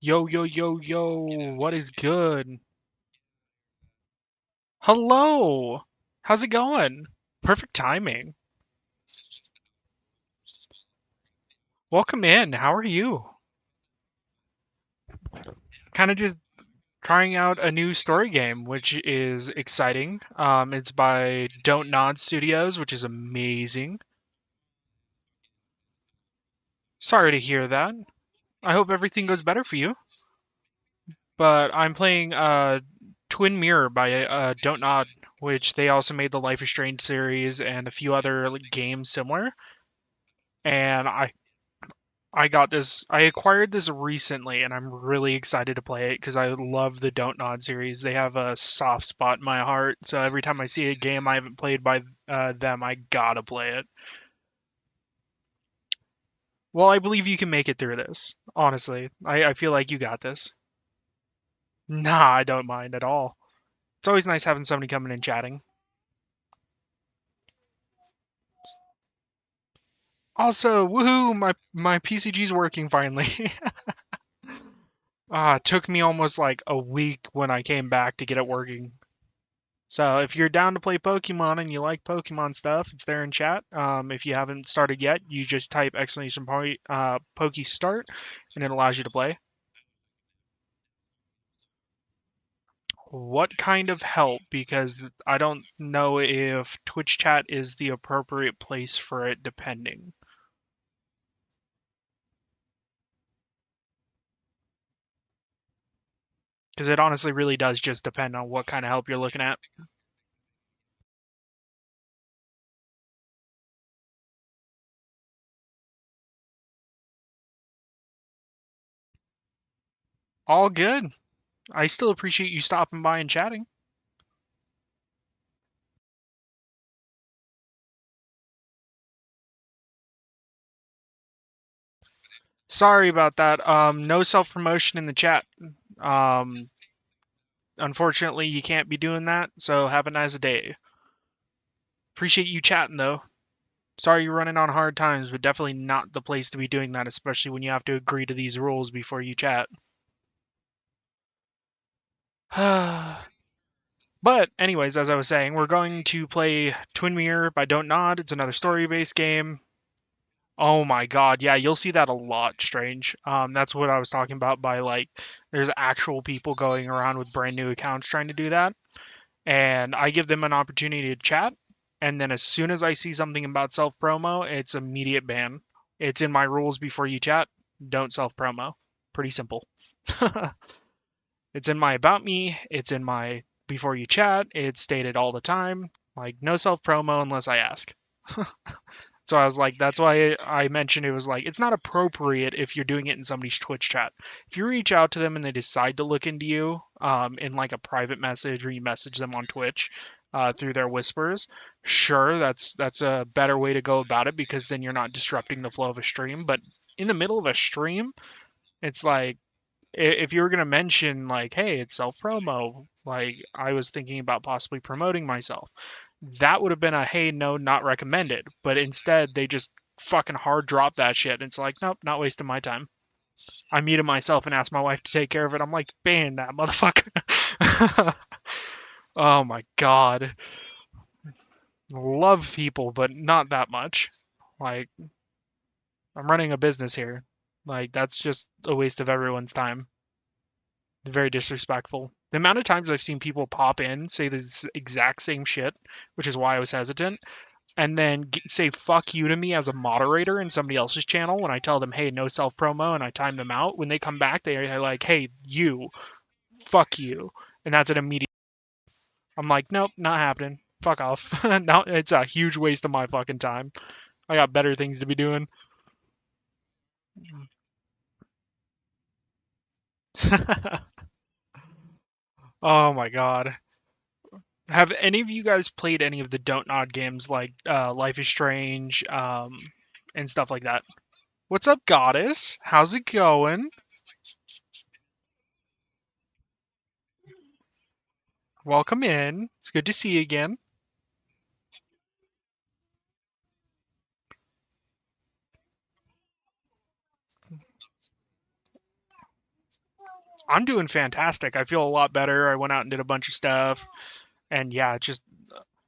Yo, yo, yo, yo, what is good? Hello! How's it going? Perfect timing. Welcome in. How are you? Kind of just trying out a new story game, which is exciting. It's by Don't Nod Studios, which is amazing. Sorry to hear that. I hope everything goes better for you. But I'm playing Twin Mirror by Don't Nod, which they also made the Life is Strange series and a few other games similar. And I got this. I acquired this recently, and I'm really excited to play it because I love the Don't Nod series. They have a soft spot in my heart, so every time I see a game I haven't played by them, I gotta play it. Well, I believe you can make it through this. Honestly, I feel like you got this. Nah, I don't mind at all. It's always nice having somebody coming and chatting. Also, woohoo! My PCG's working finally. It took me almost like a week when I came back to get it working. So if you're down to play Pokemon and you like Pokemon stuff, it's there in chat. If you haven't started yet, you just type exclamation point pokestart, and it allows you to play. What kind of help? Because I don't know if Twitch chat is the appropriate place for it, depending. Because it honestly really does just depend on what kind of help you're looking at. All good. I still appreciate you stopping by and chatting. Sorry about that. No self promotion in the chat. Um, Unfortunately, you can't be doing that, so have a nice day. Appreciate you chatting, though. Sorry you're running on hard times, but definitely not the place to be doing that, especially when you have to agree to these rules before you chat. But, anyways, as I was saying, we're going to play Twin Mirror by Don't Nod. It's another story based game. Oh my god, yeah, you'll see that a lot, Strange. That's what I was talking about by like, there's actual people going around with brand new accounts trying to do that. And I give them an opportunity to chat. And then as soon as I see something about self promo, it's immediate ban. It's in my rules before you chat. Don't self promo. Pretty simple. It's in my about me. It's in my before you chat. It's stated all the time. Like no self promo unless I ask. So I was like, that's why I mentioned it was like, it's not appropriate if you're doing it in somebody's Twitch chat. If you reach out to them and they decide to look into you in like a private message or you message them on Twitch through their whispers, sure, that's a better way to go about it because then you're not disrupting the flow of a stream. But in the middle of a stream, it's like, if you were going to mention like, hey, it's self promo, like I was thinking about possibly promoting myself, that would have been a hey, no, not recommended. But instead, they just fucking hard drop that shit. It's like, nope, not wasting my time. I muted myself and asked my wife to take care of it. I'm like, ban that motherfucker. Oh my god. Love people, but not that much. Like, I'm running a business here. Like, that's just a waste of everyone's time. Very disrespectful. The amount of times I've seen people pop in, say this exact same shit, which is why I was hesitant, and then say fuck you to me as a moderator in somebody else's channel when I tell them, hey, no self promo, and I time them out. When they come back, they're like, hey, you, fuck you. And that's an immediate. I'm like, nope, not happening. Fuck off. No, it's a huge waste of my fucking time. I got better things to be doing. Oh my god. Have any of you guys played any of the Don't Nod games like Life is Strange and stuff like that? What's up, Goddess? How's it going? Welcome in. It's good to see you again. I'm doing fantastic. I feel a lot better. I went out and did a bunch of stuff, and yeah, it's just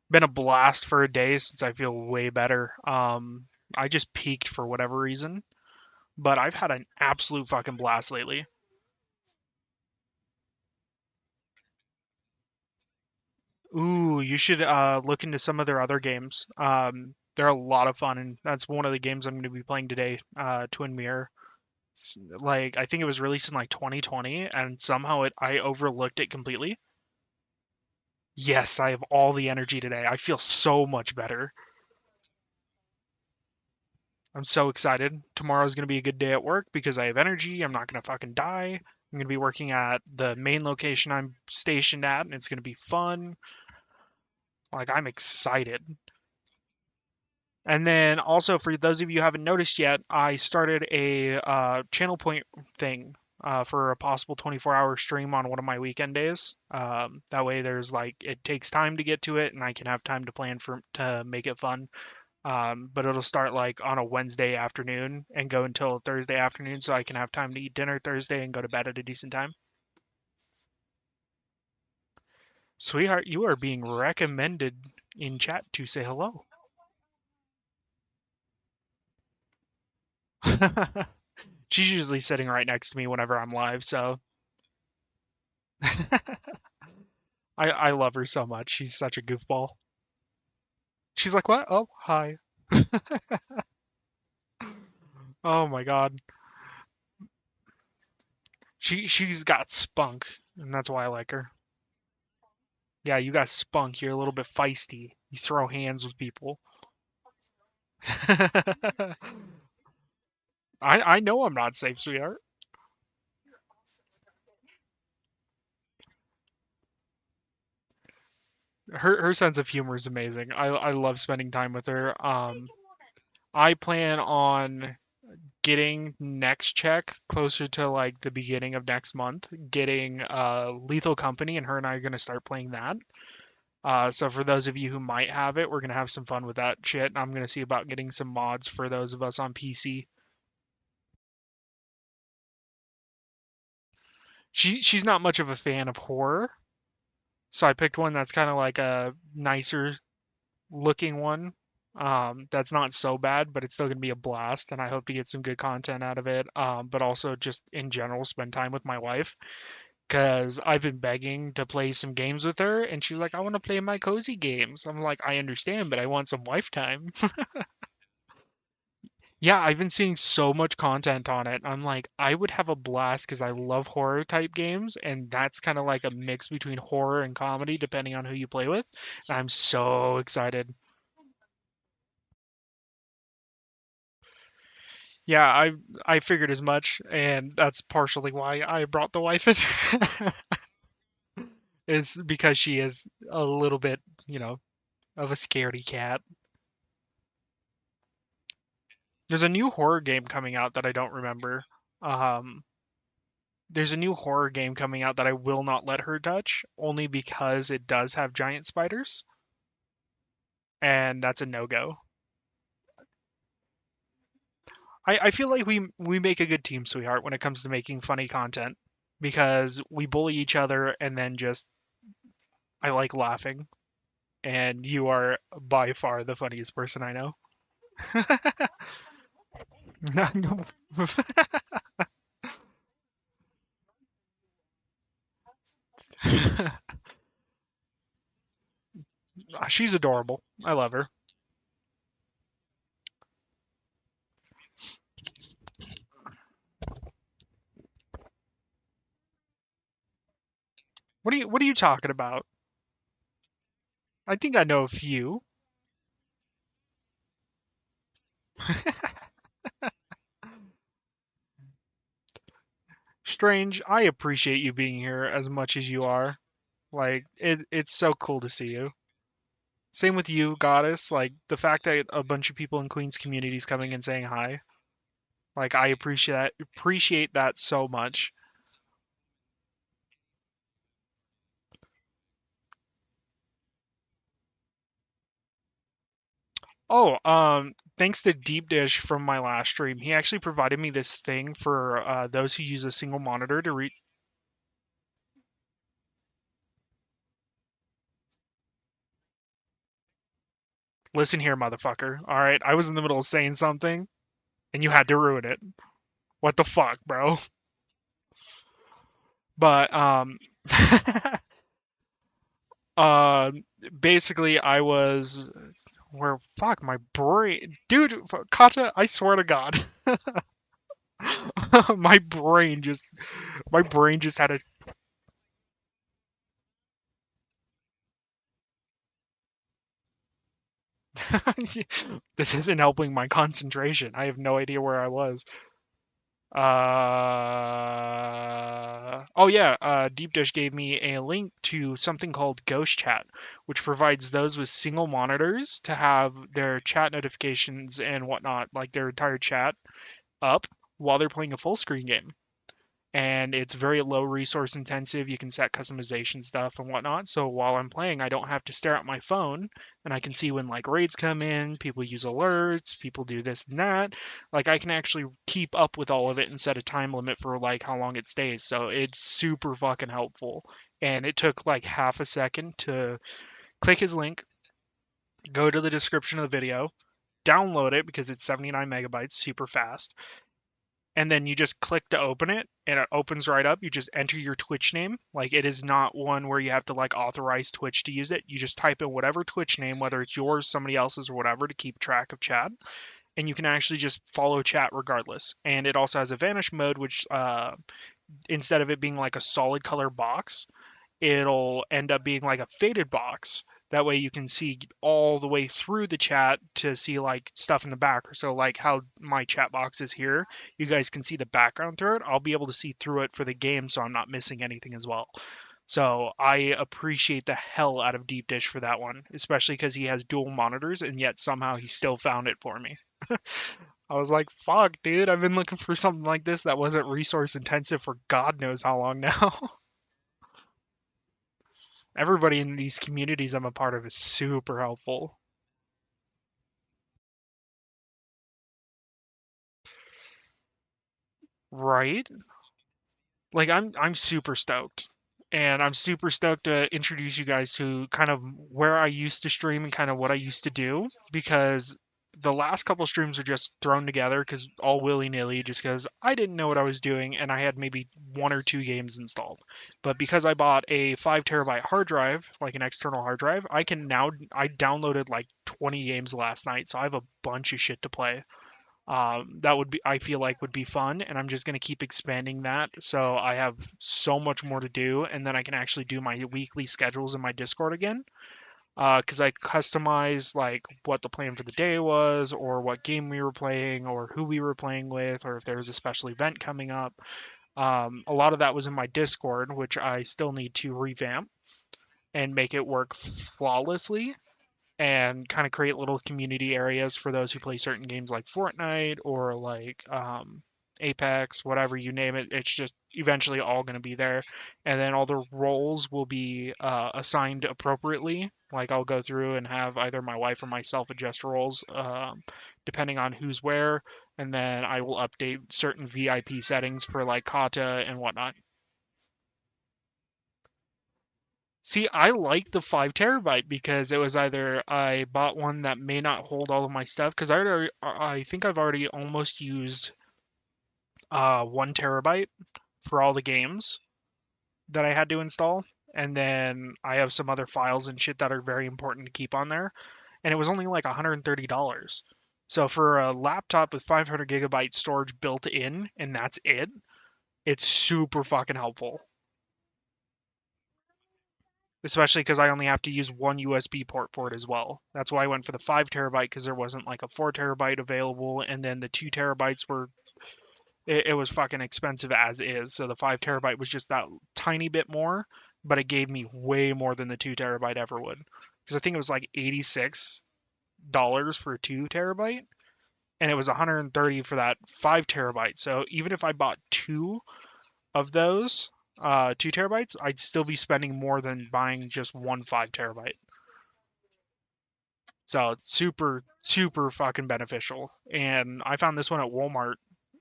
been a blast for a day since I feel way better. I just peaked for whatever reason, but I've had an absolute fucking blast lately. Ooh, you should look into some of their other games. They're a lot of fun, and that's one of the games I'm going to be playing today. Twin Mirror. Like I think it was released in like 2020, and somehow I overlooked it completely. Yes, I have all the energy today. I feel so much better. I'm so excited. Tomorrow's going to be a good day at work because I have energy. I'm not going to fucking die. I'm going to be working at the main location I'm stationed at, and it's going to be fun. Like, I'm excited. And then also, for those of you who haven't noticed yet, I started a channel point thing for a possible 24-hour stream on one of my weekend days. That way, there's like, it takes time to get to it, and I can have time to plan for to make it fun. But it'll start like on a Wednesday afternoon and go until Thursday afternoon, so I can have time to eat dinner Thursday and go to bed at a decent time. Sweetheart, you are being recommended in chat to say hello. She's usually sitting right next to me whenever I'm live, so I love her so much. She's such a goofball. She's like, "What? Oh, hi." Oh my god. She's got spunk, and that's why I like her. Yeah, you got spunk. You're a little bit feisty. You throw hands with people. I know I'm not safe, sweetheart. Her sense of humor is amazing. I love spending time with her. I plan on getting next check closer to like the beginning of next month, getting Lethal Company, and her and I are gonna start playing that. So for those of you who might have it, we're gonna have some fun with that shit. And I'm gonna see about getting some mods for those of us on PC. She's not much of a fan of horror, so I picked one that's kind of like a nicer looking one. That's not so bad, but it's still gonna be a blast, and I hope to get some good content out of it. But also just in general, spend time with my wife because I've been begging to play some games with her, and she's like, "I want to play my cozy games." I'm like, "I understand, but I want some wife time." Yeah, I've been seeing so much content on it. I'm like, I would have a blast because I love horror type games, and that's kind of like a mix between horror and comedy, depending on who you play with. And I'm so excited. Yeah, I figured as much, and that's partially why I brought the wife in. Is because she is a little bit, you know, of a scaredy cat. There's a new horror game coming out that I don't remember. Um, there's a new horror game coming out that I will not let her touch, only because it does have giant spiders, and that's a no go. I feel like we make a good team, sweetheart, when it comes to making funny content, because we bully each other and then just I like laughing, and you are by far the funniest person I know. She's adorable. I love her. What are you talking about? I think I know a few. Strange, I appreciate you being here as much as you are. Like it's so cool to see you. Same with you, Goddess. Like the fact that a bunch of people in Queen's community is coming and saying hi. Like I appreciate that so much. Oh, thanks to Deep Dish from my last stream. He actually provided me this thing for those who use a single monitor to read. Listen here, motherfucker. All right, I was in the middle of saying something, and you had to ruin it. What the fuck, bro? But uh, basically, I was where fuck my brain, dude. Kata, I swear to God, my brain just had a. This isn't helping my concentration. I have no idea where I was. Oh yeah, Deep Dish gave me a link to something called Ghost Chat, which provides those with single monitors to have their chat notifications and whatnot, like their entire chat, up while they're playing a full screen game. And it's very low resource intensive. You can set customization stuff and whatnot. So while I'm playing, I don't have to stare at my phone, and I can see when like raids come in, people use alerts, people do this and that. Like I can actually keep up with all of it and set a time limit for like how long it stays. So it's super fucking helpful. And it took like half a second to click his link, go to the description of the video, download it because it's 79 megabytes, super fast, and then you just click to open it and it opens right up. You just enter your Twitch name. Like it is not one where you have to like authorize Twitch to use it. You just type in whatever Twitch name, whether it's yours, somebody else's, or whatever, to keep track of chat, and you can actually just follow chat regardless. And it also has a vanish mode, which instead of it being like a solid color box, it'll end up being like a faded box. That way you can see all the way through the chat to see like stuff in the back. So like how my chat box is here, you guys can see the background through it. I'll be able to see through it for the game, so I'm not missing anything as well. So I appreciate the hell out of Deep Dish for that one, especially because he has dual monitors and yet somehow he still found it for me. I was like, fuck, dude, I've been looking for something like this that wasn't resource intensive for God knows how long now. Everybody in these communities I'm a part of is super helpful. Right? Like I'm super stoked. And I'm super stoked to introduce you guys to kind of where I used to stream and kind of what I used to do, because the last couple streams are just thrown together because all willy-nilly, just because I didn't know what I was doing and I had maybe one or two games installed. But because I bought a 5 terabyte hard drive, like an external hard drive, I downloaded like 20 games last night, so I have a bunch of shit to play. That would be, I feel like, would be fun, and I'm just going to keep expanding that, so I have so much more to do, and then I can actually do my weekly schedules in my Discord again, because I customize like what the plan for the day was, or what game we were playing, or who we were playing with, or if there was a special event coming up. A lot of that was in my Discord, which I still need to revamp and make it work flawlessly, and kind of create little community areas for those who play certain games like Fortnite or like Apex, whatever you name it. It's just eventually all going to be there. And then all the roles will be assigned appropriately. Like I'll go through and have either my wife or myself adjust roles depending on who's where. And then I will update certain VIP settings for like kata and whatnot. See, I like the 5 terabyte because it was either I bought one that may not hold all of my stuff, because I think I've already almost used 1 terabyte for all the games that I had to install, and then I have some other files and shit that are very important to keep on there, and it was only like $130. So for a laptop with 500 gigabyte storage built in, and that's it, it's super fucking helpful. Especially because I only have to use one USB port for it as well. That's why I went for the 5 terabyte, because there wasn't like a 4 terabyte available, and then the 2 terabytes were, it was fucking expensive as is. So the 5 terabyte was just that tiny bit more, but it gave me way more than the 2 terabyte ever would. Because I think it was like $86 for a 2 terabyte, and it was 130 for that 5 terabyte. So even if I bought two of those 2 terabytes, I'd still be spending more than buying just one 5 terabyte. So it's super, super fucking beneficial. And I found this one at Walmart,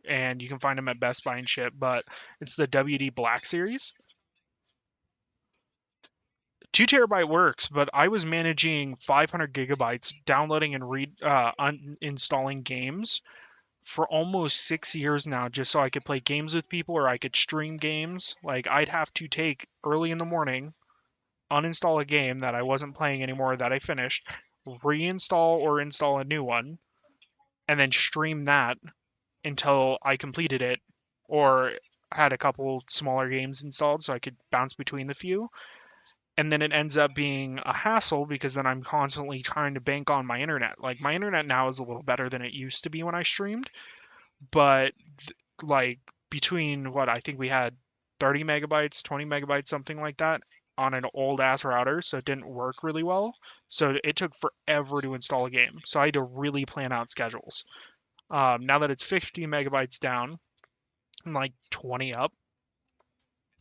and you can find them at Best Buy and shit, but it's the WD Black Series. 2 terabyte works, but I was managing 500 gigabytes downloading and uninstalling games for almost 6 years now, just so I could play games with people or I could stream games. Like, I'd have to take early in the morning, uninstall a game that I wasn't playing anymore that I finished, reinstall or install a new one, and then stream that until I completed it, or had a couple smaller games installed so I could bounce between the few. And then it ends up being a hassle because then I'm constantly trying to bank on my internet. Like, my internet now is a little better than it used to be when I streamed, but like, between what I think we had 30 megabytes, 20 megabytes, something like that on an old ass router, so it didn't work really well. So it took forever to install a game. So I had to really plan out schedules. Now that it's 50 megabytes down, I'm like 20 up.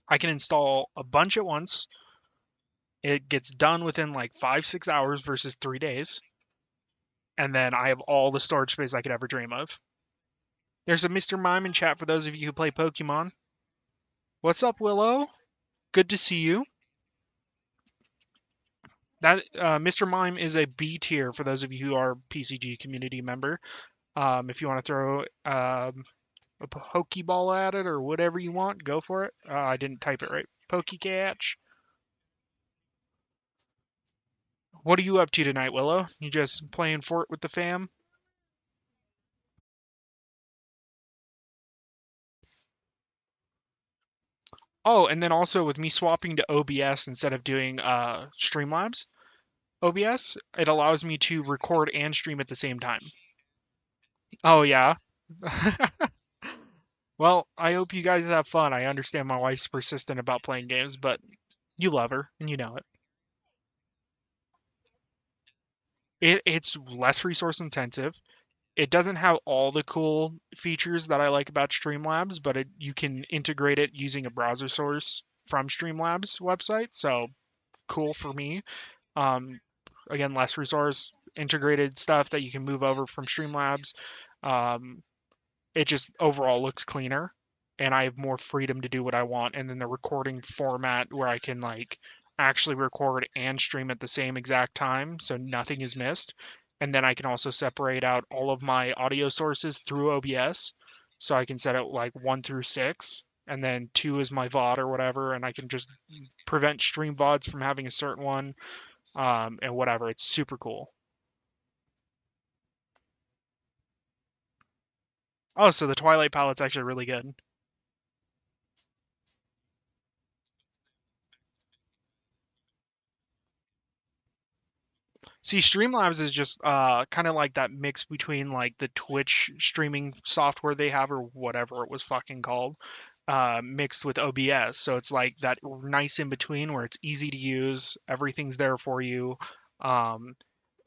I can install a bunch at once. It gets done within like 5, 6 hours versus 3 days. And then I have all the storage space I could ever dream of. There's a Mr. Mime in chat for those of you who play Pokemon. What's up, Willow? Good to see you. That Mr. Mime is a B tier for those of you who are PCG community member. If you want to throw a Pokeball at it or whatever you want, go for it. I didn't type it right. Pokecatch. What are you up to tonight, Willow? You just playing Fort with the fam? Oh, and then also with me swapping to OBS instead of doing Streamlabs OBS, it allows me to record and stream at the same time. Oh yeah. Well, I hope you guys have fun. I understand my wife's persistent about playing games, but you love her and you know it. It's less resource intensive. It doesn't have all the cool features that I like about Streamlabs, but you can integrate it using a browser source from Streamlabs website. So cool for me. Um, Again, less resource integrated stuff that you can move over from Streamlabs. Um, it just overall looks cleaner, and I have more freedom to do what I want. And then the recording format where I can like actually record and stream at the same exact time, so nothing is missed. And then I can also separate out all of my audio sources through OBS, so I can set it like 1 through 6, and then 2 is my VOD or whatever, and I can just prevent stream VODs from having a certain one, and whatever. It's super cool. Oh, so the Twilight palette's actually really good. See, Streamlabs is just kind of like that mix between like the Twitch streaming software they have or whatever it was fucking called, mixed with OBS. So it's like that nice in between where it's easy to use, everything's there for you. Um,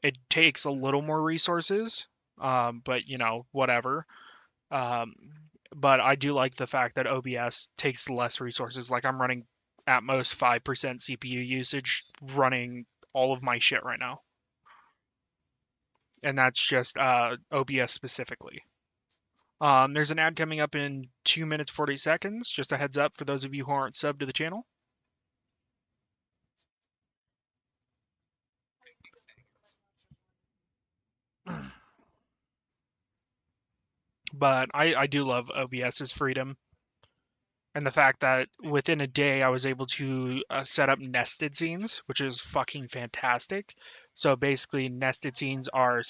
it takes a little more resources, but whatever. Um, but I do like the fact that OBS takes less resources. Like, I'm running at most 5% CPU usage running all of my shit right now, and that's just OBS specifically. There's an ad coming up in 2 minutes 40 seconds. Just a heads up for those of you who aren't subbed to the channel. But I do love OBS's freedom, and the fact that within a day I was able to set up nested scenes, which is fucking fantastic. So basically, nested scenes are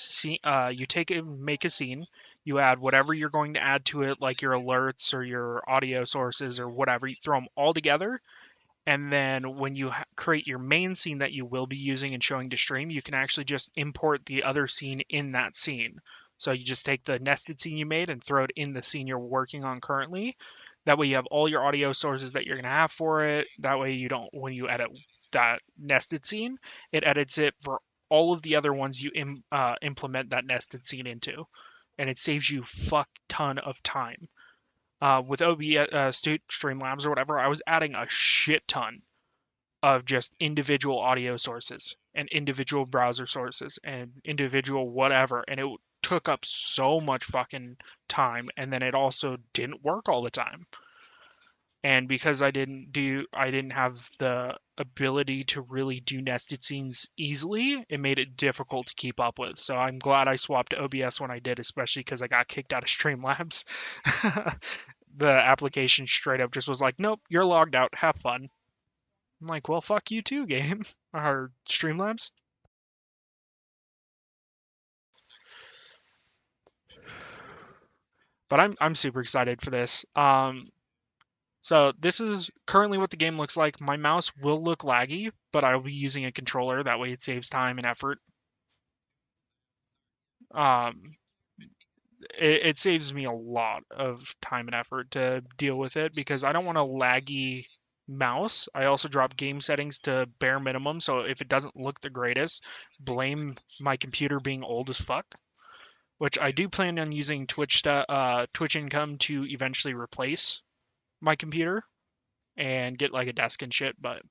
you make a scene, you add whatever you're going to add to it, like your alerts or your audio sources or whatever, you throw them all together, and then when you create your main scene that you will be using and showing to stream, you can actually just import the other scene in that scene. So you just take the nested scene you made and throw it in the scene you're working on currently. That way you have all your audio sources that you're going to have for it. That way you don't, when you edit that nested scene, it edits it for all of the other ones you implement that nested scene into. And it saves you fuck ton of time. With OBS Streamlabs or whatever, I was adding a shit ton of just individual audio sources and individual browser sources and individual whatever, and it took up so much fucking time, and then it also didn't work all the time. And because I didn't have the ability to really do nested scenes easily, it made it difficult to keep up with. So I'm glad I swapped to OBS when I did, especially because I got kicked out of Streamlabs. The application straight up just was like, nope, you're logged out. Have fun. I'm like, well, fuck you too, game. Or Streamlabs. But I'm super excited for this. So this is currently what the game looks like. My mouse will look laggy, but I will be using a controller. That way it saves time and effort. Um, it saves me a lot of time and effort to deal with it because I don't want a laggy mouse. I also drop game settings to bare minimum, so if it doesn't look the greatest, blame my computer being old as fuck. Which I do plan on using Twitch income to eventually replace my computer and get like a desk and shit. But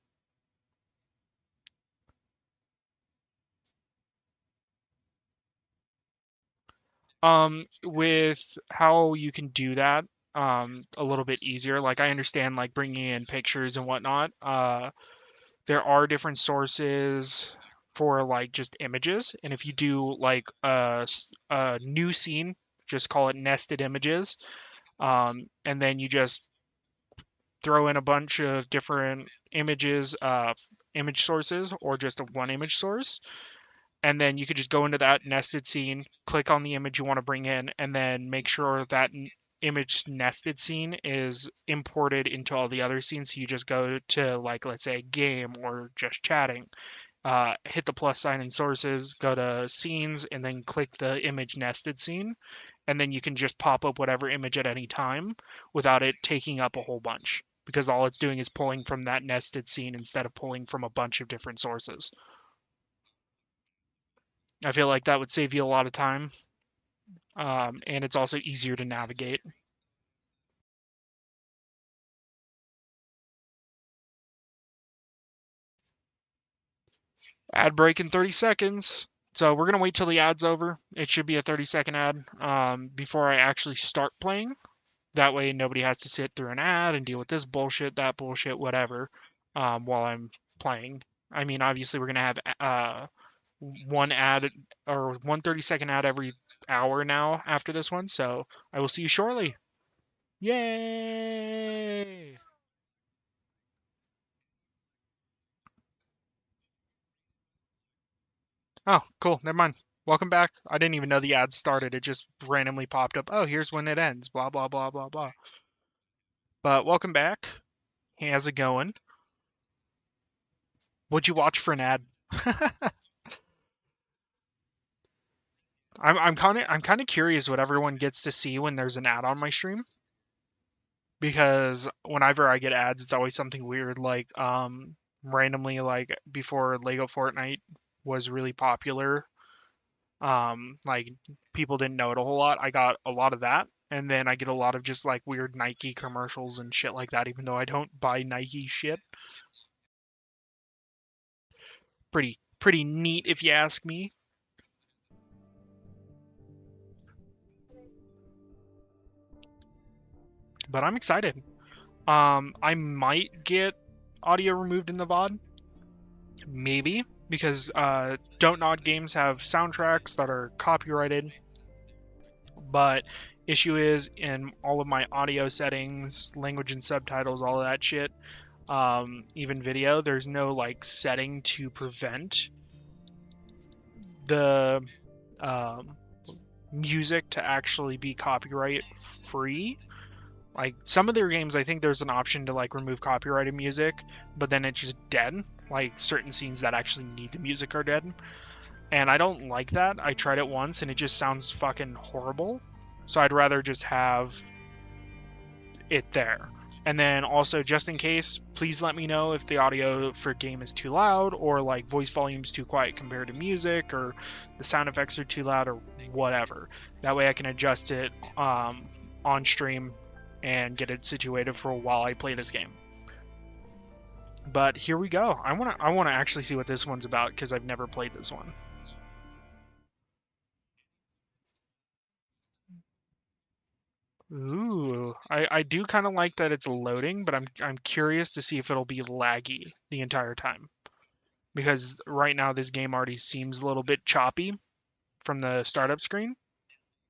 with how you can do that a little bit easier, like I understand like bringing in pictures and whatnot. There are different sources for like just images, and if you do like a new scene, just call it nested images, and then you just throw in a bunch of different images, image sources, or just a one image source. And then you could just go into that nested scene, click on the image you want to bring in, and then make sure that image nested scene is imported into all the other scenes. So you just go to, like, let's say a game or just chatting, hit the plus sign in sources, go to scenes, and then click the image nested scene. And then you can just pop up whatever image at any time without it taking up a whole bunch, because all it's doing is pulling from that nested scene instead of pulling from a bunch of different sources. I feel like that would save you a lot of time, and it's also easier to navigate. Ad break in 30 seconds. So we're going to wait till the ad's over. It should be a 30-second ad before I actually start playing. That way nobody has to sit through an ad and deal with this bullshit, that bullshit, whatever, while I'm playing. I mean, obviously we're going to have one ad or 1 30-second ad every hour now after this one. So I will see you shortly. Yay! Oh, cool. Never mind. Welcome back. I didn't even know the ad started. It just randomly popped up. Oh, here's when it ends. Blah, blah, blah, blah, blah. But welcome back. How's it going? What'd you watch for an ad? I'm kind of curious what everyone gets to see when there's an ad on my stream, because whenever I get ads, it's always something weird, like randomly, like before Lego Fortnite was really popular, like people didn't know it a whole lot. I got a lot of that, and then I get a lot of just like weird Nike commercials and shit like that, even though I don't buy Nike shit. Pretty neat if you ask me. But I'm excited. I might get audio removed in the VOD, maybe, because Don't Nod games have soundtracks that are copyrighted. But issue is, in all of my audio settings, language and subtitles, all of that shit, even video, there's no like setting to prevent the um, music to actually be copyright free. Like some of their games, I think there's an option to like remove copyrighted music, but then it's just dead. Like certain scenes that actually need the music are dead. And I don't like that. I tried it once and it just sounds fucking horrible. So I'd rather just have it there. And then also, just in case, please let me know if the audio for game is too loud, or like voice volume's too quiet compared to music, or the sound effects are too loud, or whatever. That way I can adjust it on stream and get it situated for while I play this game. But here we go. I wanna actually see what this one's about, because I've never played this one. Ooh. I do kind of like that it's loading, but I'm curious to see if it'll be laggy the entire time. Because right now this game already seems a little bit choppy from the startup screen,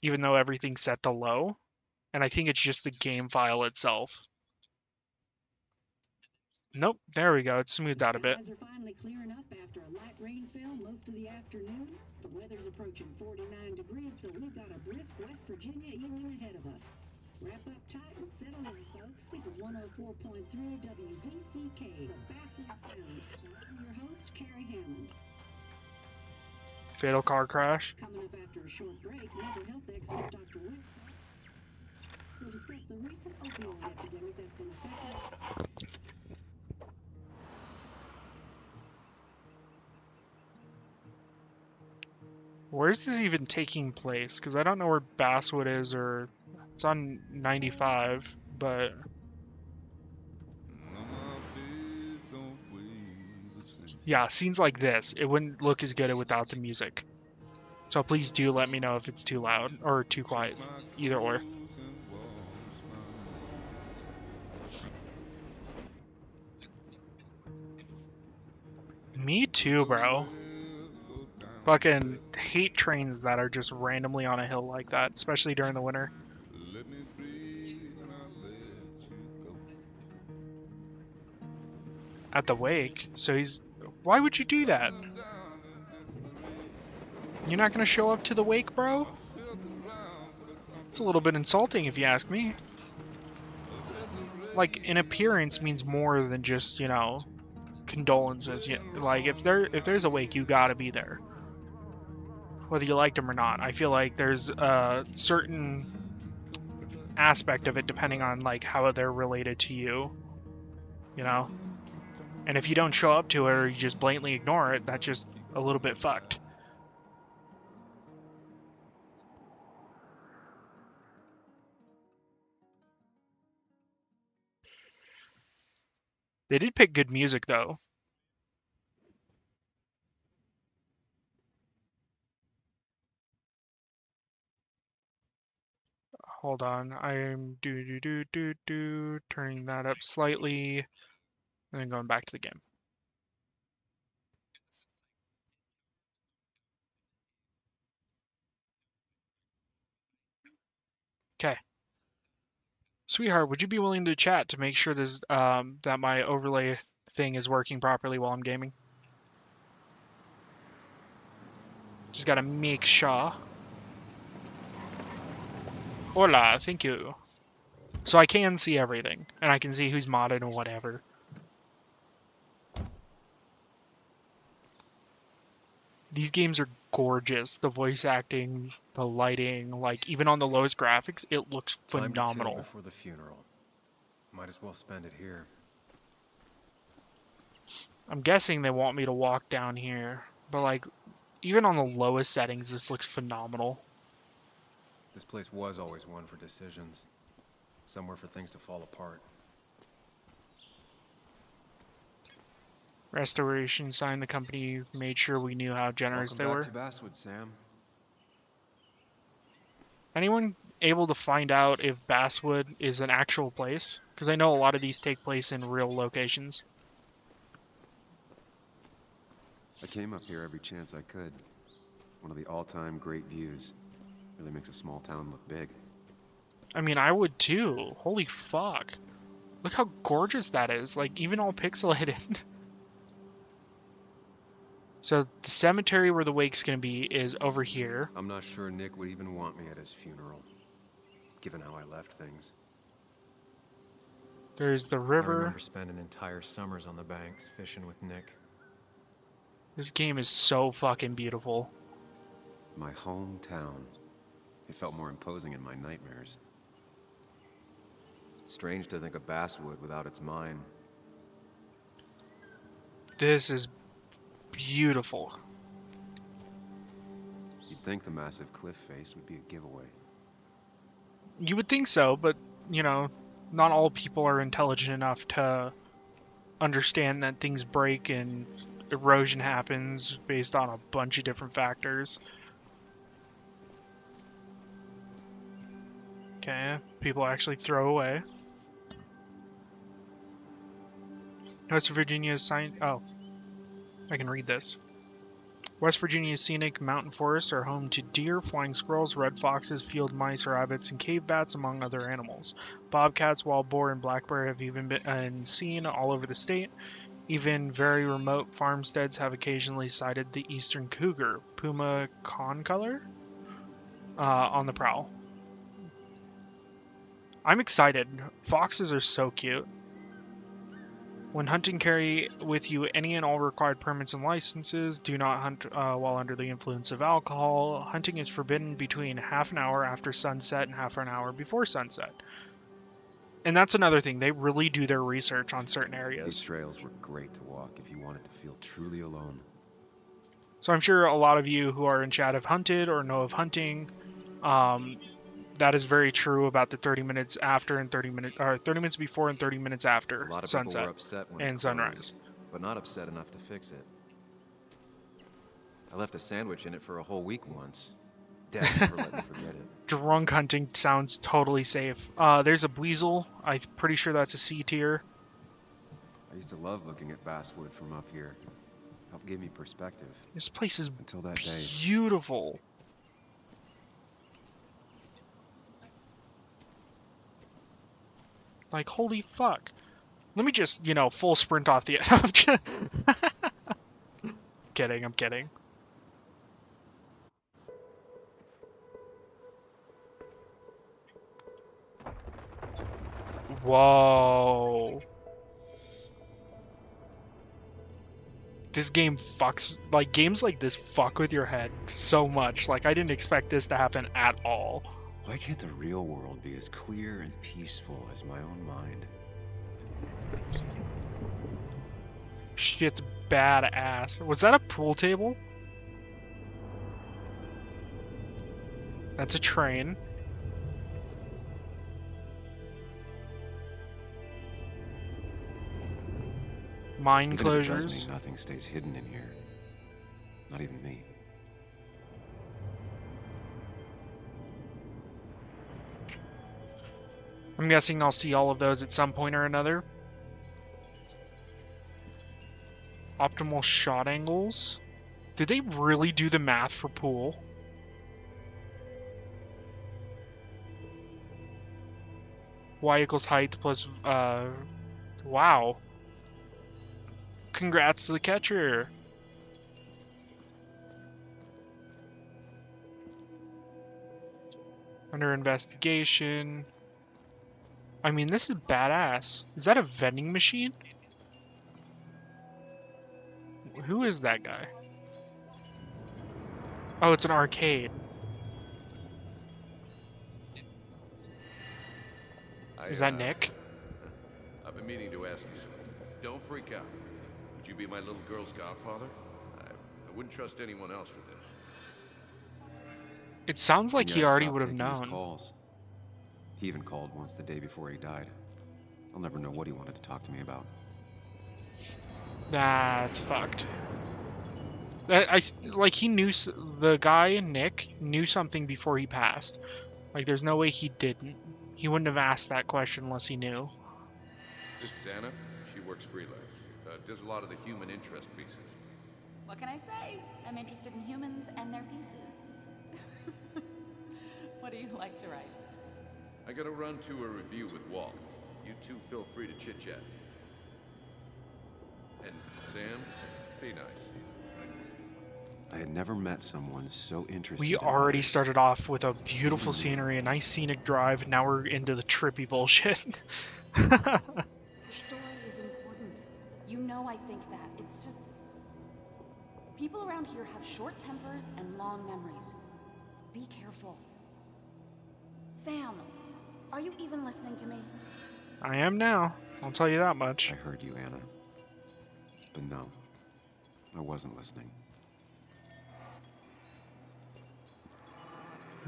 even though everything's set to low. And I think it's just the game file itself. Nope, there we go. It's smoothed out a bit. Skies are finally clearing up after a light rainfall most of the afternoon. The weather's approaching 49 degrees, so we've got a brisk West Virginia evening ahead of us. Wrap up tight and settle in, folks. This is 104.3 WVCK, the Basswood Sound. I'm your host, Carrie Hammond. Fatal car crash. Coming up after a short break, mental health expert Dr. Wick will discuss the recent opioid epidemic that's been affecting. Where's this even taking place? Because I don't know where Basswood is, or it's on 95, but yeah, scenes like this, it wouldn't look as good without the music. So please do let me know if it's too loud or too quiet, either or. Me too, bro. Fucking hate trains that are just randomly on a hill like that, especially during the winter. At the wake, so he's... Why would you do that? You're not gonna show up to the wake, bro? It's a little bit insulting if you ask me. Like, an appearance means more than just, you know, condolences. Like, if there's a wake, you gotta be there. Whether you liked them or not. I feel like there's a certain aspect of it depending on, like, how they're related to you. You know? And if you don't show up to it or you just blatantly ignore it, that's just a little bit fucked. They did pick good music, though. Hold on, I'm turning that up slightly, and then going back to the game. Okay. Sweetheart, would you be willing to chat to make sure this that my overlay thing is working properly while I'm gaming? Just gotta make sure. Hola, thank you. So I can see everything, and I can see who's modded and whatever. These games are gorgeous. The voice acting, the lighting, like even on the lowest graphics, it looks phenomenal. Time to kill before the funeral. Might as well spend it here. I'm guessing they want me to walk down here, but like even on the lowest settings, this looks phenomenal. This place was always one for decisions. Somewhere for things to fall apart. Restoration sign. The company made sure we knew how generous they were. Welcome back to Basswood, Sam. Anyone able to find out if Basswood is an actual place? Because I know a lot of these take place in real locations. I came up here every chance I could. One of the all-time great views. Really makes a small town look big. I mean, I would too. Holy fuck. Look how gorgeous that is. Like, even all pixelated. So, the cemetery where the wake's gonna be is over here. I'm not sure Nick would even want me at his funeral, given how I left things. There's the I river. remember spending entire summers on the banks, fishing with Nick. This game is so fucking beautiful. My hometown. It felt more imposing in my nightmares. Strange to think of Basswood without its mine. This is beautiful. You'd think the massive cliff face would be a giveaway. You would think so, but, you know, not all people are intelligent enough to understand that things break and erosion happens based on a bunch of different factors. Okay, people actually throw away. West Virginia's sign. Oh, I can read this. West Virginia's scenic mountain forests are home to deer, flying squirrels, red foxes, field mice, rabbits, and cave bats, among other animals. Bobcats, wild boar, and black bear have even been seen all over the state. Even very remote farmsteads have occasionally sighted the eastern cougar, puma concolor, on the prowl. I'm excited. Foxes are so cute. When hunting, carry with you any and all required permits and licenses. Do not hunt while under the influence of alcohol. Hunting is forbidden between half an hour after sunset and half an hour before sunset. And that's another thing. They really do their research on certain These areas. trails were great to walk if you wanted to feel truly alone. So I'm sure a lot of you who are in chat have hunted or know of hunting. Um, that is very true about the 30 minutes after and 30 minutes before and 30 minutes A after lot of people were sunset upset when it and sunrise. closed, but not upset enough to fix it. I left a sandwich in it for a whole week once. Dad never let me forget it. Drunk hunting sounds totally safe. There's a weasel. I'm pretty sure that's a C tier. I used to love looking at basswood from up here. Helped give me perspective. This place is Until that day. beautiful. Like, holy fuck. Let me just, full sprint off the edge. Kidding, I'm kidding. Whoa. This game fucks, like, games like this fuck with your head so much. Like, I didn't expect this to happen at all. Why can't the real world be as clear and peaceful as my own mind? Shit's badass. Was that a pool table? That's a train. Mine Even if it does closures. mean nothing stays hidden in here. Not even me. I'm guessing I'll see all of those at some point or another. Optimal shot angles. Did they really do the math for pool? Y equals height plus, wow. Congrats to the catcher. Under investigation. I mean, this is badass. Is that a vending machine? Who is that guy? Oh, it's an arcade. Is that Nick? I've been meaning to ask you something. Don't freak out. Would you be my little girl's godfather? I wouldn't trust anyone else with this. It sounds like And he yet I already stopped would have taking his known. calls. He even called once the day before he died. I'll never know what he wanted to talk to me about. That's fucked. Like he knew the guy Nick knew something before he passed. Like there's no way he didn't. He wouldn't have asked that question unless he knew. This is Anna. She works freelance. Does a lot of the human interest pieces. What can I say? I'm interested in humans and their pieces. What do you like to write? I gotta run to a review with Walt. You two feel free to chit-chat. And Sam, be nice. I had never met someone so interested We in already others. started off with a beautiful scenery, a nice scenic drive, and now we're into the trippy bullshit. The story is important. You know I think that. It's just... People around here have short tempers and long memories. Be careful. Sam, are you even listening to me? I am now. I'll tell you that much. I heard you, Anna. But no, I wasn't listening.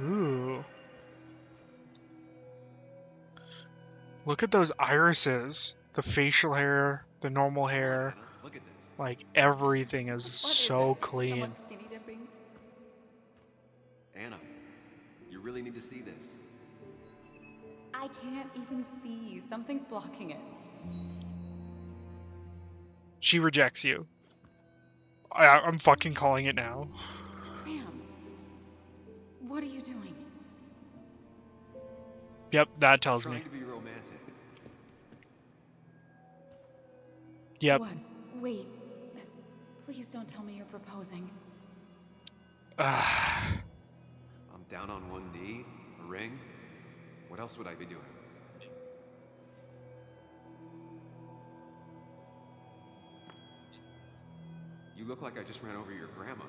Ooh. Look at those irises. The facial hair, the normal hair. Anna, look at this. Like everything is so clean. Someone skinny dipping? Anna, you really need to see this. I can't even see. Something's blocking it. She rejects you. I'm fucking calling it now. Sam, what are you doing? Yep, that tells me. Trying to be romantic. Yep. What? Wait. Please don't tell me you're proposing. Ah. I'm down on one knee, a ring. What else would I be doing? You look like I just ran over your grandma.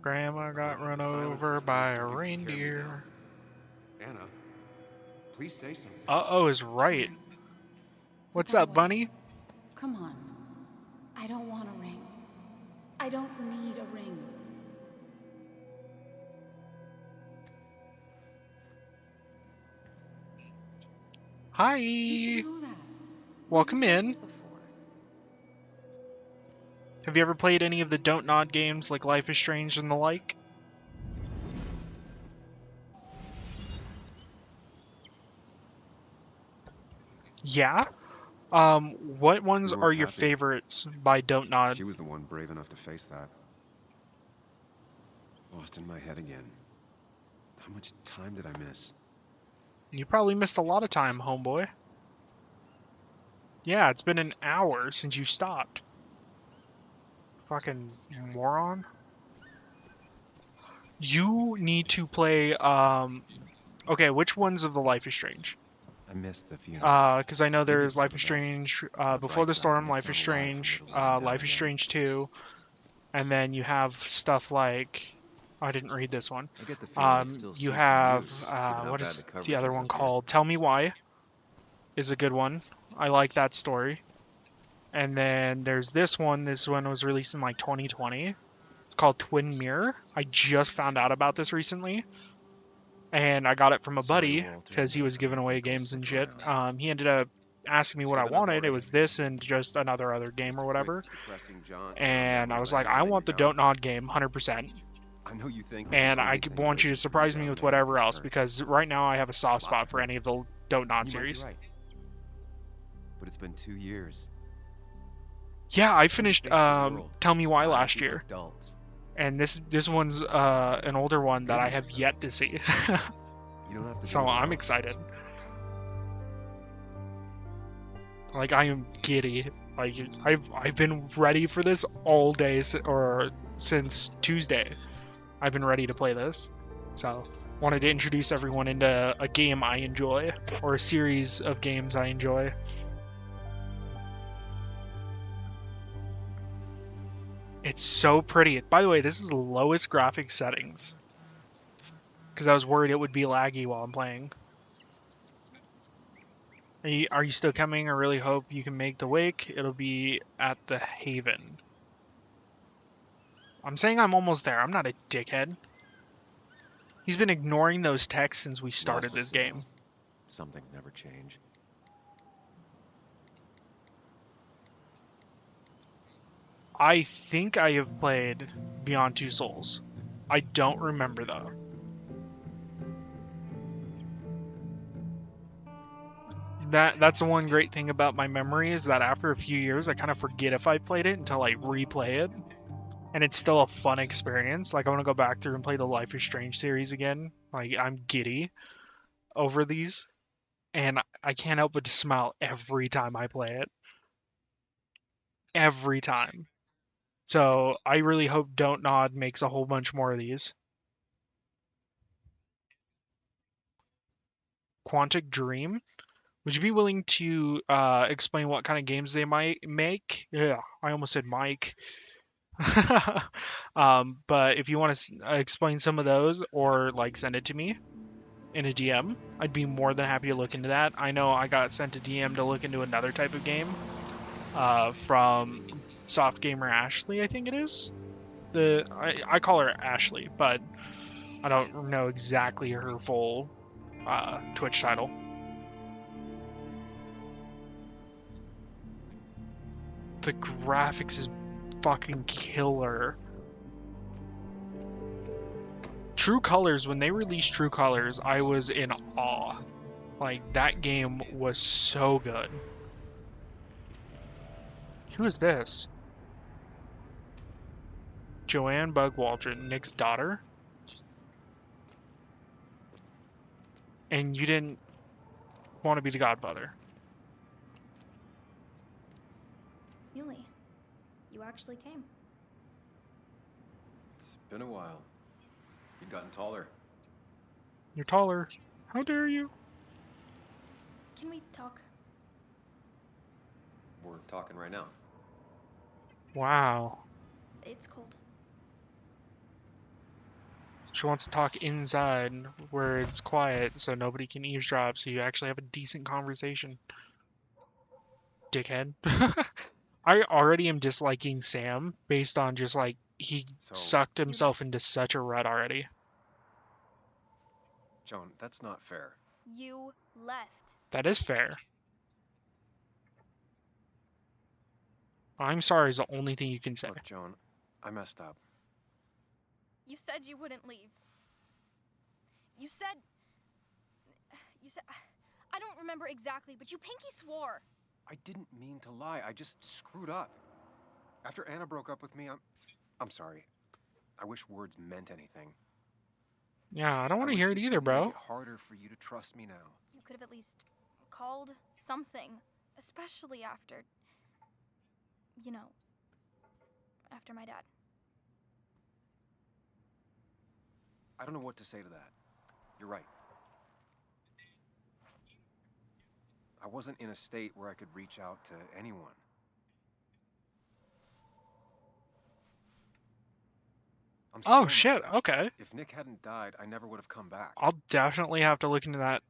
Grandma got Okay, run the silence over is by really a starting to scare me reindeer. now. Anna, please say something. Uh-oh is right. Sam, put What's that up, away. bunny? Come on. I don't want a ring. I don't need a ring. You should Hi. know that. We Welcome discussed in. it before. Have you ever played any of the Don't Nod games like Life is Strange and the like? Yeah? What ones You are weren't your happy. favorites by Don't Nod? She was the one brave enough to face that. Lost in my head again. How much time did I miss? You probably missed a lot of time, homeboy. Yeah, it's been an hour since you stopped. Fucking moron. You need to play, okay, which ones of the Life is Strange? I missed the funeral. Because I know Maybe there's it's for Life the is best. Strange, On the Before bright the side, Storm, Nick's Life not is alive for Strange, little Lady Life Di is Di. Strange 2, and then you have stuff like, I didn't read this one. I get the feeling it still You sees some have, use, given how what bad the is the coverage other is one up here. called? Tell Me Why is a good one. I like that story. And then there's this one. This one was released in like 2020. It's called Twin Mirror. I just found out about this recently, and I got it from a Sorry, buddy Walter, because he but was I giving don't away think I'll games and stick shit. around. He ended up asking me what I Given up wanted. It already? was this and just another other game Just a or quick, whatever. depressing jaunt down And I memory was lane, like, I and then want you're the gone. Don't Nod game, 100%. I know you think that the And only thing want you to waiting for you surprise me down with there whatever is else hurt. because right now I have a soft Lots spot of for hurt. any of the Don't Nod You might be series. right. But it's been 2 years. Yeah, I It's time to finished face the world. Tell Me Why Time last to year, adult. and this one's an older The one that good I have news, though, yet to see. is you don't have to do So it I'm alone. excited. Like I am giddy. Like I've been ready for this all day or since Tuesday. I've been ready to play this. So wanted to introduce everyone into a game I enjoy or a series of games I enjoy. It's so pretty. By the way, this is the lowest graphics settings because I was worried it would be laggy while I'm playing. Are you still coming? I really hope you can make the wake. It'll be at the Haven. I'm saying I'm almost there. I'm not a dickhead. He's been ignoring those texts since we started Lost a this signal. game. Some things never change. I think I have played Beyond Two Souls. I don't remember though. That's the one great thing about my memory is that after a few years I kind of forget if I played it until I replay it. And it's still a fun experience. Like I want to go back through and play the Life is Strange series again. Like I'm giddy over these. And I can't help but to smile every time I play it. Every time. So I really hope Don't Nod makes a whole bunch more of these. Quantic Dream. Would you be willing to explain what kind of games they might make? Yeah, I almost said Mike. But if you want to explain some of those or like send it to me in a DM, I'd be more than happy to look into that. I know I got sent a DM to look into another type of game from Soft Gamer Ashley, I think it is. I call her Ashley, but I don't know exactly her full Twitch title. The graphics is fucking killer. True Colors, when they released True Colors, I was in awe. Like, that game was so good. Who is this? Joanne Bugwalter, Nick's daughter? And you didn't want to be the godfather. Muley, you actually came. It's been a while. You've gotten taller. You're taller. How dare you? Can we talk? We're talking right now. Wow. It's cold. She wants to talk inside where it's quiet so nobody can eavesdrop so you actually have a decent conversation. Dickhead. I already am disliking Sam based on just like he So, sucked himself into such a rut already. Joan, that's not fair. You left. That is fair. I'm sorry is the only thing you can say. Look, Joan, I messed up. You said you wouldn't leave. You said... I don't remember exactly, but you pinky swore. I didn't mean to lie. I just screwed up. After Anna broke up with me, I'm sorry. I wish words meant anything. Yeah, I don't want to wish hear it this either, could bro. make it harder for you to trust me now. You could have at least called something, especially after... You know, after my dad. I don't know what to say to that. You're right. I wasn't in a state where I could reach out to anyone. I'm Oh still shit, not. okay. If Nick hadn't died, I never would have come back. I'll definitely have to look into that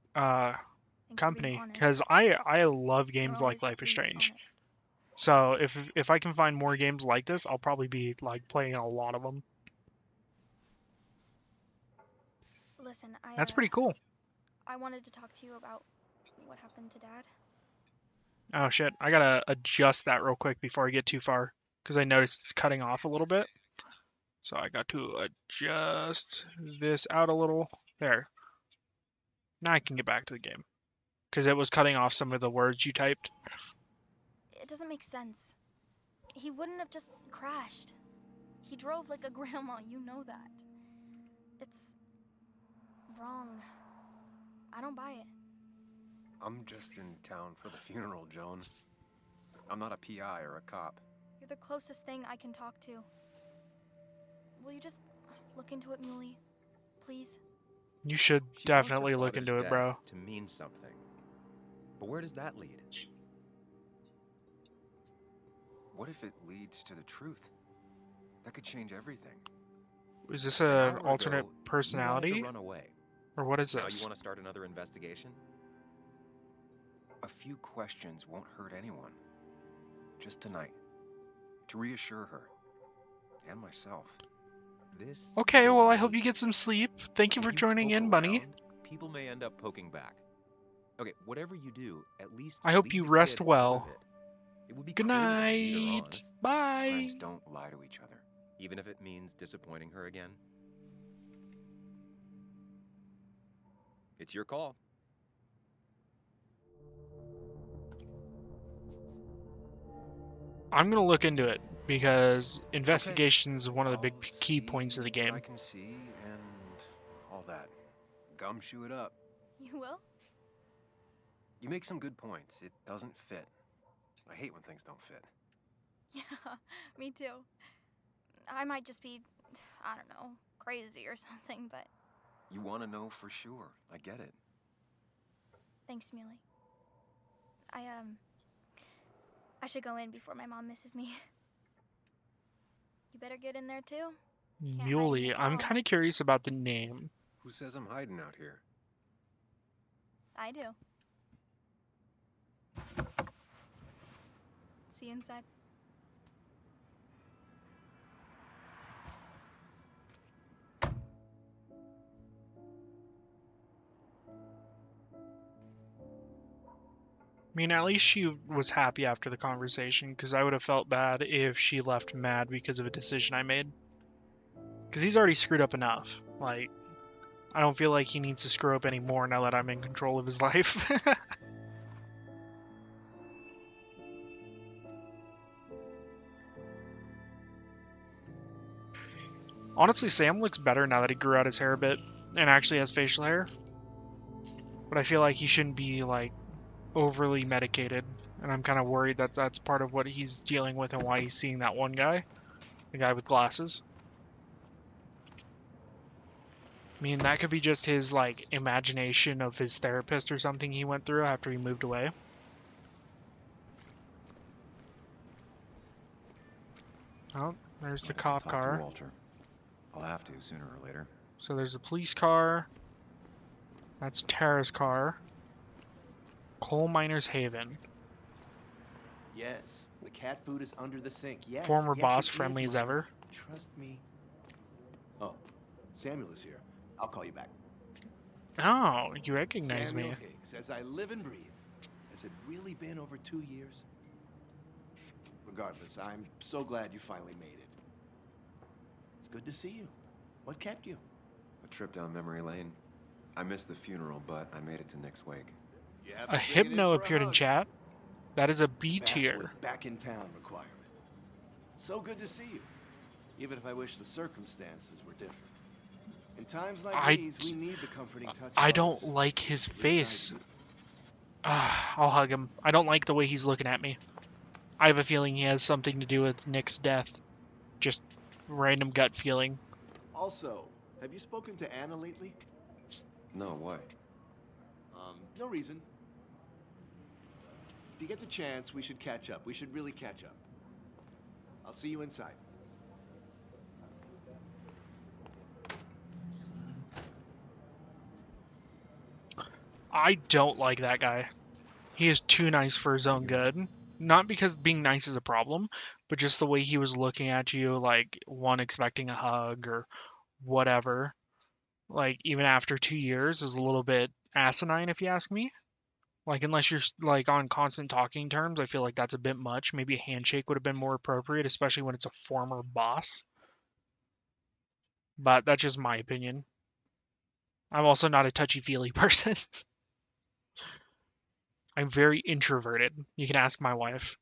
Thanks for being company honest. because I love You're games always like Life at is least Strange. honest. So if I can find more games like this, I'll probably be like playing a lot of them. Listen, That's pretty cool. I wanted to talk to you about what happened to Dad. Oh shit, I gotta adjust that real quick before I get too far because I noticed it's cutting off a little bit. So I got to adjust this out a little. There. Now I can get back to the game because it was cutting off some of the words you typed. It doesn't make sense. He wouldn't have just crashed. He drove like a grandma, you know that. It's wrong. I don't buy it. I'm just in town for the funeral, Joan. I'm not a PI or a cop. You're the closest thing I can talk to. Will you just look into it, Muley? Please? You should She wants her definitely look father's into it, death bro. to mean something. But where does that lead? What if it leads to the truth? That could change everything. Is this An an hour alternate ago, you wanted personality? to run away. Or what is Now you this? want to start another investigation? A few questions won't hurt anyone. Just tonight. To reassure her. And myself. This Okay, is a well, I hope wait. you get some sleep. Thank you If for joining poke in, Bunny. around, people may end up poking back. Okay, whatever you do, at least I hope leave you the rest kid out well. of it. It would be Good cruel to lead her night. on, Bye. Friends don't lie to each other. even if it means disappointing her again. It's your call. I'm gonna look into it because Okay. investigations is one of the big I'll key points of the see what I game. can see and all that. Gumshoe it up. You will? You make some good points. It doesn't fit. I hate when things don't fit. Yeah, me too. I might just be, I don't know, crazy or something, but You want to know for sure. I get it. thanks, Muley. I should go in before my mom misses me. You better get in there too. hide in Muley, the I'm closet. kind of curious about the name. Who says I'm hiding out here? I do. See you inside. I mean, at least she was happy after the conversation, because I would have felt bad if she left mad because of a decision I made. Because he's already screwed up enough. Like, I don't feel like he needs to screw up anymore now that I'm in control of his life. Honestly, Sam looks better now that he grew out his hair a bit and actually has facial hair. But I feel like he shouldn't be like overly medicated, and I'm kind of worried that that's part of what he's dealing with and why he's seeing that one guy, the guy with glasses. I mean, that could be just his like imagination of his therapist or something he went through after he moved away. Oh, there's the Might as well cop talk to car. Walter. I'll have to sooner or later. So there's a police car. That's Tara's car. Coal Miners Haven. Yes, the cat food is under the sink. Yes, Former yes, boss, it friendly is, as Mother. ever. Trust me. Oh, Samuel is here. I'll call you back. Oh, you recognize Samuel me. Higgs, as I live and breathe. Has it really been over 2 years? Regardless, I'm so glad you finally made it. It's good to see you. What kept you? A trip down memory lane. I missed the funeral, but I made it to Nick's wake. You have A to bring it Hypno in for a appeared in hug. chat. That is a B Basswood tier. back in town requirement. So good to see you. Even if I wish the circumstances were different. In times like these, we need the comforting touch of I don't others. like his Which I face. do. I'll hug him. I don't like the way he's looking at me. I have a feeling he has something to do with Nick's death. Just random gut feeling. Also, have you spoken to Anna lately? No, why? No reason. If you get the chance, we should catch up. We should really catch up. I'll see you inside. I don't like that guy. He is too nice for his own good. Not because being nice is a problem, but just the way he was looking at you, like one expecting a hug or whatever. Like even after 2 years is a little bit asinine if you ask me. Like unless you're like on constant talking terms, I feel like that's a bit much. Maybe a handshake would have been more appropriate, especially when it's a former boss. But that's just my opinion. I'm also not a touchy-feely person. I'm very introverted. You can ask my wife.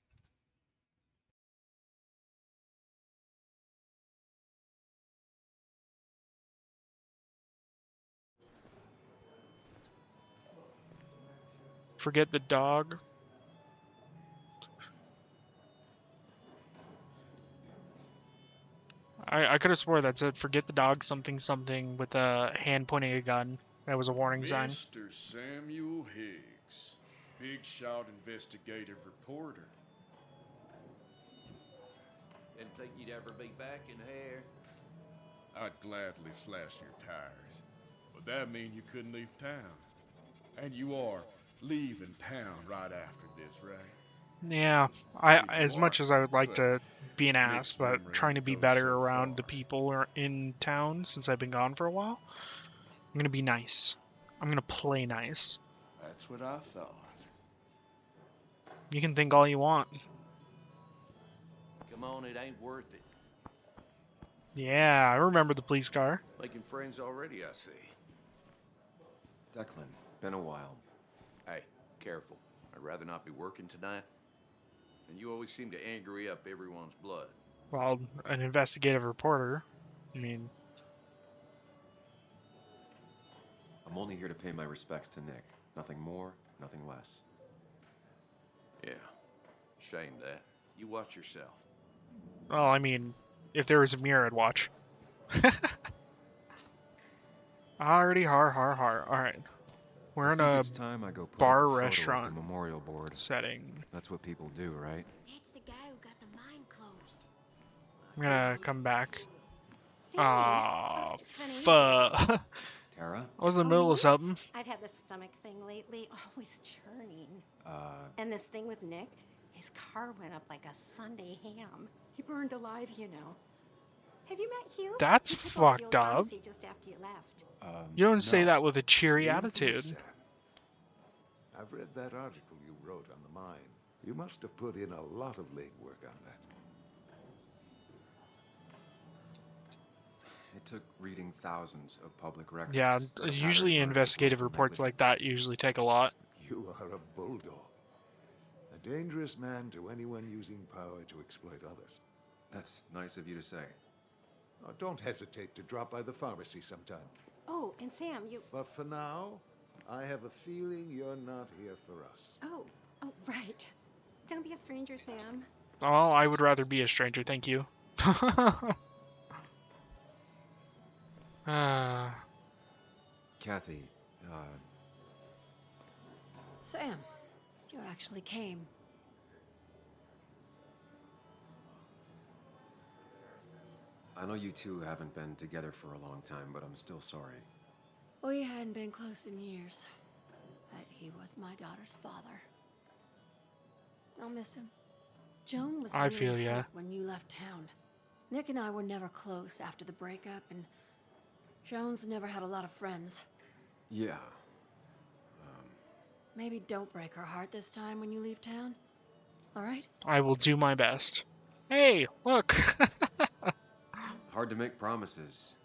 Forget the dog. I could have swore that said forget the dog something something with a hand pointing a gun. That was a warning sign. Mr. Samuel Higgs, big shot investigative reporter. Didn't think you'd ever be back in here. I'd gladly slash your tires, but that mean you couldn't leave town. And you are leaving town right after this, right? Yeah, as much as I would like to be an ass, Mixed but memory trying to be goes better so around the far. people in town since I've been gone for a while, I'm gonna be nice. I'm gonna play nice. That's what I thought. You can think all you want. Come on, it ain't worth it. Yeah, I remember the police car. Making friends already, I see. Declan, been a while. Hey, careful. I'd rather not be working tonight. And you always seem to angry up everyone's blood. Well, an investigative reporter. I mean, I'm only here to pay my respects to Nick. Nothing more, nothing less. Yeah, shame that. You watch yourself. well, I mean, if there was a mirror, I'd watch. Already, har. All right, we're I in think a it's time I go put bar up a photo restaurant at the memorial board. setting. That's what people do, right? That's the guy who got the mine closed. I'm gonna come back. Sammy, Ah, honey. fuck. Tara? I was in the Oh, middle me? of something. I've had this stomach thing lately, always churning. Uh, And this thing with Nick, his car went up like a Sunday ham. He burned alive, you know. Have you met Hugh? That's He took over the fucked old up. pharmacy just after you left. You don't say no. that with a cheery The infamous attitude. Sam. I've read that article you wrote on the mine. You must have put in a lot of legwork on that. It took reading thousands of public records. Yeah, and a pattern usually emerged of investigative willful reports like negligence. that usually take a lot. You are a bulldog. A dangerous man to anyone using power to exploit others. That's nice of you to say. Oh, don't hesitate to drop by the pharmacy sometime. Oh, and Sam, you... But for now, I have a feeling you're not here for us. Oh, right. Don't be a stranger, Sam. Oh, I would rather be a stranger, thank you. Kathy, Sam, you actually came. I know you two haven't been together for a long time, but I'm still sorry. We hadn't been close in years, but he was my daughter's father. I'll miss him. Joan was I really feel ya. hurt when you left town. Nick and I were never close after the breakup, and Joan's never had a lot of friends. Yeah. Maybe don't break her heart this time when you leave town. All right? I will do my best. Hey, look! Hard to make promises.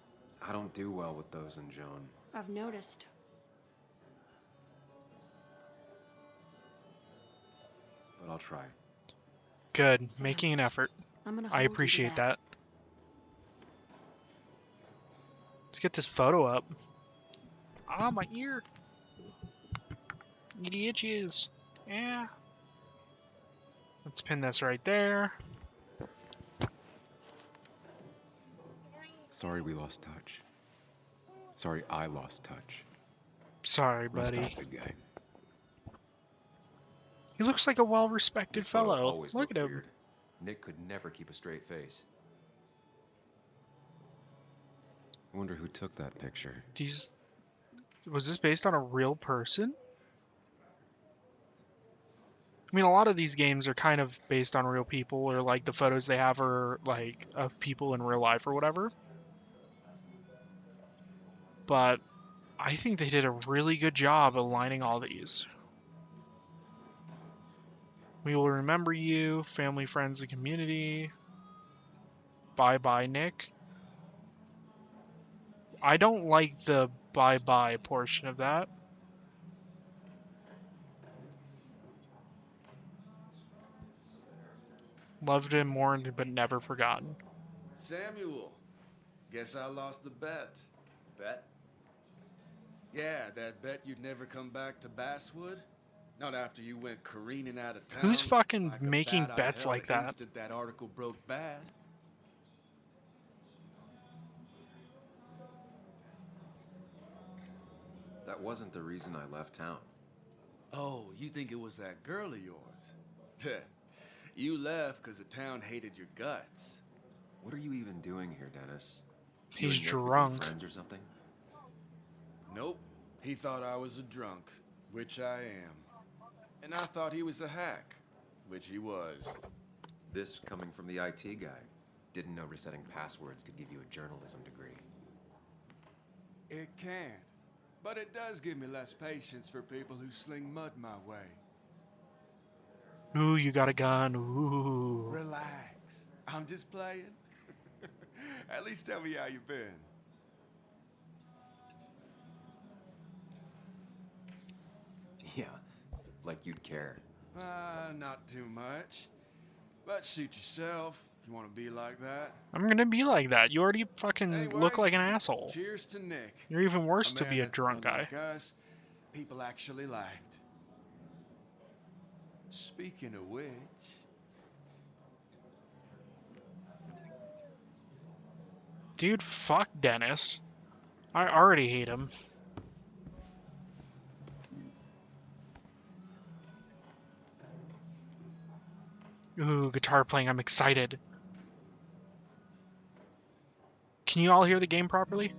I don't do well with those in Joan. I've noticed. But I'll try. Good, Sam, making an effort. I'm gonna I hold you to appreciate that. Let's get this photo up. Ah, my ear! It itches. Yeah. Let's pin this right there. Sorry we lost touch. Sorry I lost touch. Sorry, Rest buddy. up, big guy. He looks like a well-respected This photo fellow. always Look looked at him. weird. Nick could never keep a straight face. I wonder who took that picture. Was this based on a real person? I mean, a lot of these games are kind of based on real people, or like the photos they have are like of people in real life or whatever. But I think they did a really good job aligning all these. We will remember you, family, friends, and community. Bye-bye, Nick. I don't like the bye-bye portion of that. Loved and mourned, but never forgotten. Samuel, guess I lost the bet. Bet? Yeah, that bet you'd never come back to Basswood? Not after you went careening out of town. Who's fucking like a making bat out of bets hell like the that? instant that article broke bad. That wasn't the reason I left town. Oh, you think it was that girl of yours? You left because the town hated your guts. What are you even doing here, Dennis? He's You and Nick become drunk. friends or something? Nope. He thought I was a drunk, which I am. And I thought he was a hack, which he was. This coming from the IT guy. Didn't know resetting passwords could give you a journalism degree. It can. But it does give me less patience for people who sling mud my way. Ooh, you got a gun. Ooh. Relax. I'm just playing. At least tell me how you've been. Yeah, like you'd care. Not too much. But suit yourself if you want to be like that. I'm gonna be like that. You already fucking Anyway, look like an asshole. Cheers to Nick. You're even worse to man be a that, drunk guy. unlike us, people actually liked. Speaking of which... Dude, fuck Dennis. I already hate him. Ooh, guitar playing. I'm excited. Can you all hear the game properly?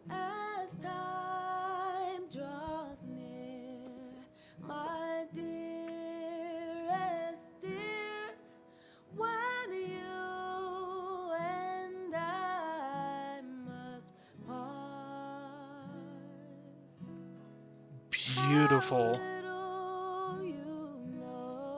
As time draws near, my dearest dear, when you and I must part. Beautiful. How little you know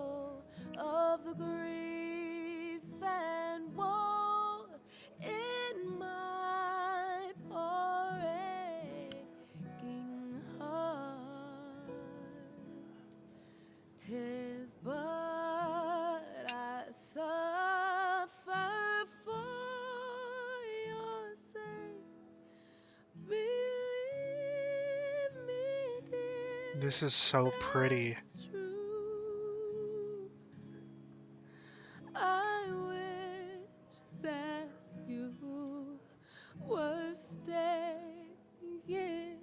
This is so pretty. That's true. I wish that you were staying here.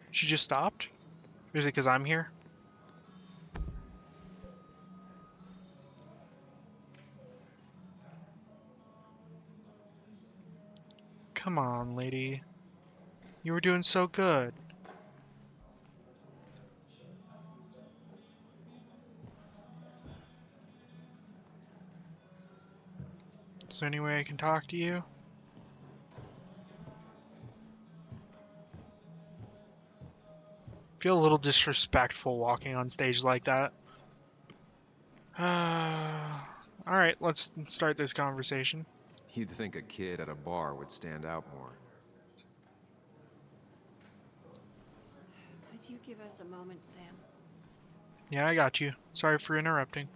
She just stopped? Is it because I'm here? Come on, lady. You were doing so good. Is there any way I can talk to you? Feel a little disrespectful walking on stage like that. Alright, let's start this conversation. You'd think a kid at a bar would stand out more. Could you give us a moment, Sam? Yeah, I got you. Sorry for interrupting.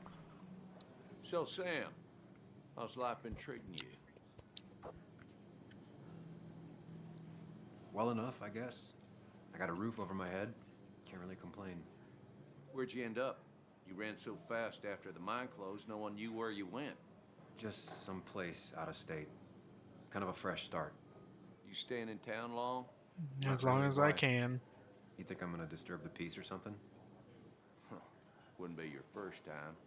So, Sam, how's life been treating you? Well enough, I guess. I got a roof over my head. Can't really complain. Where'd you end up? You ran so fast after the mine closed, no one knew where you went. Just someplace out of state. Kind of a fresh start. You staying in town long? As Not long really. as I Why? can. You think I'm gonna disturb the peace or something? Wouldn't be your first time.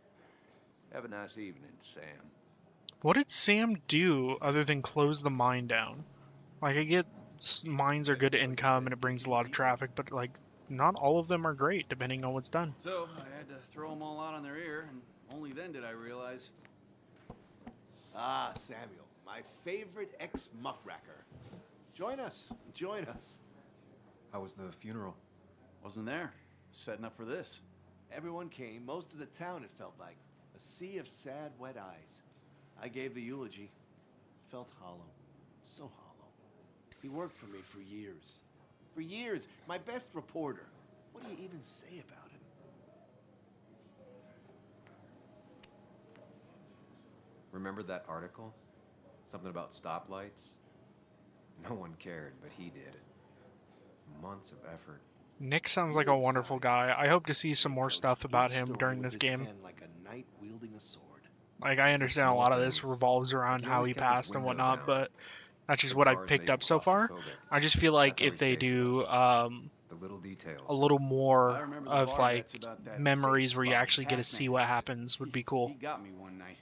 Have a nice evening, Sam. What did Sam do other than close the mine down? Like, I get mines are good income and it brings a lot of traffic, but like, not all of them are great depending on what's done. So I had to throw them all out on their ear, and only then did I realize. Ah, Samuel, my favorite ex-muckracker. Join us, join us. How was the funeral? Wasn't there. Setting up for this. Everyone came, most of the town, it felt like. A sea of sad, wet eyes. I gave the eulogy. Felt hollow. So hollow. He worked for me for years. For years. My best reporter. What do you even say about him? Remember that article? Something about stoplights? No one cared, but he did. Months of effort. Nick sounds like a wonderful guy. I hope to see some more stuff about him during this game. Like a knight wielding a sword. Like, I understand a lot of this revolves around how he passed and whatnot, but that's just what I've picked up so far. I just feel like if they do the little details, a little more of like memories where you actually get to see what happens would be cool. He got me one night.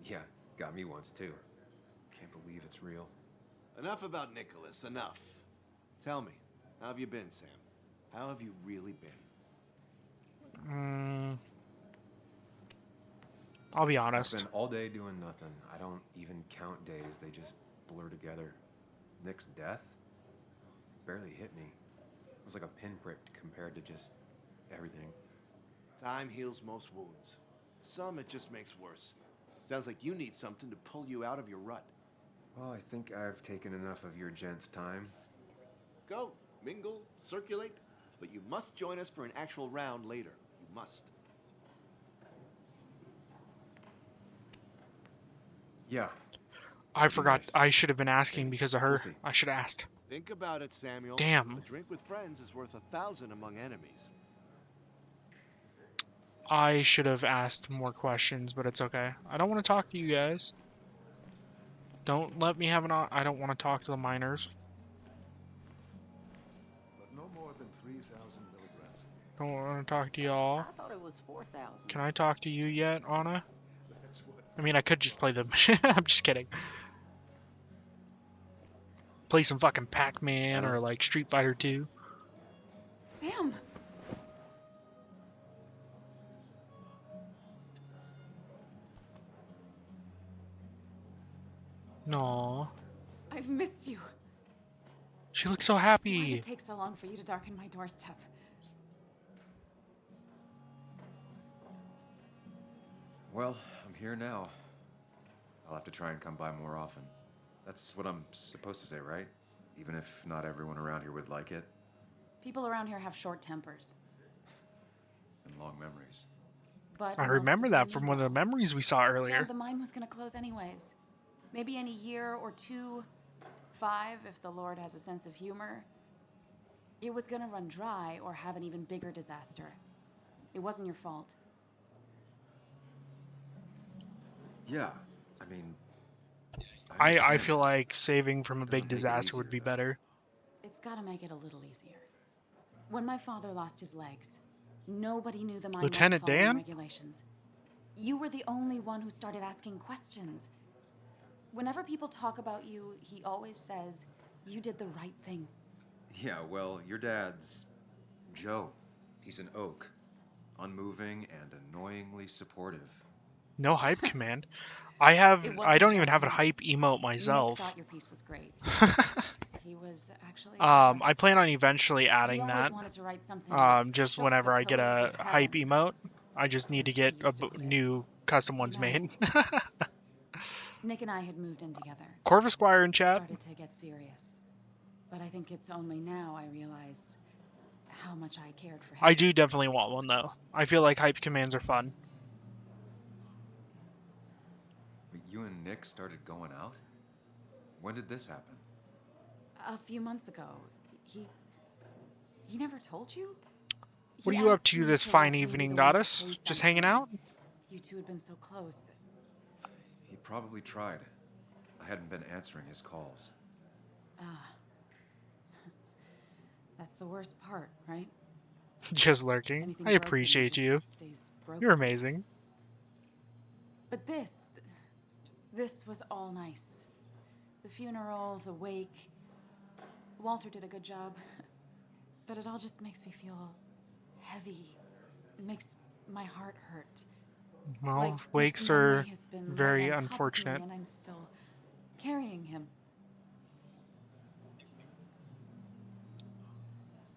Yeah, got me once too. Can't believe it's real. Enough about Nicholas, enough. Tell me, how have you been, Sam? How have you really been? I'll be I honest. spend all day doing nothing. I don't even count days. They just blur together. Nick's death barely hit me. It was like a pinprick compared to just everything. Time heals most wounds. Some it just makes worse. Sounds like you need something to pull you out of your rut. Well, I think I've taken enough of your gents' time. Go, mingle, circulate, but you must join us for an actual round later. You must. Yeah. I forgot. I should have been asking because of her. I should have asked. Think about it, Samuel. Damn. A drink with friends is worth 1,000 among enemies. I should have asked more questions, but it's okay. I don't want to talk to you guys. Don't let me have an... I don't want to talk to the miners. But no more than 3,000 milligrams. Don't want to talk to y'all. I thought it was 4,000. Can I talk to you yet, Anna? That's what. I mean, I could just play the... I'm just kidding. Play some fucking Pac-Man or like Street Fighter 2. Sam! No. I've missed you. She looks so Why happy. did it take so long for you to darken my doorstep? Well, I'm here now. I'll have to try and come by more often. That's what I'm supposed to say, right? Even if not everyone around here would like it. People around here have short tempers. And long memories. But I most remember of that them from knew one of the well. memories we saw Sam, earlier. the mine was gonna close anyways. Maybe in a year or 2, 5, if the Lord has a sense of humor. It was gonna run dry or have an even bigger disaster. It wasn't your fault. Yeah, I mean, I I understand feel that. like saving from a big Doesn't make it disaster would easier, be though. better. It's gotta make it a little easier. When my father lost his legs, nobody knew the mine wasn't Lieutenant following Dan? regulations. You were the only one who started asking questions. Whenever people talk about you, he always says, you did the right thing. Yeah, well, your dad's Joe. He's an oak. Unmoving and annoyingly supportive. No hype command. It I wasn't don't even just have a him. hype emote Nick myself. thought your piece was great. He was actually jealous. I plan on eventually He adding always that. wanted to write something that Just shook the whenever I get pillars a of hype heaven. emote, I just need Or to so get he used to put it. new custom You ones know, made. Nick and I had moved in together. Corvus Squire in chat. Started to get serious. But I think it's only now I realize how much I cared for him. I do definitely want one though. I feel like hype commands are fun. But you and Nick started going out? When did this happen? A few months ago, he never told you? What He are you up asked to me this to fine let him be evening, the one to goddess? say Just hanging something. out? You two had been so close. He probably tried. I hadn't been answering his calls. Ah. That's the worst part, right? Just lurking. Anything I broken appreciate just you. stays broken. You're amazing. But this was all nice. The funeral, the wake. Walter did a good job. But it all just makes me feel heavy. It makes my heart hurt. Well, Like wakes Nick's are memory has been very right on top of me, unfortunate. and I'm still carrying him.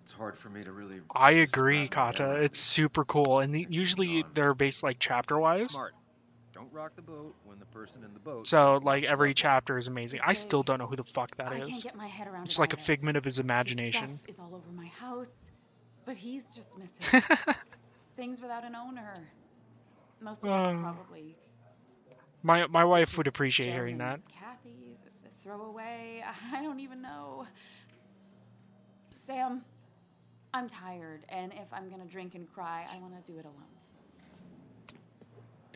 It's hard for me to really. I just agree, wrap my head Kata. around It's it. super cool, and Nick being usually gone. they're based like chapter wise. Smart. Don't rock the boat when the person in the boat So just like wants to every love boat. chapter is amazing. It's I still big. don't know who the fuck that I can't is. get my head around It's it like a either. figment of his His imagination. stuff is all over my house, but he's just missing. Things without an owner. Most of it probably My wife gifted would appreciate Joan hearing and that. Kathy, the throwaway. I don't even know. Sam, I'm tired, and if I'm gonna drink and cry, I want to do it alone.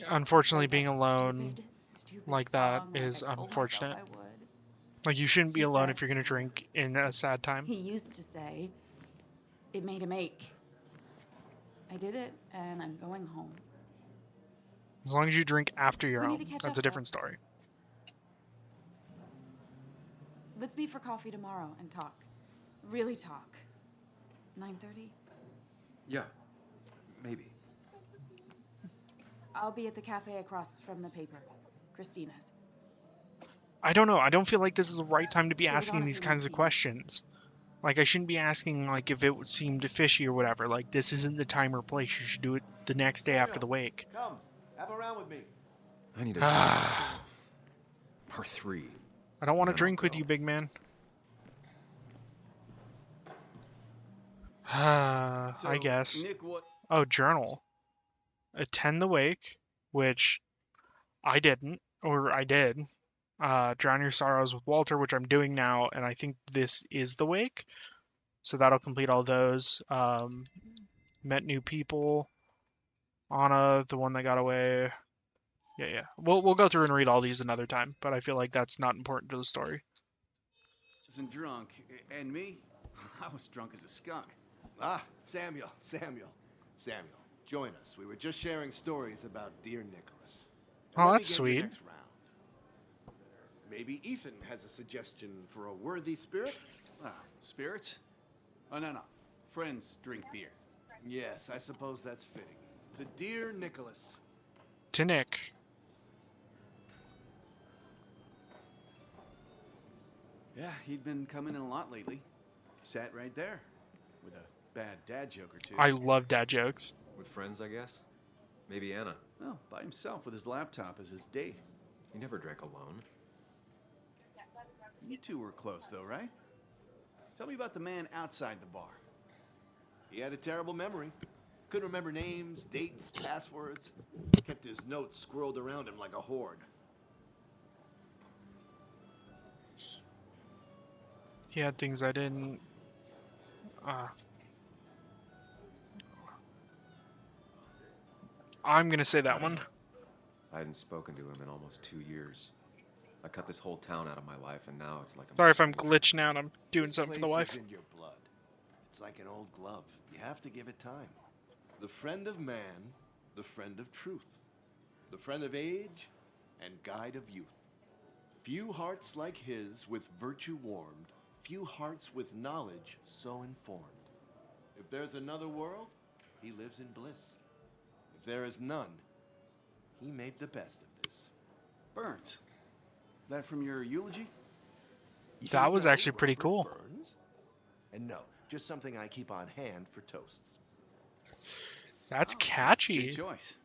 Unfortunately, Played being that alone stupid like that song is like I told myself unfortunate. I would. Like you shouldn't be He alone said if you're gonna drink in a sad time. he used to say it made him ache. I did it, and I'm going home. As long as you drink after you're We need to home, catch that's up, a different though. story. Let's meet for coffee tomorrow and talk. Really talk. 9:30? Yeah, maybe. I'll be at the cafe across from the paper. Christina's. I don't know. I don't feel like this is the right time to be It was asking these honestly kinds nice of meeting you. questions. Like I shouldn't be asking like if it seemed fishy or whatever. Like this isn't the time or place. You should do it the next day after Samuel, the wake. come, have a round with me. I need a drink or two. Or 3. I don't want to And then I'll drink with go. you, big man. So, I guess. Nick, what? Oh, journal. Attend the wake, which I didn't, or I did. Drown your sorrows with Walter, which I'm doing now, and I think this is the wake. So that'll complete all those. Met new people. Anna, the one that got away. Yeah. We'll go through and read all these another time, but I feel like that's not important to the story. Isn't drunk, and me? I was drunk as a skunk. Ah, Samuel, join us. We were just sharing stories about dear Nicholas. Oh, Let me that's get sweet. your next round. Maybe Ethan has a suggestion for a worthy spirit? Ah, spirits? Oh, no. Friends drink beer. Yes, I suppose that's fitting. To dear Nicholas. To Nick. Yeah, he'd been coming in a lot lately. Sat right there, with a bad dad joke or two. I love dad jokes. With friends, I guess? Maybe Anna. Well, by himself with his laptop as his date. He never drank alone. You two were close, though, right? Tell me about the man outside the bar. He had a terrible memory. Couldn't remember names, dates, passwords. Kept his notes squirreled around him like a hoard. He had things I didn't. I'm gonna say that one. I hadn't spoken to him in almost 2 years. I cut this whole town out of my life, and now it's like I'm Sorry a if I'm stranger. glitching out. I'm doing This something for the place wife. is in your blood. It's like an old glove. You have to give it time. The friend of man, the friend of truth, the friend of age, and guide of youth. Few hearts like his with virtue warmed, few hearts with knowledge so informed. If there's another world, he lives in bliss. If there is none, he made the best of this. Burns. That from your eulogy? That was know actually pretty Robert cool. Burns? And no, just something I keep on hand for toasts. That's Good catchy. choice.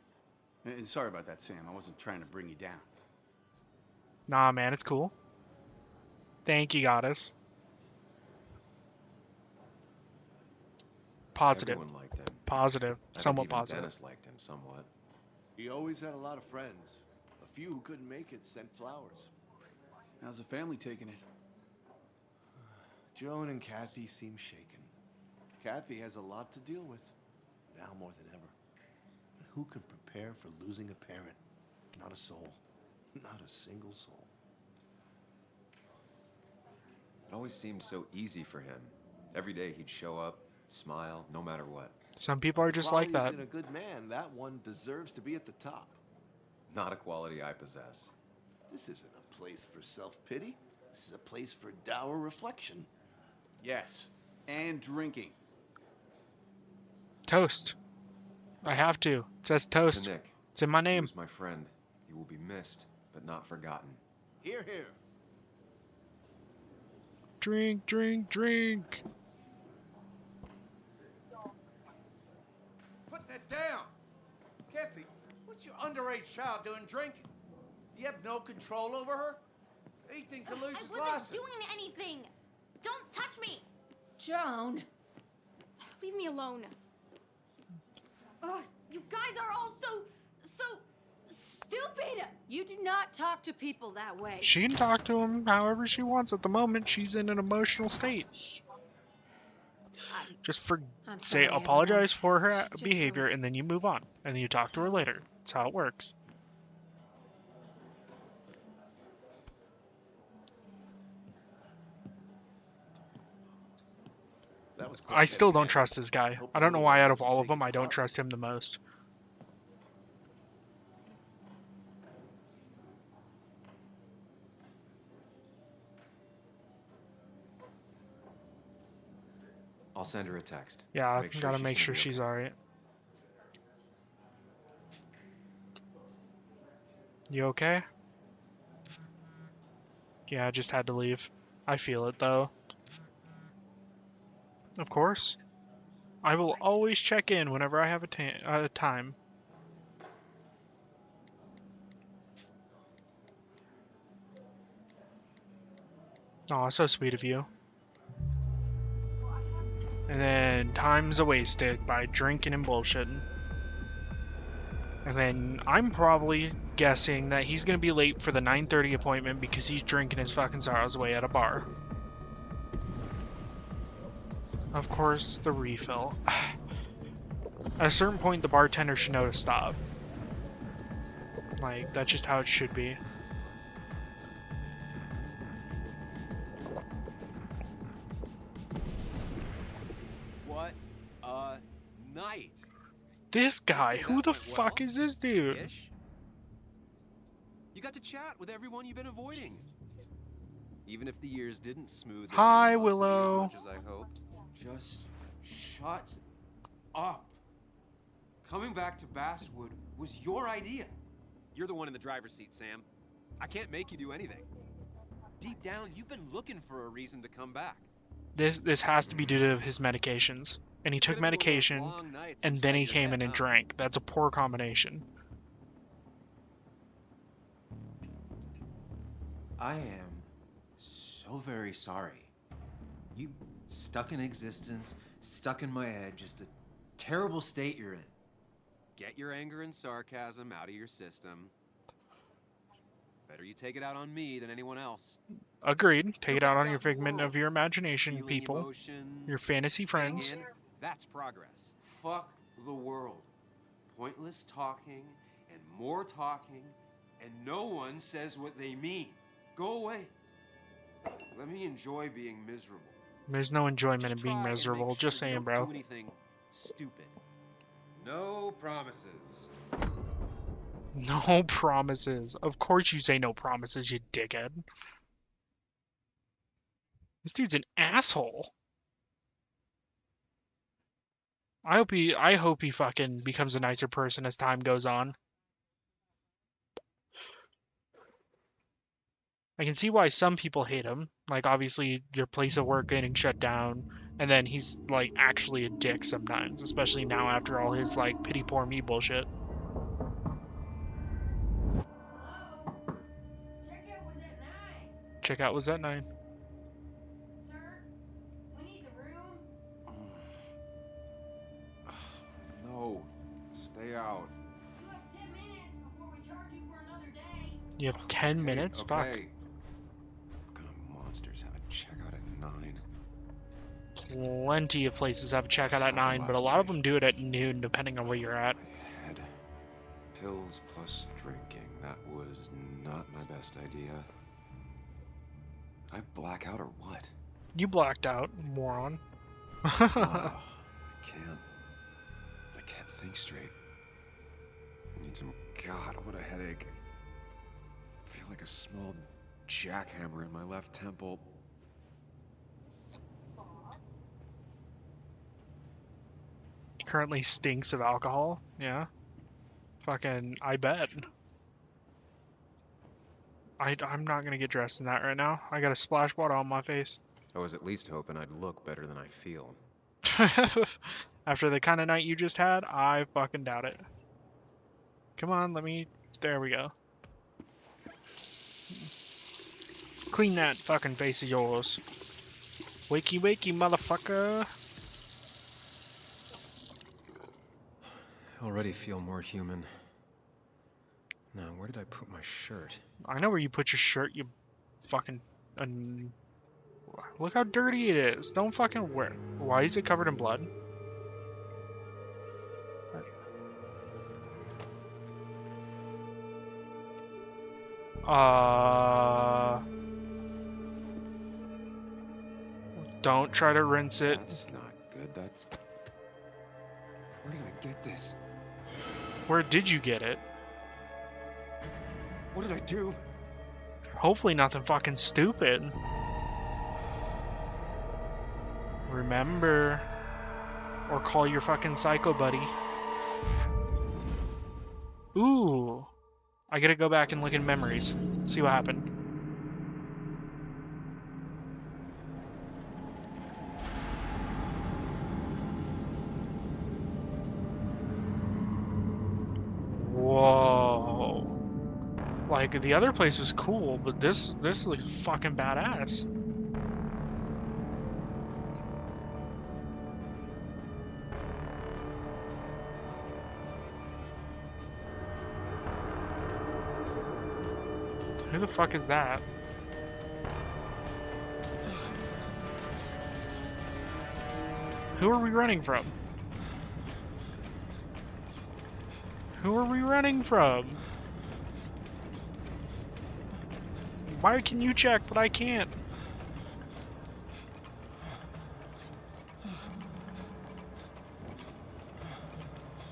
And sorry about that, Sam. I wasn't trying to bring you down. Nah, man, it's cool. Thank you, goddess. Positive. Everyone liked him. Positive. I think Somewhat even positive. Dennis liked him somewhat. He always had a lot of friends. A few who couldn't make it sent flowers. How's the family taking it? Joan and Kathy seem shaken. Kathy has a lot to deal with, now more than ever. But who can prepare for losing a parent? Not a soul. Not a single soul. It always seemed so easy for him. Every day he'd show up, smile, no matter what. Some people are just like that. Qualities in a good man, that one deserves to be at the top. Not a quality I possess. This isn't a place for self-pity. This is a place for dour reflection. Yes. And drinking. Toast. I have to. It says toast. To Nick, It's in my he name. was my friend. He will be missed, but not forgotten. Hear, hear. Drink, drink, drink. Put that down! Kathy, what's your underage child doing drinking? You have no control over her? Anything could lose his I wasn't license. doing anything. Don't touch me. Joan. Leave me alone. Ugh, you guys are all so stupid. You do not talk to people that way. She can talk to him however she wants at the moment. She's in an emotional state. Just I'm say sorry, apologize for her She's just behavior, and then you move on, and then you talk to her later. That's how it works. That was I still don't heavy-handed. trust this guy. Hope I the don't know little why one out of doesn't all of take them it I to don't heart. trust him the most. I'll send her a text. Yeah, I Make sure gotta she's make gonna sure be she's okay. alright. You okay? Yeah, I just had to leave. I feel it though. Of course. I will always check in whenever I have a time. Aw, so sweet of you. And then time's wasted by drinking and bullshitting. And then I'm probably guessing that he's gonna be late for the 9:30 appointment because he's drinking his fucking sorrows away at a bar. Of course, the refill. At a certain point, the bartender should know to stop. Like, that's just how it should be. What a night! This guy, say who that the went fuck well. is this dude? Ish. You got to chat with everyone you've been avoiding. Even if the years didn't smooth their Hi, animosity Willow. as much as I hoped. Just shut up. Coming back to Basswood was your idea. You're the one in the driver's seat, Sam. I can't make you do anything. Deep down, you've been looking for a reason to come back. This has to be due to his medications. And he took Gonna be one of those medication, long nights and then inside he your came head, in and huh? drank. That's a poor combination. I am so very sorry. You stuck in existence, stuck in my head just to terrible state you're in. Get your anger and sarcasm out of your system. Better you take it out on me than anyone else. Agreed. Take You're it out back on your in the figment world. of your imagination, Feeling people. emotions, Your fantasy fitting friends. in, that's progress. Fuck the world. Pointless talking and more talking, and no one says what they mean. Go away. Let me enjoy being miserable. There's no enjoyment Just in being try and miserable. make Just sure you saying, don't bro. do anything stupid. No promises. No promises. Of course you say no promises, you dickhead. This dude's an asshole. I hope he fucking becomes a nicer person as time goes on. I can see why some people hate him. Like, obviously, your place of work getting shut down, and then he's, like, actually a dick sometimes, especially now after all his, like, pity poor me bullshit. Checkout was at 9. Checkout was at 9. Sir, we need the room. No, stay out. You have 10 minutes before we charge you for another day. You have 10 minutes? Fuck. Okay. What kind of monsters have a checkout at 9? Plenty of places have a checkout at 9, but a lot of them do it at noon, depending on where you're at. My head. Pills plus drinking. That was not my best idea. Did I black out or what? You blacked out, moron. I can't think straight. I need some. God, what a headache. I feel like a small jackhammer in my left temple. Currently stinks of alcohol. Yeah. Fucking, I bet. I'm not gonna get dressed in that right now. I got a splash water on my face. I was at least hoping I'd look better than I feel. After the kind of night you just had, I fucking doubt it. Come on, there we go. Clean that fucking face of yours. Wakey, wakey, motherfucker. I already feel more human. Now, where did I put my shirt? I know where you put your shirt, you fucking... Look how dirty it is. Don't fucking wear... Why is it covered in blood? Don't try to rinse it. That's not good. That's... Where did I get this? Where did you get it? What did I do? Hopefully nothing fucking stupid. Remember. Or call your fucking psycho buddy. Ooh. I gotta go back and look in memories. See what happened. Whoa. Like, the other place was cool, but this looks fucking badass. Who the fuck is that? Who are we running from? Who are we running from? Why can you check, but I can't?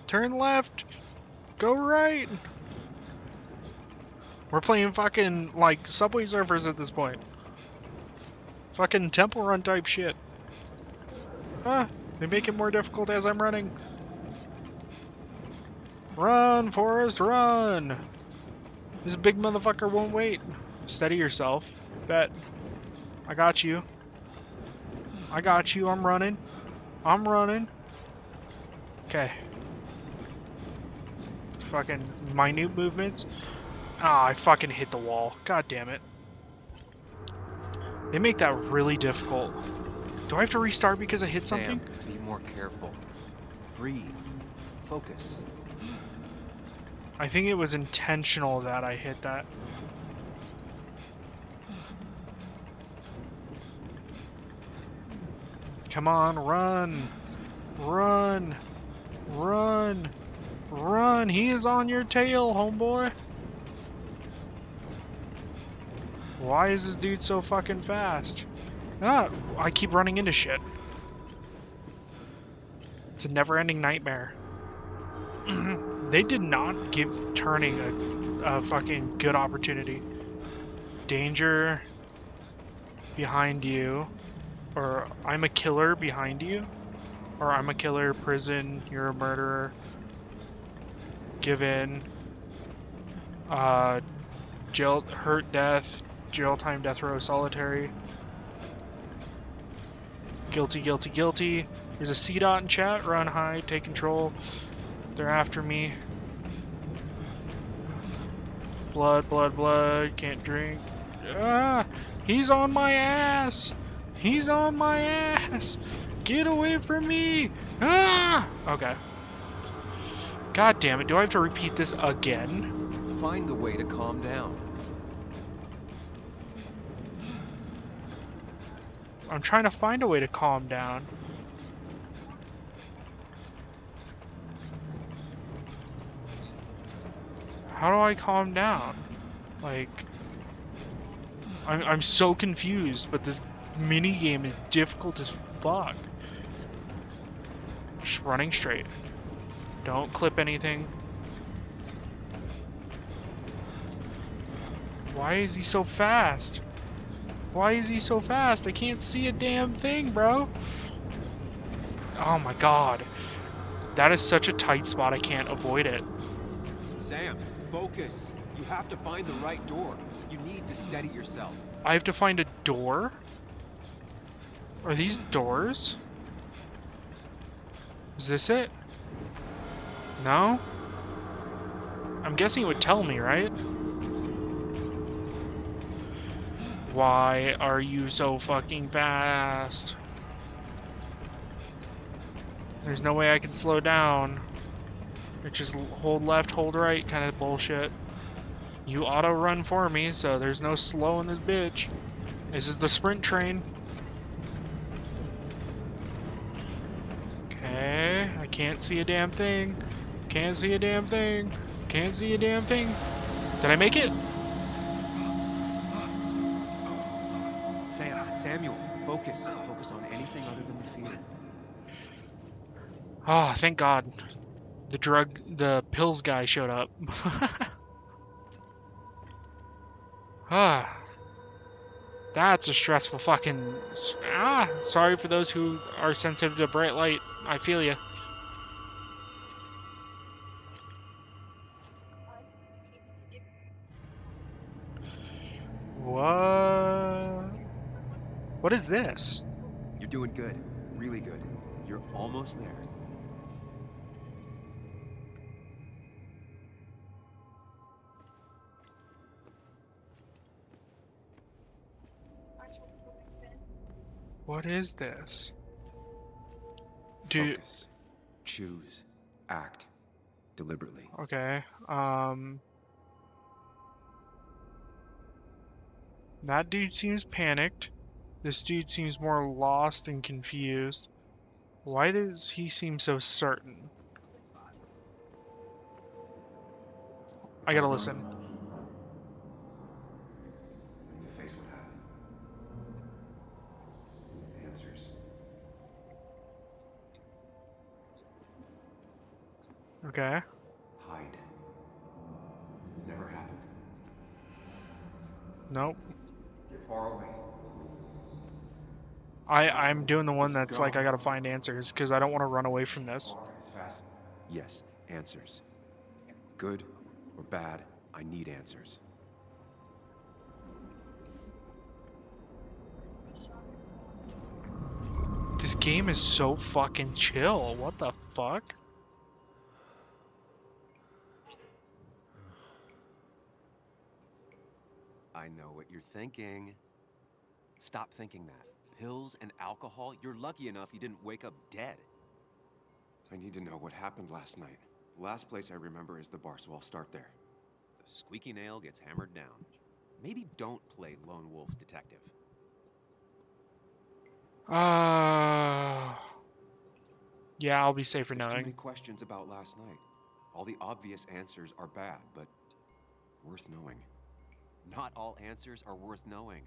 Turn left. Go right. We're playing fucking, like, Subway Surfers at this point. Fucking Temple Run type shit. Ah, they make it more difficult as I'm running. Run, Forrest, run! This big motherfucker won't wait. Steady yourself. Bet. I got you. I got you. I'm running. I'm running. Okay. Fucking minute movements. Ah, I fucking hit the wall. God damn it. They make that really difficult. Do I have to restart because I hit something? Sam, be more careful. Breathe. Focus. I think it was intentional that I hit that. Come on, run! Run! Run! Run! He is on your tail, homeboy! Why is this dude so fucking fast? Ah, I keep running into shit. It's a never-ending nightmare. They did not give turning a fucking good opportunity. Danger behind you. Or I'm a killer behind you. Or I'm a killer, prison, you're a murderer. Give in. Jail, hurt, death, jail time, death row, solitary. Guilty, guilty, guilty. There's a C-dot in chat. Run, hide, take control. They're after me. Blood, blood, blood. Can't drink. Ah! He's on my ass! He's on my ass! Get away from me! Ah! Okay. God damn it, do I have to repeat this again? Find the way to calm down. I'm trying to find a way to calm down. How do I calm down? Like, I'm so confused, but this mini game is difficult as fuck. Just running straight. Don't clip anything. Why is he so fast? Why is he so fast? I can't see a damn thing, bro. Oh my god. That is such a tight spot, I can't avoid it. Sam, focus. You have to find the right door. You need to steady yourself. I have to find a door? Are these doors? Is this it? No? I'm guessing it would tell me, right? Why are you so fucking fast? There's no way I can slow down. It's just hold left, hold right kind of bullshit. You auto run for me, so there's no slowing this bitch. This is the sprint train. Okay, I can't see a damn thing. Can't see a damn thing. Can't see a damn thing. Did I make it? Samuel, focus. Focus on anything other than the fear. Oh, thank God. The pills guy showed up. Ah. That's a stressful fucking... Ah, sorry for those who are sensitive to bright light. I feel ya. What? What is this? You're doing good. Really good. You're almost there. What is this? Focus. Choose. Act. Deliberately. Okay. That dude seems panicked. This dude seems more lost and confused. Why does he seem so certain? I gotta listen. When you face what happened, answers. Okay. Hide. It's never happened. Nope. Get far away. I'm doing the one that's like I gotta find answers because I don't want to run away from this. As fast. Yes, answers. Good or bad, I need answers. This game is so fucking chill. What the fuck? I know what you're thinking. Stop thinking that. Pills and alcohol, you're lucky enough you didn't wake up dead. I need to know what happened last night. The last place I remember is the bar, so I'll start there. The squeaky nail gets hammered down. Maybe don't play lone wolf detective. Yeah, I'll be safer There's too knowing. many questions about last night. All the obvious answers are bad, but worth knowing. Not all answers are worth knowing.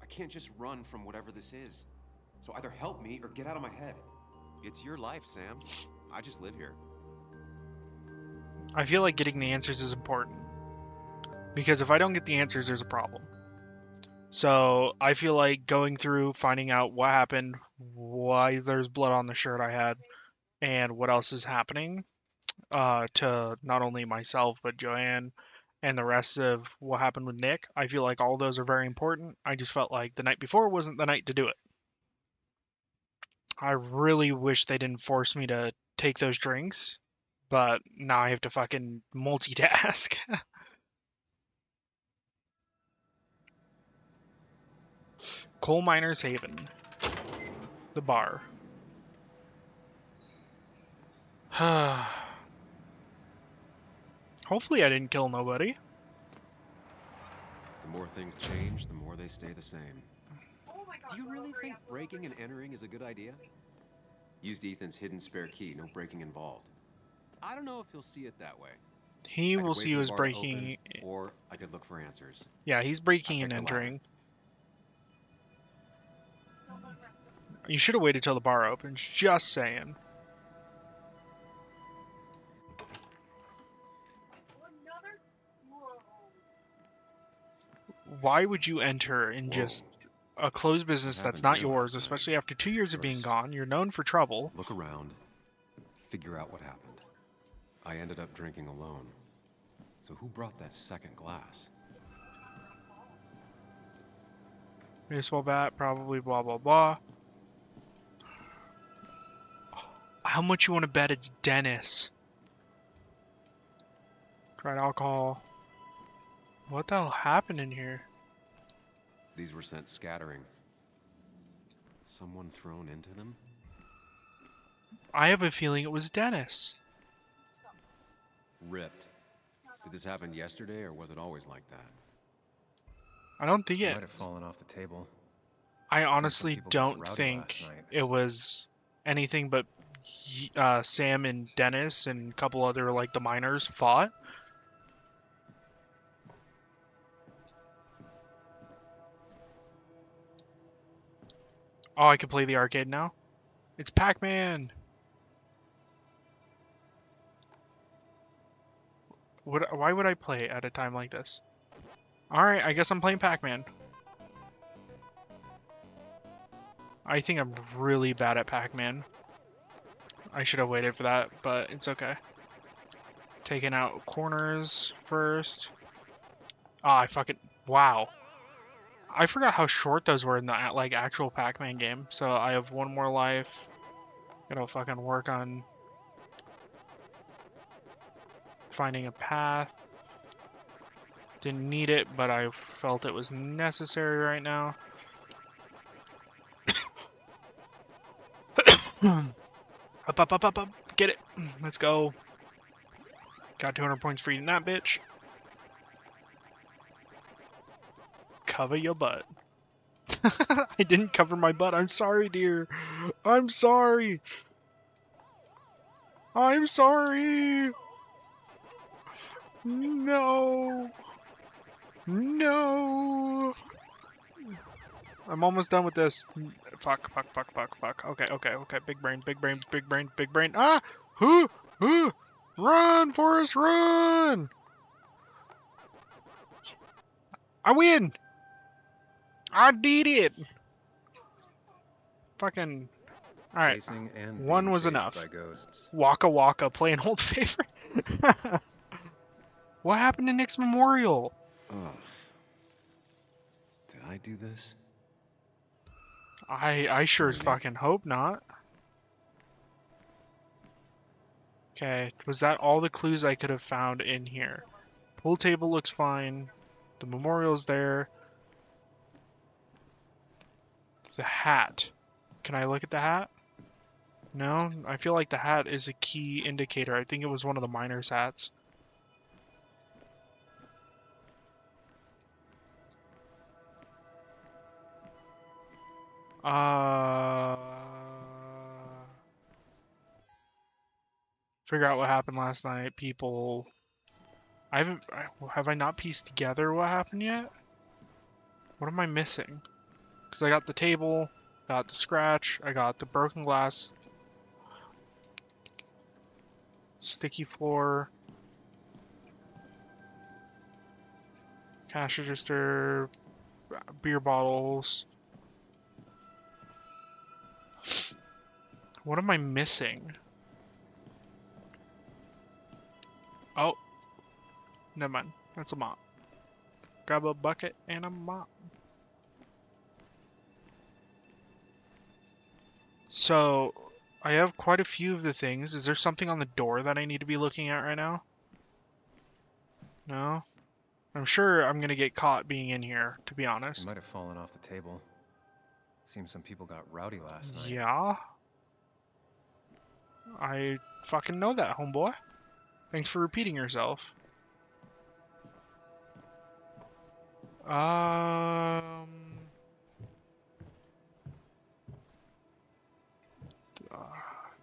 I can't just run from whatever this is. So either help me or get out of my head. It's your life, Sam. I just live here. I feel like getting the answers is important. Because if I don't get the answers, there's a problem. So I feel like going through, finding out what happened, why there's blood on the shirt I had, and what else is happening to not only myself, but Joanne and the rest of what happened with Nick. I feel like all those are very important. I just felt like the night before wasn't the night to do it. I really wish they didn't force me to take those drinks, but now I have to fucking multitask. Coal Miners Haven. The bar. Hopefully I didn't kill nobody. The more things change, the more they stay the same. Do you really think breaking and entering is a good idea? Used Ethan's hidden spare key, no breaking involved. I don't know if he'll see it that way. He I could will wait see for you the as bar to breaking. open, or I could look for answers. Yeah, he's I breaking and picked the latter. entering. You should have waited till the bar opens. Just saying. Why would you enter in Whoa. just a closed What business that's happened not here yours, last night? especially after 2 years of being First, gone? You're known for trouble. look around, figure out what happened. I ended up drinking alone. So who brought that second glass? Baseball bat, probably blah blah blah. How much you want to bet it's Dennis? Tried alcohol. What the hell happened in here? These were sent scattering. Someone thrown into them? I have a feeling it was Dennis. Ripped. Did this happen yesterday, or was it always like that? I don't think It it. might have fallen off the table. I Some honestly people got don't rowdy think last night. it was anything but Sam and Dennis and a couple other like the miners fought. Oh, I can play the arcade now. It's Pac-Man. Why would I play at a time like this? Alright, I guess I'm playing Pac-Man. I think I'm really bad at Pac-Man. I should have waited for that, but it's okay. Taking out corners first. Ah, I fucking... Wow. I forgot how short those were in the like actual Pac-Man game. So I have one more life. Gotta fucking work on finding a path. Didn't need it, but I felt it was necessary right now. Up, up, up, up, up. Get it. Let's go. Got 200 points for eating that bitch. Cover your butt. I didn't cover my butt. I'm sorry, dear. I'm sorry. I'm sorry. No. No. I'm almost done with this. Fuck, fuck, fuck, fuck, fuck. Okay, okay, okay. Big brain, big brain, big brain, big brain. Ah! Run, Forrest, run! I win! I did it! Fucking... Alright. Chasing and One being was chased enough. by ghosts. Waka Waka, play an old favorite. What happened to Nick's memorial? Ugh. Did I do this? I sure as Sorry, Nick. fucking hope not. Okay, was that all the clues I could have found in here? Pool table looks fine. The memorial's there. The hat. Can I look at the hat? No, I feel like the hat is a key indicator. I think it was one of the miners' hats. Figure out what happened last night, people. Have I not pieced together what happened yet? What am I missing? Because I got the table, got the scratch, I got the broken glass, sticky floor, cash register, beer bottles. What am I missing? Oh, never mind. That's a mop. Grab a bucket and a mop. So, I have quite a few of the things. Is there something on the door that I need to be looking at right now? No? I'm sure I'm gonna get caught being in here, to be It honest. might have fallen off the table. Seems some people got rowdy last night. Yeah? I fucking know that, homeboy. Thanks for repeating yourself.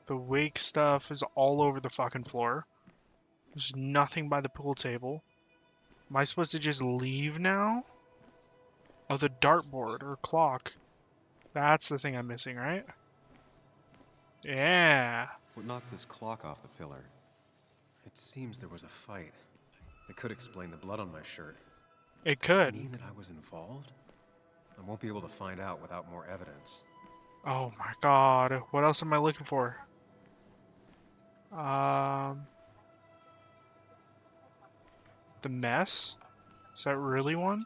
The wake stuff is all over the fucking floor. There's nothing by the pool table. Am I supposed to just leave now? Oh, the dartboard or clock. That's the thing I'm missing, right? Yeah. What knocked this clock off the pillar? It seems there was a fight. It could explain the blood on my shirt. It Does could. it mean that I was involved? I won't be able to find out without more evidence. Oh my god. What else am I looking for? The mess? Is that really one?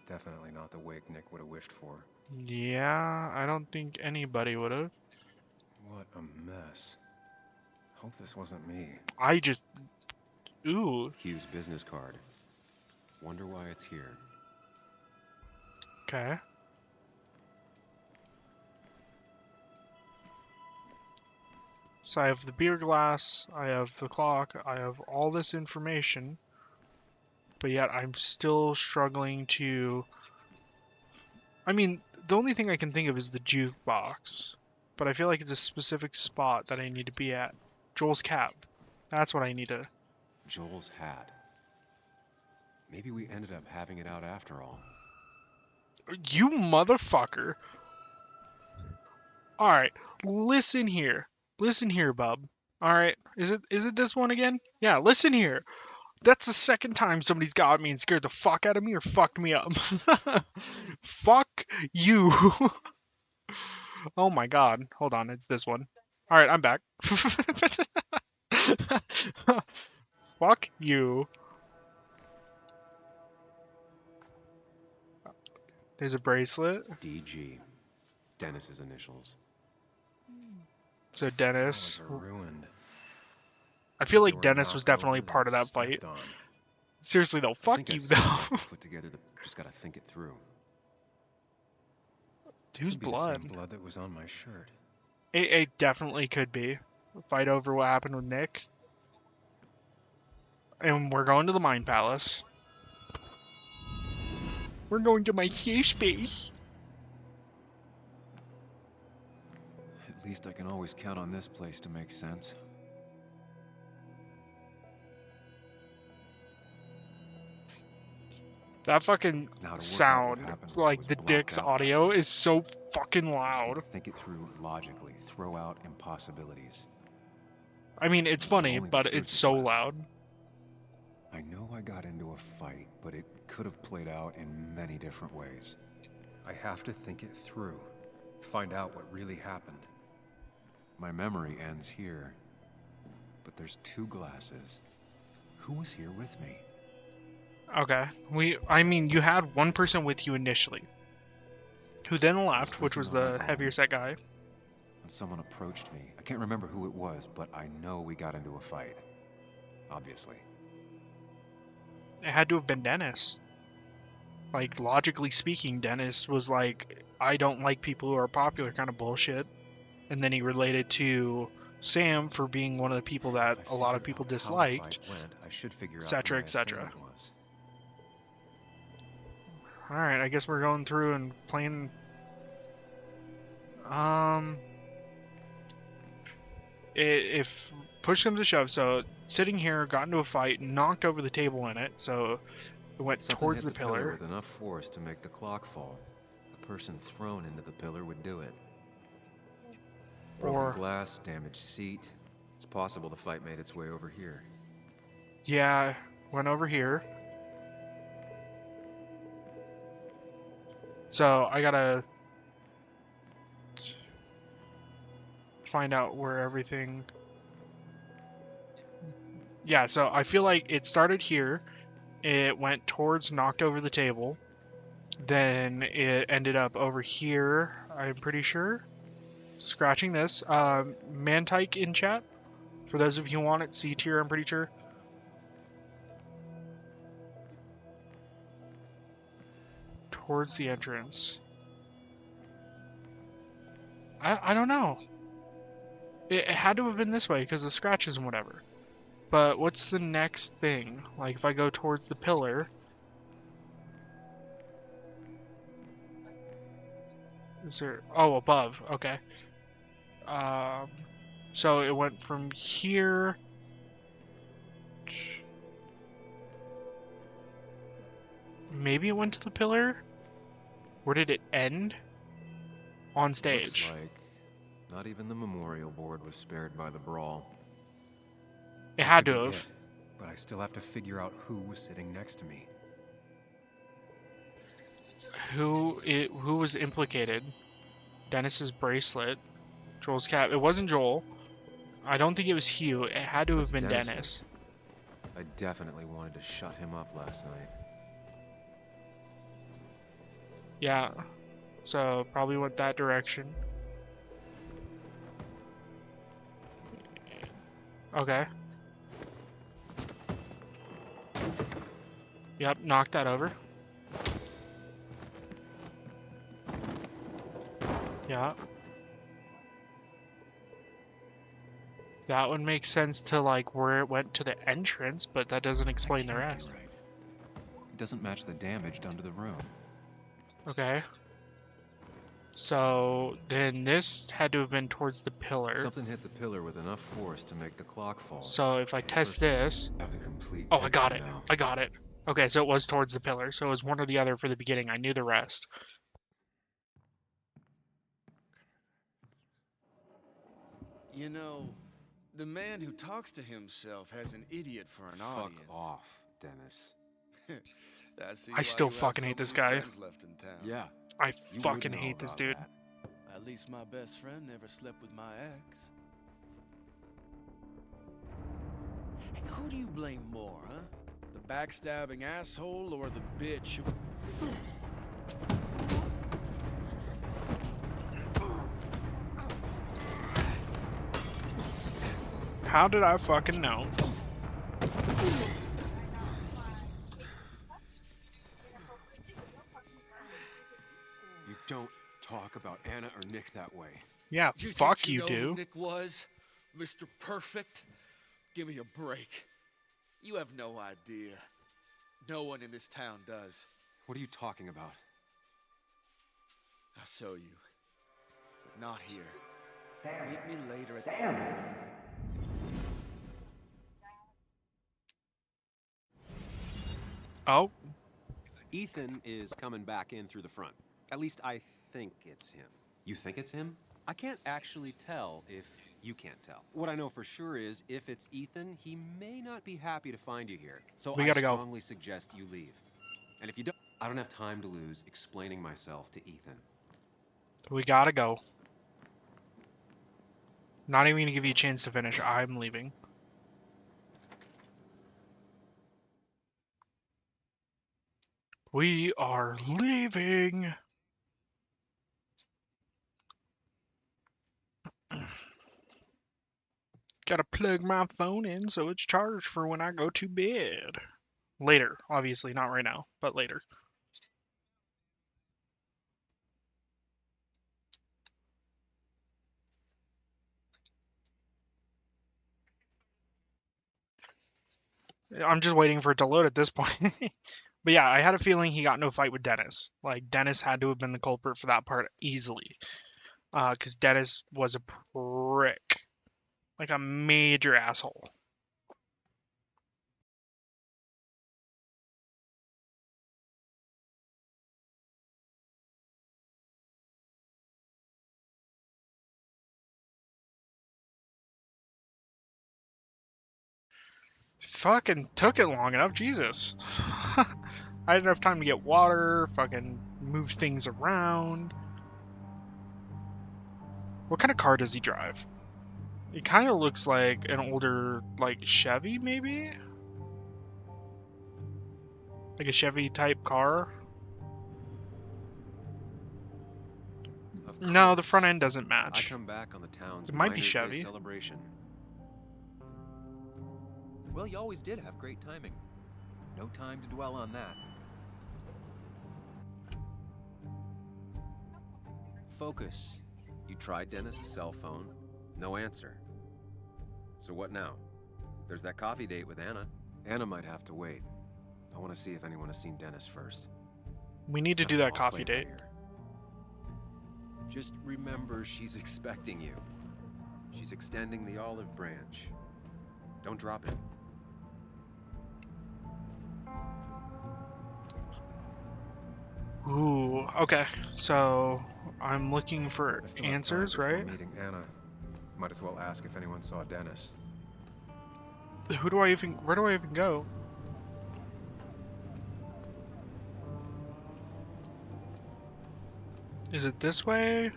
Definitely not the wake Nick would have wished for. Yeah, I don't think anybody would have. What a mess. Hope this wasn't me. I just... Ooh. Hugh's business card. Wonder why it's here. Okay. So I have the beer glass, I have the clock, I have all this information, but yet I'm still struggling to... I mean, the only thing I can think of is the jukebox, but I feel like it's a specific spot that I need to be at. Joel's cap. That's what I need to... Joel's hat. Maybe we ended up having it out after all. You motherfucker. Alright, listen here. Listen here, bub. Alright, is it this one again? Yeah, listen here. That's the second time somebody's got me and scared the fuck out of me or fucked me up. Fuck you. Oh my god. Hold on, it's this one. Alright, I'm back. Fuck you. There's a bracelet. DG. Dennis's initials. So Dennis. Floors are ruined. I feel They like were Dennis knocked was definitely over, part of then that fight. stepped on. Seriously though, I fuck think you I've though. seen enough to put together just gotta think it through. Whose Could be the blood? same blood that was on my shirt. It definitely could be. Fight over what happened with Nick. And we're going to the Mind Palace. We're going to my safe space. At least I can always count on this place to make sense. That fucking Now to work out what sound, happened while I like was the blacked Dick's out audio, last is so fucking Just need loud. to think it through logically, throw out impossibilities. I mean, it's funny, only the but truth it's is so left. loud. I know I got into a fight, but it could have played out in many different ways. I have to think it through, find out what really happened. My memory ends here, but there's two glasses. Who was here with me? Okay. I mean, you had one person with you initially, who then left, which drinking was on my the own. heavier set guy. When someone approached me, I can't remember who it was, but I know we got into a fight. Obviously. It had to have been Dennis. Like, logically speaking, Dennis was like, I don't like people who are popular kind of bullshit. And then he related to Sam for being one of the people that If I a lot of figure people out how the disliked, fight went, I should figure out who etc., my etc. assailant was. Alright, I guess we're going through and playing. If push comes to shove, so sitting here, got into a fight, knocked over the table in it, so it went Something towards hit the the pillar pillar. with enough force to make the clock fall. A person thrown into the pillar would do it. Broken Or, glass, damaged seat. It's possible the fight made its way over here. yeah, went over here. So I gotta find out where everything. Yeah, so I feel like it started here. It went towards, knocked over the table. Then it ended up over here, I'm pretty sure. Scratching this. Mantike in chat. For those of you who want it, C tier, I'm pretty sure. Towards the entrance. I don't know. It had to have been this way because the scratches and whatever. But what's the next thing? Like if I go towards the pillar. Is there... Oh, above. Okay. So it went from here... Maybe it went to the pillar? Where did it end? On stage. Looks like not even the memorial board was spared by the brawl. It That had could to be have. it, but I still have to figure out who was sitting next to me. Who was implicated? Dennis's bracelet. Joel's cap. It wasn't Joel. I don't think it was Hugh. It had to have That's been Dennis's. Dennis. I definitely wanted to shut him up last night. Yeah. So probably went that direction. Okay. Yep, knocked that over. Yeah. That would make sense to like where it went to the entrance, but that doesn't explain the rest. Right. It doesn't match the damage done to the room. Okay. So then this had to have been towards the pillar. Something hit the pillar with enough force to make the clock fall. So if I test this... I have the complete Oh, I got it. picture now. I got it. Okay, so it was towards the pillar. So it was one or the other for the beginning. I knew the rest. You know, the man who talks to himself has an idiot for an audience. Fuck off, Dennis. I still fucking hate this guy. Left in town. Yeah. I you would fucking know hate this about dude. that. At least my best friend never slept with my ex. And who do you blame more, huh? The backstabbing asshole or the bitch who... How did I fucking know? You don't talk about Anna or Nick that way. Yeah, You fuck think you you know do. who Nick was? Mr. Perfect? Give me a break. You have no idea. No one in this town does. What are you talking about? I'll show you. But not here. Meet me later at... Oh, Ethan is coming back in through the front. At least I think it's him. You think it's him? I can't actually tell if you can't tell. What I know for sure is if it's Ethan, he may not be happy to find you here. So We I gotta go. strongly suggest you leave. And if you don't, I don't have time to lose explaining myself to Ethan. we gotta go. Not even gonna give you a chance to finish. I'm leaving. We are leaving. Gotta plug my phone in so it's charged for when I go to bed. Later, obviously, not right now, but later. I'm just waiting for it to load at this point. But yeah, I had a feeling he got no fight with Dennis. Like Dennis had to have been the culprit for that part easily, because Dennis was a prick, like a major asshole. Fucking took it long enough, Jesus. I had enough time to get water, fucking move things around. What kind of car does he drive? It kind of looks like an older, like, Chevy, maybe? Like a Chevy type car? Of No, the front course. end doesn't I match. come back on the town's It might be Miners' Day Chevy. celebration. Well, you always did have great timing. No time to dwell on that. Focus. You tried Dennis's cell phone. No answer. So what now? There's that coffee date with Anna. Anna might have to wait. I want to see if anyone has seen Dennis first. We need to do that coffee date. Just remember she's expecting you. She's extending the olive branch. Don't drop it. Ooh, okay. So I'm looking for I still have time answers, before right? meeting Anna. Might as well ask if anyone saw Dennis. Where do I even go? Is it this way? I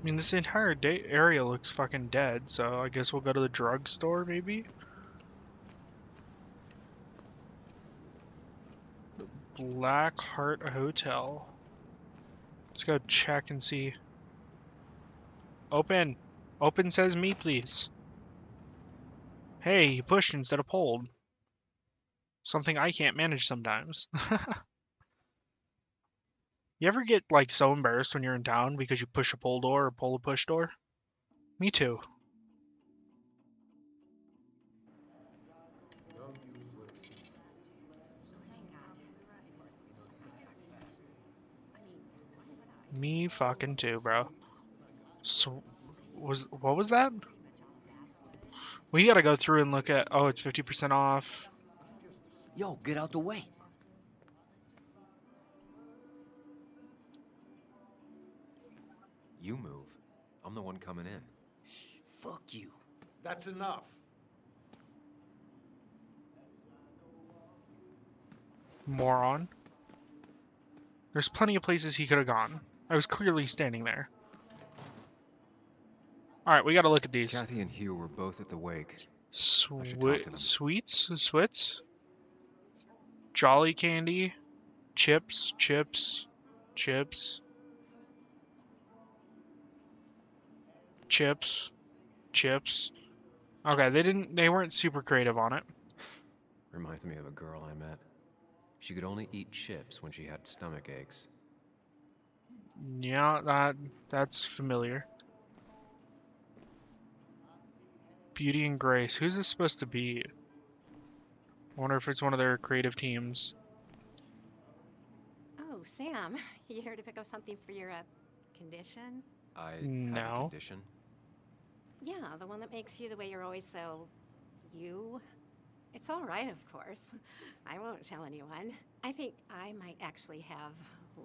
mean, this entire area looks fucking dead, so I guess we'll go to the drugstore, maybe? Black Heart Hotel. Let's go check and see. Open! Open says me, please. Hey, you pushed instead of pulled. Something I can't manage sometimes. You ever get, like, so embarrassed when you're in town because you push a pull door or pull a push door? Me too. Me fucking too, bro. So, what was that? We gotta go through and look at. Oh, it's 50% off. Yo, get out the way. You move. I'm the one coming in. Fuck you. That's enough. Moron. There's plenty of places he could have gone. I was clearly standing there. Alright, we gotta look at these. Kathy and Hugh were both at the wake. I should talk to them. Sweets? Swits? Jolly candy? Chips? Chips? Chips? Chips? Chips? Okay, they weren't super creative on it. Reminds me of a girl I met. She could only eat chips when she had stomach aches. Yeah, that's familiar. Beauty and Grace. Who's this supposed to be? I wonder if it's one of their creative teams. Oh, Sam, you here to pick up something for your condition? I have a No. condition. Yeah, the one that makes you the way you're always so you. It's all right, of course. I won't tell anyone. I think I might actually have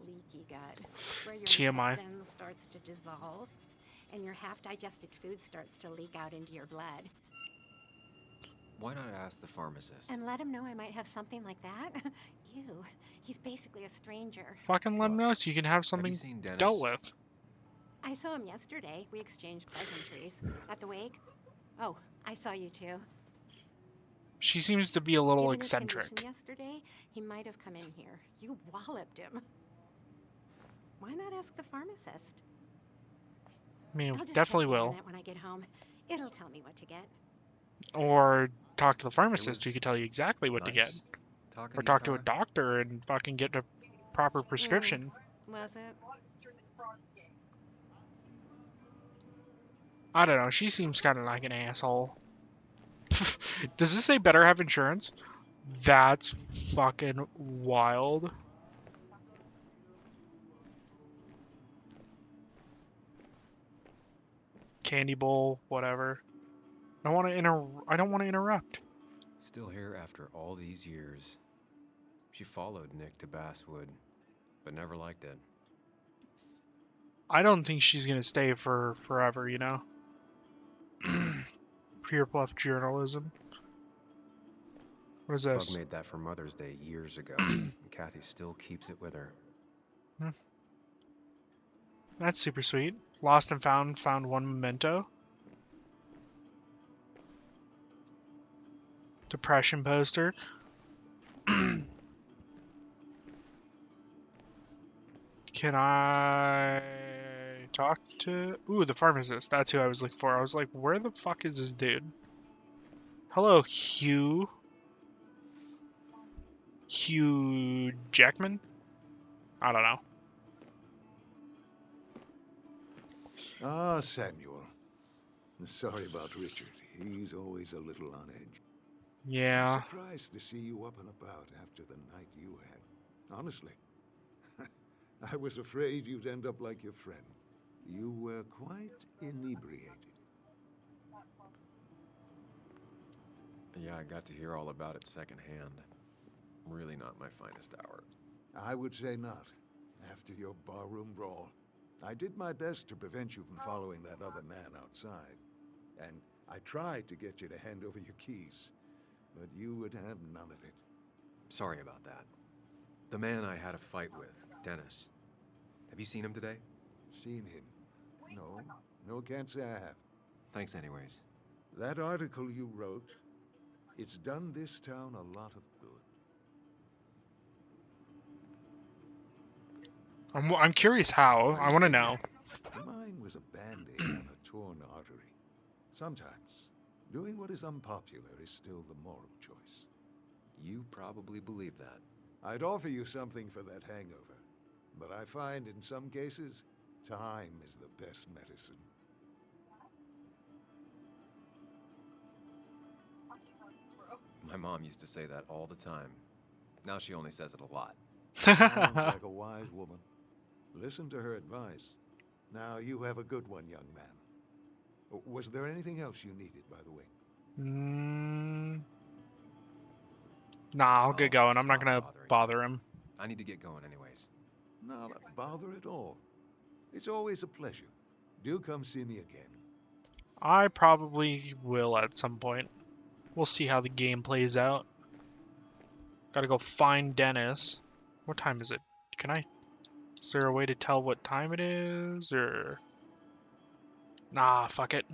leaky gut, where your TMI. intestine starts to dissolve and your half-digested food starts to leak out into your blood. Why not ask the pharmacist? And let him know I might have something like that? Ew, he's basically a stranger. Fucking let him know so you can have something seen Dennis? dealt with. I saw him yesterday. We exchanged pleasantries. At the wake? Oh, I saw you too. She seems to be a little Given his eccentric. condition yesterday, he might have come in here. You walloped him. Why not ask the pharmacist? I mean, I'll just definitely check the will. internet when I get home. It'll tell me what to get. Or talk to the pharmacist who could tell you exactly what to get. Nice. Talking Or you, talk to a fella. doctor and fucking get a proper prescription. Was it? I don't know. She seems kind of like an asshole. Does this say better have insurance? That's fucking wild. Candy bowl, whatever. I want to I don't want to interrupt. Still here after all these years. She followed Nick to Basswood, but never liked it. I don't think she's gonna stay for forever, you know? Pure bluff journalism. What is Bug this? made that for Mother's Day years ago, and Kathy still keeps it with her. That's super sweet. Lost and found one memento. Depression poster. Can I talk to... Ooh, the pharmacist. That's who I was looking for. I was like, where the fuck is this dude? Hello, Hugh. Hugh Jackman? I don't know. Ah, Samuel. Sorry about Richard. He's always a little on edge. Yeah. I'm surprised to see you up and about after the night you had. Honestly. I was afraid you'd end up like your friend. You were quite inebriated. Yeah, I got to hear all about it secondhand. Really not my finest hour. I would say not. After your barroom brawl. I did my best to prevent you from following that other man outside. And I tried to get you to hand over your keys. But you would have none of it. Sorry about that. The man I had a fight with, Dennis. Have you seen him today? Seen him? No. No, can't say I have. Thanks anyways. That article you wrote, it's done this town a lot of good. I'm curious how. I want to know. Mine was a band-aid on a torn artery. Sometimes, doing what is unpopular is still the moral choice. You probably believe that. I'd offer you something for that hangover, but I find in some cases, time is the best medicine. My mom used to say that all the time. Now she only says it a lot. Sounds like a wise woman. Listen to her advice. Now you have a good one, young man. Was there anything else you needed, by the way? Nah, I'll get going. I'm not gonna bother him. I need to get going anyways. Not a bother at all. It's always a pleasure. Do come see me again. I probably will at some point. We'll see how the game plays out. Gotta go find Dennis. What time is it? Is there a way to tell what time it is, or... Nah, fuck it.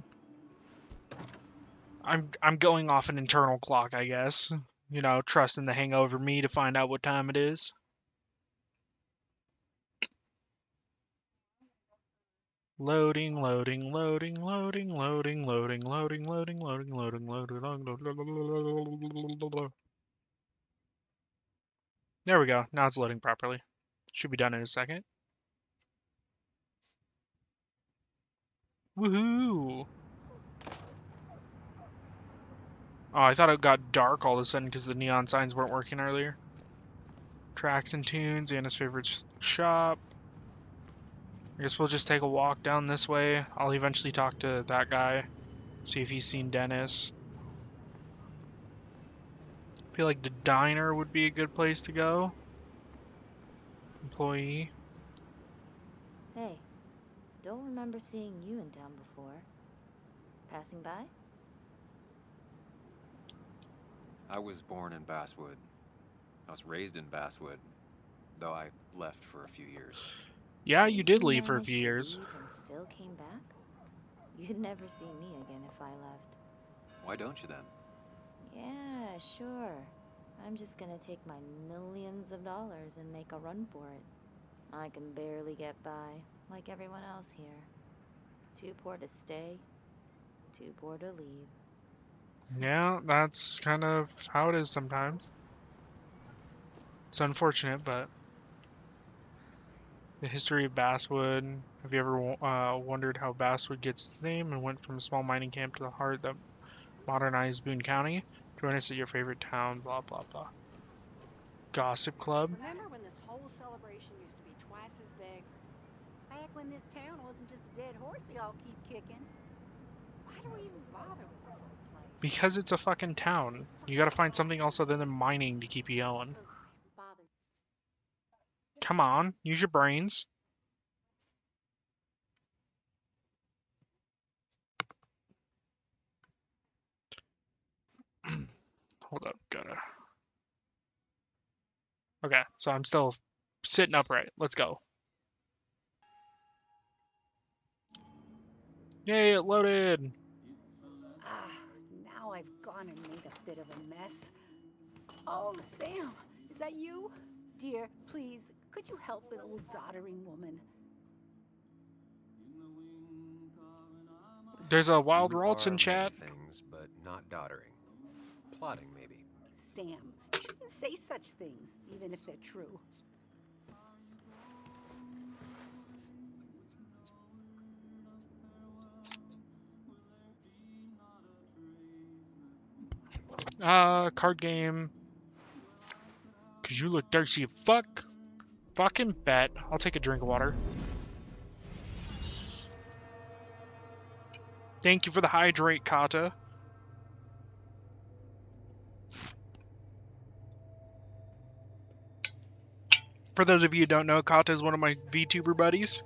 I'm going off an internal clock, I guess. You know, trusting the hangover me to find out what time it is. Loading, loading, loading, loading, loading, loading, loading, loading, loading, loading, loading. There we go. Now it's loading properly. Should be done in a second. Woohoo! Oh, I thought it got dark all of a sudden because the neon signs weren't working earlier. Tracks and tunes, Anna's favorite shop. I guess we'll just take a walk down this way. I'll eventually talk to that guy, see if he's seen Dennis. I feel like the diner would be a good place to go. Employee. Hey, don't remember seeing you in town before. Passing by? I was born in Basswood. I was raised in Basswood, though I left for a few years. Yeah, you did leave for a few years. And still came back? You'd never see me again if I left. Why don't you then? Yeah, sure. I'm just gonna take my millions of dollars and make a run for it. I can barely get by, like everyone else here. Too poor to stay, too poor to leave. Yeah, that's kind of how it is sometimes. It's unfortunate, but the history of Basswood. Have you ever wondered how Basswood gets its name and went from a small mining camp to the heart that modernized Boone County? Join us at your favorite town, blah, blah, blah. Gossip Club. Remember when this whole celebration used to be twice as big? Back when this town wasn't just a dead horse we all keep kicking. Why do we even bother with this old place? Because it's a fucking town. You gotta find something else other than mining to keep you going. Come on, use your brains. Hold up, gotta... Okay, so I'm still sitting upright. Let's go. Yay, it loaded! Now I've gone and made a bit of a mess. Oh, Sam, is that you? Dear, please, could you help an old doddering woman? There's a Wild You Ralts are in chat. many things, but not doddering. Plotting, maybe. Sam, you shouldn't say such things, even if they're true. Card game. Cause you look thirsty. Fuck. Fucking bet. I'll take a drink of water. Thank you for the hydrate, Kata. For those of you who don't know, Kata is one of my VTuber buddies.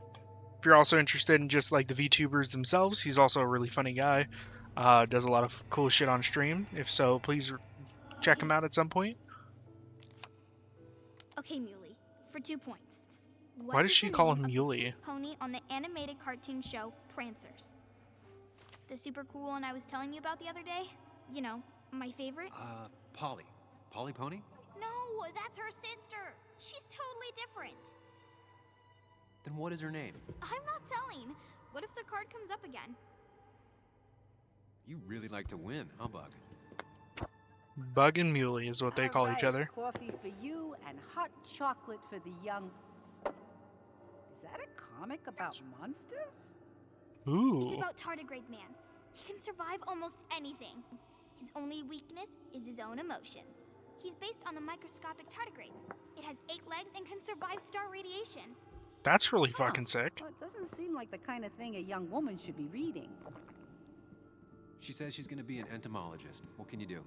If you're also interested in just like the VTubers themselves, he's also a really funny guy. Does a lot of cool shit on stream. If so, please check him out at some point. Okay, Muley, for 2 points. Why does she call him Muley? Pony on the animated cartoon show Prancers. The super cool one I was telling you about the other day? You know, my favorite? Polly. Polly Pony? No, that's her sister. She's totally different. Then what is her name? I'm not telling. What if the card comes up again? You really like to win, huh, Bug? Bug and Muley is what they call each other. Coffee for you and hot chocolate for the young... Is that a comic about monsters? Ooh. It's about tardigrade man. He can survive almost anything. His only weakness is his own emotions. He's based on the microscopic tardigrades. It has 8 legs and can survive star radiation. That's really fucking sick. Well, it doesn't seem like the kind of thing a young woman should be reading. She says she's gonna be an entomologist. What can you do?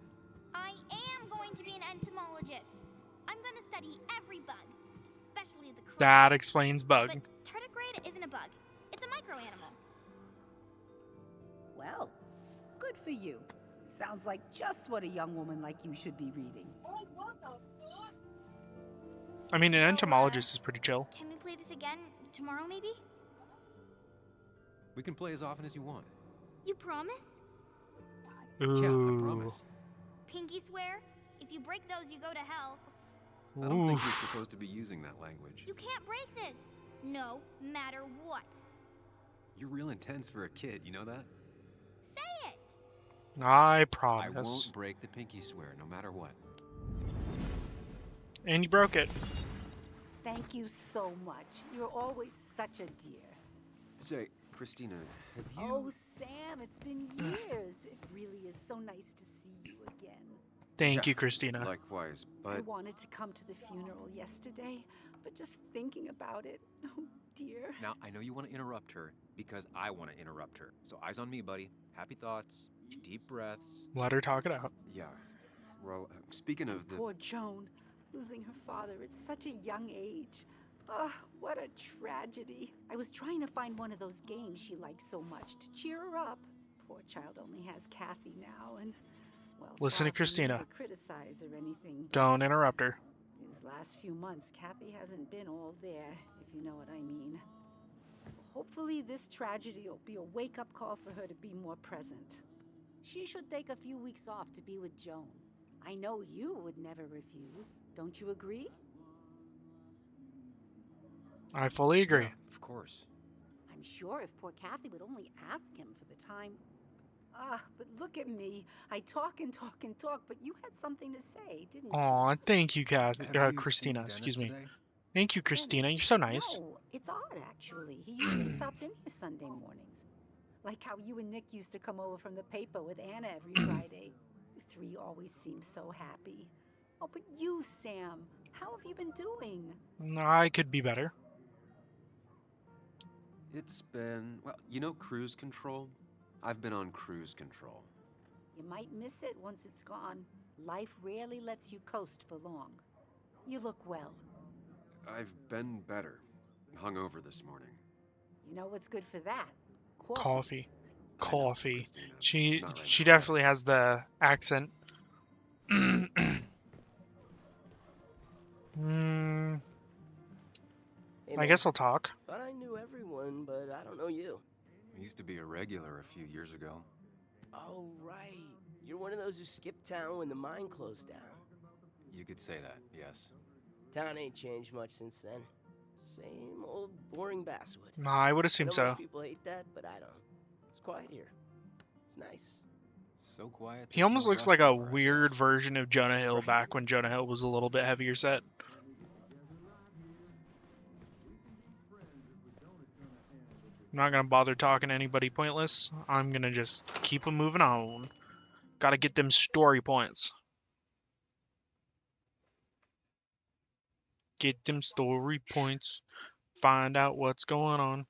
I am going to be an entomologist. I'm going to study every bug, especially the crows. That explains Bug. But tardigrade isn't a bug. It's a microanimal. Well, good for you. Sounds like just what a young woman like you should be reading. I mean, an entomologist is pretty chill. Can we play this again tomorrow, maybe? We can play as often as you want. You promise? Ooh. Yeah, I promise. Pinky swear? If you break those, you go to hell. I don't think you're supposed to be using that language. You can't break this. No matter what. You're real intense for a kid, you know that? Say it. I I promise. won't break the pinky swear, no matter what. And you broke it. Thank you so much. You're always such a dear. Say, Christina, have you... Oh, Sam, it's been years. It really is so nice to see you again. Thank you, Christina. Likewise, I but... wanted to come to the funeral yesterday, but just thinking about it, oh dear. Now, I know you want to interrupt her because I want to interrupt her. So eyes on me, buddy. Happy thoughts, deep breaths. Let her talk it out. Yeah. Well, speaking of the... Poor Joan, losing her father at such a young age. Ah, what a tragedy. I was trying to find one of those games she likes so much to cheer her up. Poor child only has Kathy now, and, well, Listen to far from me Christina. to criticize or anything. but Don't interrupt her. These last few months, Kathy hasn't been all there, if you know what I mean. Hopefully this tragedy will be a wake-up call for her to be more present. She should take a few weeks off to be with Joan. I know you would never refuse. Don't you agree? I fully agree. Yeah, of course. I'm sure if poor Kathy would only ask him for the time. Ah, but look at me. I talk and talk and talk, but you had something to say, didn't you? Aw, thank you, Have you Christina. seen Dennis Excuse me. today? Thank you, Christina. You're so nice. No, it's odd, actually. He usually stops in here Sunday mornings. Like how you and Nick used to come over from the paper with Anna every Friday. three always seem so happy. Oh, but you, Sam, how have you been doing? I could be better. It's been, well, you know cruise control? I've been on cruise control. You might miss it once it's gone. Life rarely lets you coast for long. You look well. I've been better. Hungover this morning. You know what's good for that? Coffee. I know, Coffee. Christina. She Not right she now, definitely has the accent. Hmm. Hey, I man. guess I'll talk. Thought I knew everyone, but I don't know you. I used to be a regular a few years ago. Oh, right. You're one of those who skipped town when the mine closed down. You could say that, yes. Town ain't changed much since then. Same old boring basswood. I would I assume know so. most people hate that, but I don't. It's quiet here. It's nice. So quiet. He almost looks like a weird version of Jonah Hill back when Jonah Hill was a little bit heavier set. I'm not gonna bother talking to anybody pointless. I'm gonna just keep them moving on. Gotta get them story points. Get them story points. Find out what's going on.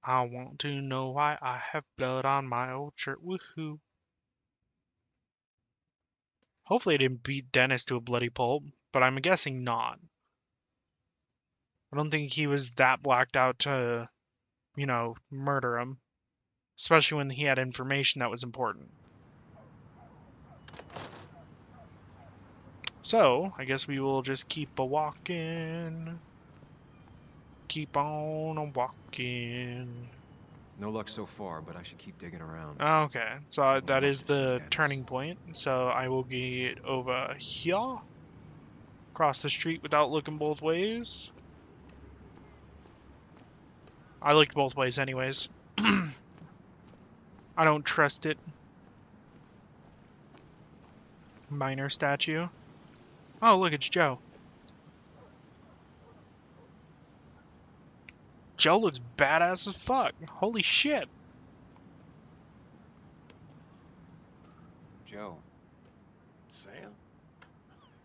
I want to know why I have blood on my old shirt. Woohoo. Hopefully I didn't beat Dennis to a bloody pulp, but I'm guessing not. I don't think he was that blacked out to, murder him. Especially when he had information that was important. So, I guess we will just keep a-walking. Keep on a-walking. No luck so far, but I should keep digging around. Okay, so that must is have seen the Dennis. turning point. So I will get over here. Cross the street without looking both ways. I looked both ways anyways. I don't trust it. Minor statue. Oh, look, it's Joe. Joe looks badass as fuck. Holy shit. Joe. Sam?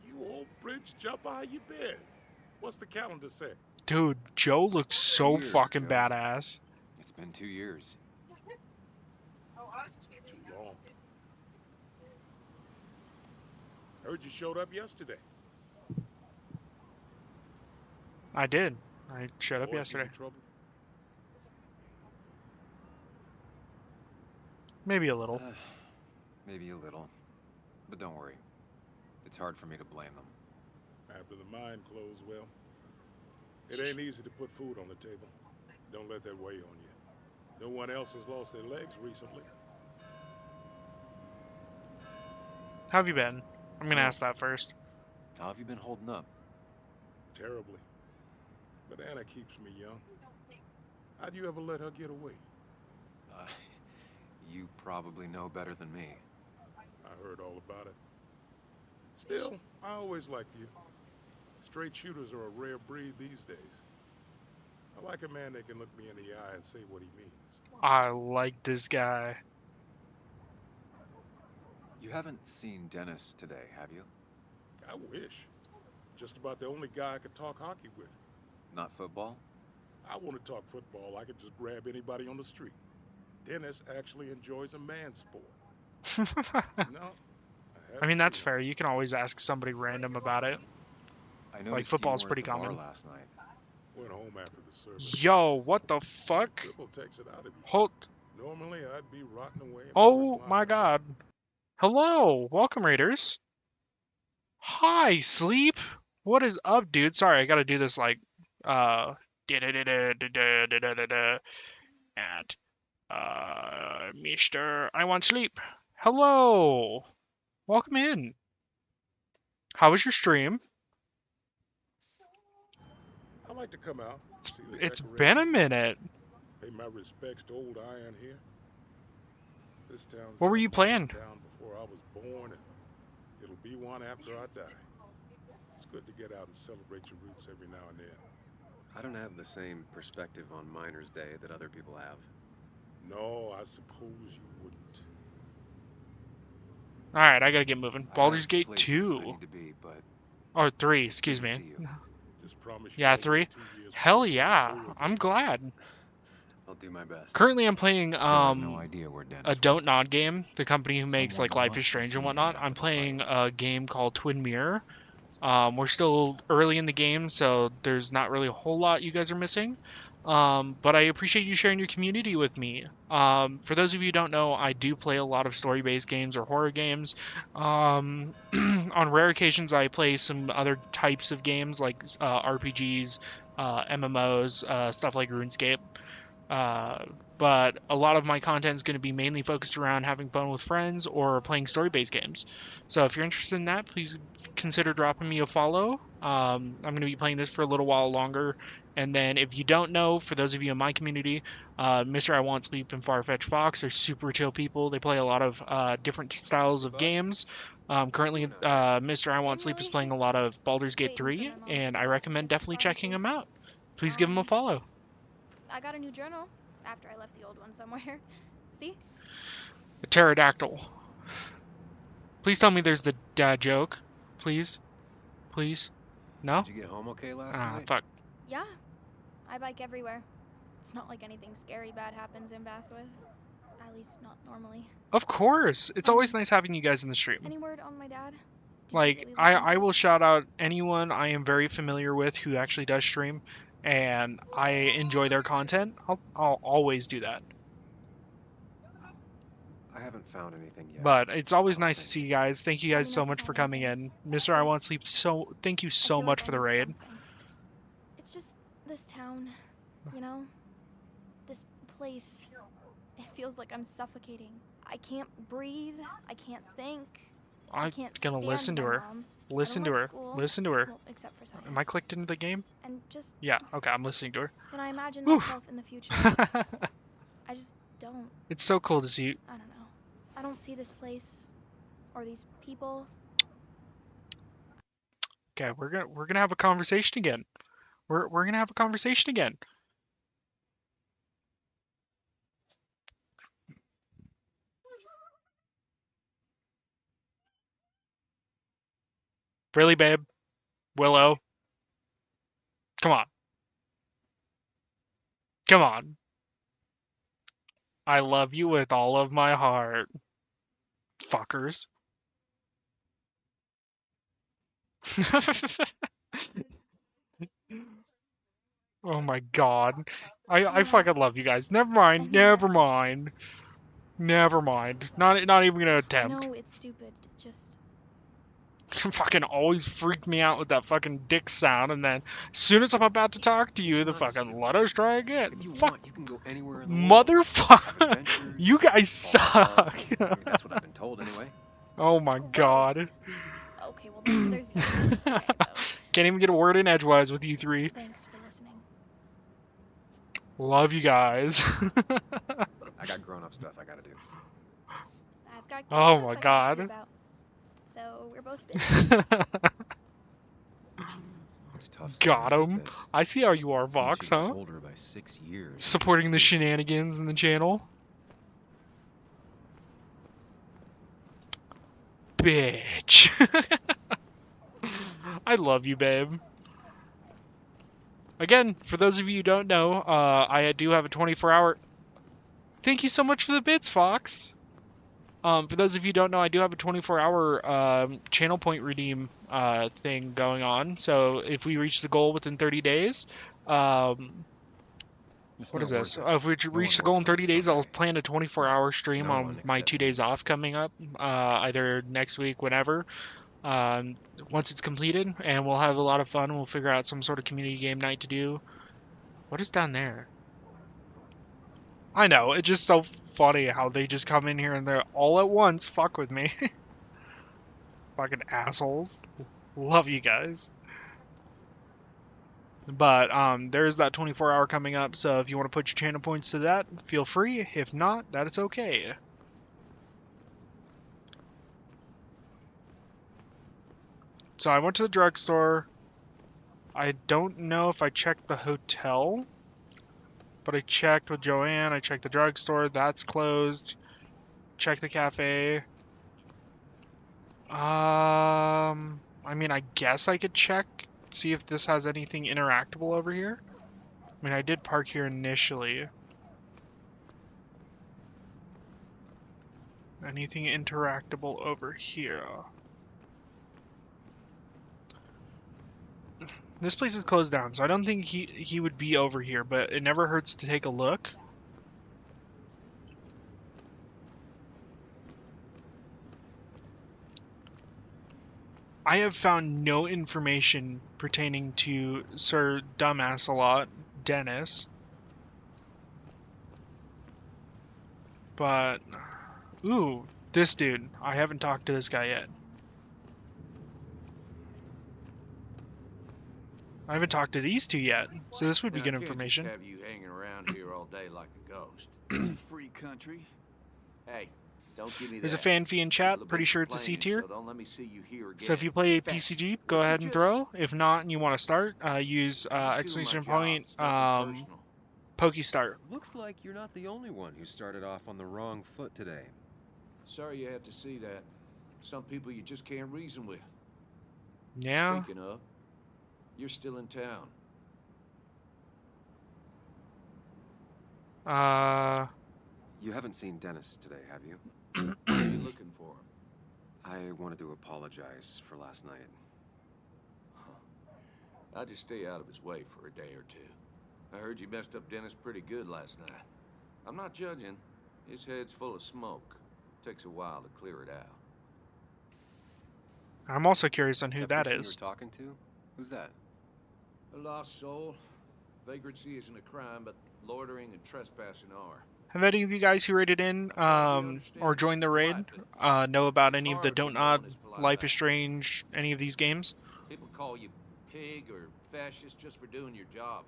You old bridge jumper, how you been? What's the calendar say? Dude, Joe looks so Cheers, fucking Joe. badass. It's been 2 years. Too long. Heard you showed up yesterday. I did. I showed up Boys give yesterday. you trouble? Maybe a little. Maybe a little. But don't worry. It's hard for me to blame them. After the mine closed, well, it ain't easy to put food on the table. Don't let that weigh on you. No one else has lost their legs recently. How have you been? I'm gonna ask that first. How have you been holding up? Terribly. But Anna keeps me young. How'd you ever let her get away? You probably know better than me. I heard all about it. Still, I always liked you. Straight shooters are a rare breed these days. I like a man that can look me in the eye and say what he means. I like this guy. You haven't seen Dennis today, have you? I wish. Just about the only guy I could talk hockey with. Not football? I want to talk football. I could just grab anybody on the street. Dennis actually enjoys a man sport. No. I mean, that's fair. You can always ask somebody random about it. I noticed Like, football's you weren't pretty at the bar common. last night. Went home after the service. Yo, what the fuck? Dribble takes it out of you. Hold. Normally, I'd be rotting away. in my Oh recliner. my god. Hello. Welcome, Raiders. Hi, Sleep. What is up, dude? Sorry, I gotta do this like, and, Mr. I want sleep. Hello. Welcome in. How was your stream? I like to come out. See the It's been a minute. Pay my respects to old Iron here. This town's What were been a you mining playing? town before I was born, and it'll be one after I die. It's good to get out and celebrate your roots every now and then. I don't have the same perspective on Miners' Day that other people have. No, I suppose you wouldn't. Alright, I gotta get moving. I Baldur's have Gate places 2. I need to be, but Or 3, it's good excuse to me. see you. Just promise you Yeah, won't 3. wait 2 years before Hell saying yeah. go I'm again. glad. I'll do my best. Currently, I'm playing Phil has no idea where a Dennis Don't went. Nod game, the company who makes Someone like Life is must have Strange and seen him whatnot. after I'm the fight. playing a game called Twin Mirror. We're still early in the game, so there's not really a whole lot you guys are missing. But I appreciate you sharing your community with me. For those of you who don't know, I do play a lot of story-based games or horror games. On rare occasions, I play some other types of games like RPGs, MMOs, stuff like RuneScape. Uh, but a lot of my content is going to be mainly focused around having fun with friends or playing story-based games. So if you're interested in that, please consider dropping me a follow. I'm going to be playing this for a little while longer. And then if you don't know, for those of you in my community, Mr. I Want Sleep and Farfetch Fox are super chill people. They play a lot of different styles of games. Currently, Mr. I Want Sleep is playing a lot of Baldur's Gate 3, and I recommend definitely checking him out. Please give him a follow. I got a new journal after I left the old one somewhere. See? A pterodactyl. Please tell me there's the dad joke. Please? Please? No? Did you get home okay last Ah, night? fuck. Yeah. I bike everywhere. It's not like anything scary bad happens in Basswood. At least not normally. Of course. It's always nice having you guys in the stream. Any word on my dad? Like, I will shout out anyone I am very familiar with who actually does stream, and I enjoy their content. I'll always do that. I haven't found anything yet. But it's always nice to see you guys. Thank you guys so much for coming in. Mr. I Want Sleep, thank you so much for the raid. It's just this town, you know? This place. It feels like I'm suffocating. I can't breathe. I can't think. I I'm can't gonna stand listen to my her. mom. Listen I to don't her. like school. Listen to her. Well, except for science. Am I clicked into the game? And just Yeah, okay, I'm listening to her. when I imagine Oof. myself in the future, I just don't. It's so cool to see. I don't know. I don't see this place or these people. Okay, we're gonna have a conversation again. We're gonna have a conversation again. Really, babe? Willow? Come on. Come on. I love you with all of my heart. Fuckers. Oh my god. I fucking love you guys. Never mind. Never mind. Never mind. Not even gonna I attempt. know it's stupid. Just Fucking always freak me out with that fucking dick sound, and then as soon as I'm about to talk to you, the fucking let us try again. If you Fuck. want, you can go anywhere in the world. Motherfucker. You guys suck. I mean, that's what I've been told anyway. Oh my god. okay. Well, then there's nothing to it, though. Can't even get a word in edgewise with you three. Thanks for listening. Love you guys. I got grown-up stuff I gotta do. I've got Oh stuff my I gotta see god. about. So we're both busy. It's tough. Got him. I see how you are, Vox, huh? Older by 6 years. Supporting the shenanigans in the channel. Bitch. I love you, babe. Again, for those of you who don't know, I do have a 24-hour... Thank you so much for the bits, Fox. For those of you who don't know, I do have a 24-hour channel point redeem thing going on. So if we reach the goal within 30 days... what is this? If we reach the goal in 30 days, I'll plan a 24-hour stream on my 2 days off coming up, either next week, whenever. Once it's completed, and we'll have a lot of fun. We'll figure out some sort of community game night to do. What is down there? I know, it's just so funny how they just come in here and they're all at once fuck with me. Fucking assholes. Love you guys. But there's that 24-hour coming up, so if you want to put your channel points to that, feel free. If not, that is okay. So I went to the drugstore. I don't know if I checked the hotel, but I checked with Joanne. I checked the drugstore. That's closed. Checked the cafe. I mean, I guess I could check, see if this has anything interactable over here. I mean, I did park here initially. Anything interactable over here? This place is closed down, so I don't think he would be over here, but it never hurts to take a look. I have found no information pertaining to Sir Dumbass a lot, Dennis. But, ooh, this dude. I haven't talked to this guy yet. I haven't talked to these two yet, so this would be Now, I good can't just information. have you hanging around here all day like a ghost. It's a free country. Hey, don't give me There's a that. fan fee in chat. People have Pretty been sure it's a C complaining, tier. so don't let me see you here again. So if you play Fascist. PCG, go Would you ahead and just throw. If not, and you want to start, use I'm just doing my exclamation job. point, It's nothing personal. pokestart. Looks like you're not the only one who started off on the wrong foot today. Sorry you had to see that. Some people you just can't reason with. Yeah. Speaking of, you're still in town. You haven't seen Dennis today, have you? What are you looking for him? I wanted to apologize for last night. I'll just stay out of his way for a day or two. I heard you messed up Dennis pretty good last night. I'm not judging. His head's full of smoke. Takes a while to clear it out. I'm also curious on who that person you is. were talking to? Who's that? A lost soul. Vagrancy isn't a crime, but loitering and trespassing are. Have any of you guys who raided in, or joined the raid, know about any of the Don't Nod, Life is Strange, any of these games? People call you pig or fascist just for doing your job.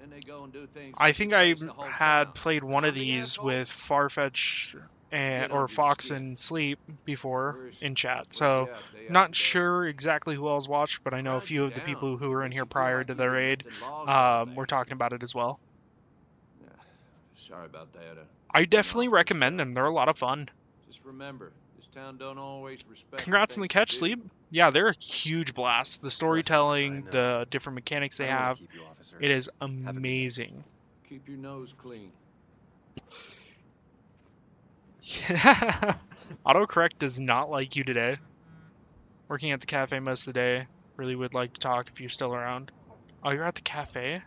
Then they go and do things. I like think I raise the whole had town. played one of I'm the these asshole? with Farfetch and Get or under your Fox skin. and Sleep before Where's- in chat. where's So he at day not after day? sure exactly who else watched, but I know a Grinds few you of the down. people who were in Makes here you feel prior like to you've the been raid lifting logs all day. were talking about it as well. Sorry about that. I definitely recommend them. They're a lot of fun. Just remember, this town don't always respect. Congrats on the catch, do. Sleep. Yeah, they're a huge blast. The storytelling, know. the different mechanics they I don't wanna have, keep you, officer. it is Have a good day. amazing. Keep your nose clean. Autocorrect does not like you today. Working at the cafe most of the day. Really would like to talk if you're still around. Oh, you're at the cafe?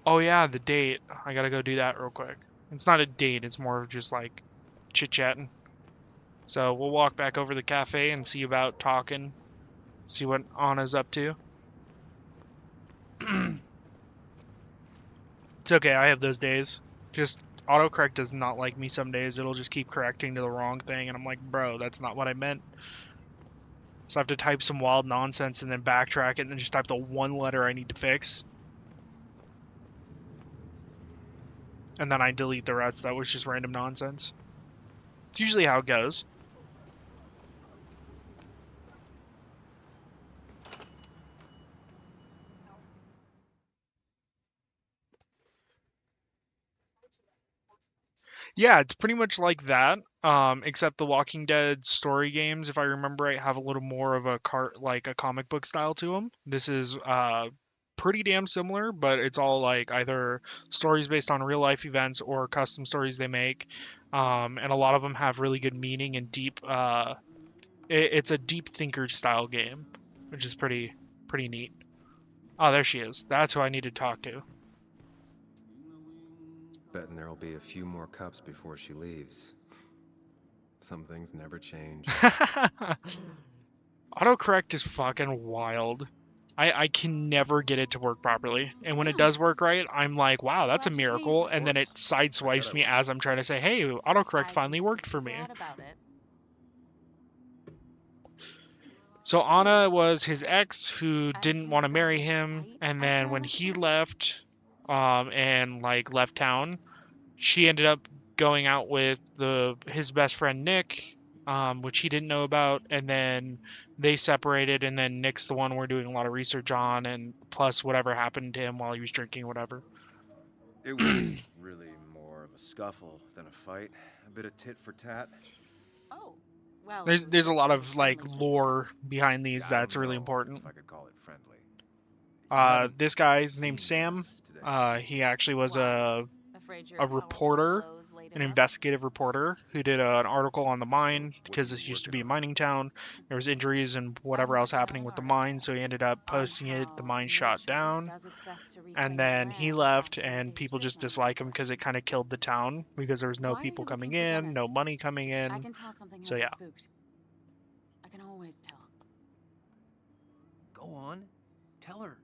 Oh yeah, the date. I gotta go do that real quick. It's not a date, it's more of just like chit-chatting. So we'll walk back over to the cafe and see about talking. See what Anna's up to. It's okay, I have those days. Just autocorrect does not like me some days. It'll just keep correcting to the wrong thing, and I'm like, bro, that's not what I meant. So I have to type some wild nonsense and then backtrack it and then just type the one letter I need to fix. And then I delete the rest. That was just random nonsense. It's usually how it goes. Yeah, it's pretty much like that. Except the Walking Dead story games, if I remember right, have a little more of a like a comic book style to them. This is pretty damn similar, but it's all like either stories based on real life events or custom stories they make. And a lot of them have really good meaning and deep. It's a deep thinker style game, which is pretty neat. Oh, there she is. That's who I need to talk to. Betting there'll be a few more cups before she leaves. Some things never change. Autocorrect is fucking wild. I can never get it to work properly. And when it does work right, I'm like, wow, that's a miracle. And then it sideswipes me as I'm trying to say, hey, autocorrect finally worked for me. So Anna was his ex who didn't want to marry him. And then when he left, and like left town, she ended up going out with his best friend Nick, which he didn't know about, and then they separated, and then Nick's the one we're doing a lot of research on, and plus whatever happened to him while he was drinking, whatever. It was really more of a scuffle than a fight. A bit of tit for tat. Oh, Well, it was There's a just lot really of like friendly for lore starters. behind these I don't that's really know important. if I could call it friendly. You haven't This guy's named seen Sam. Dennis today, have you? He actually was Why? Afraid your a powerful reporter, blows laid an him up? investigative reporter who did an article on the mine What are because you this used to working be a on? mining town. There was injuries and whatever I'm else working on happening an with the article mine, so he ended up on posting it. The how mine shot nature down, does its best to and reclaim the then he land left, after and a people strip just mine dislike him because it operates. kind of killed the town because there was no Why are people you coming looking for in, no Dennis? money coming I in. can tell something So has him yeah, spooked. I can always tell. Go on. Tell her.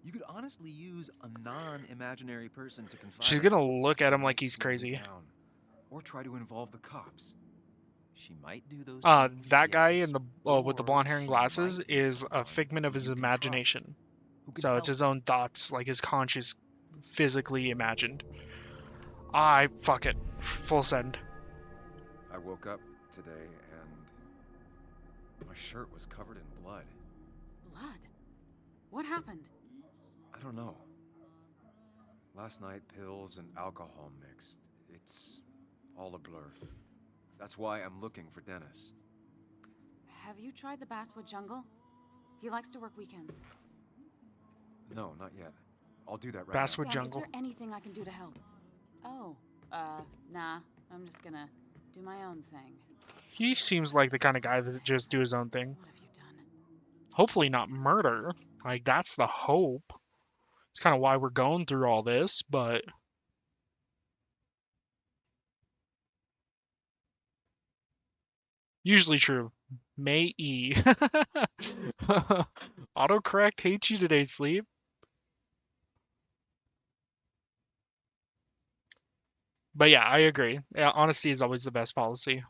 You could honestly use a non-imaginary person to confide she's in. gonna look She at him like might he's slow me crazy. down, or try to involve the cops. She might do those things, That guy in yes. the with the Or blonde hair and she glasses might be is a someone figment of who his you can trust, imagination. who can So it's help. his own thoughts, like his conscious, physically imagined. I fuck it, full send. I woke up today and my shirt was covered in blood. Blood? What happened? I don't know. Last night, pills and alcohol mixed. It's all a blur. That's why I'm looking for Dennis. Have you tried the Basswood Jungle? He likes to work weekends. No, not yet. I'll do that right Basswood now. Sam, is Jungle. there anything I can do to help? Oh, nah. I'm just gonna do my own thing. He seems like the kind of guy that just do his own thing. What have you done? Hopefully not murder. Like that's the hope. It's kind of why we're going through all this, but usually true. May E. Autocorrect hates you today, Sleep. But yeah, I agree. Yeah, honesty is always the best policy.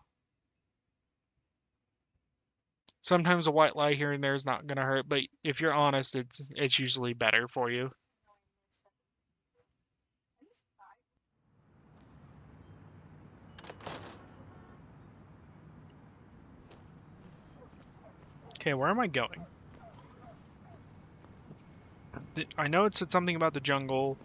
Sometimes a white lie here and there is not gonna hurt, but if you're honest, it's usually better for you. Okay, where am I going? I know it said something about the jungle.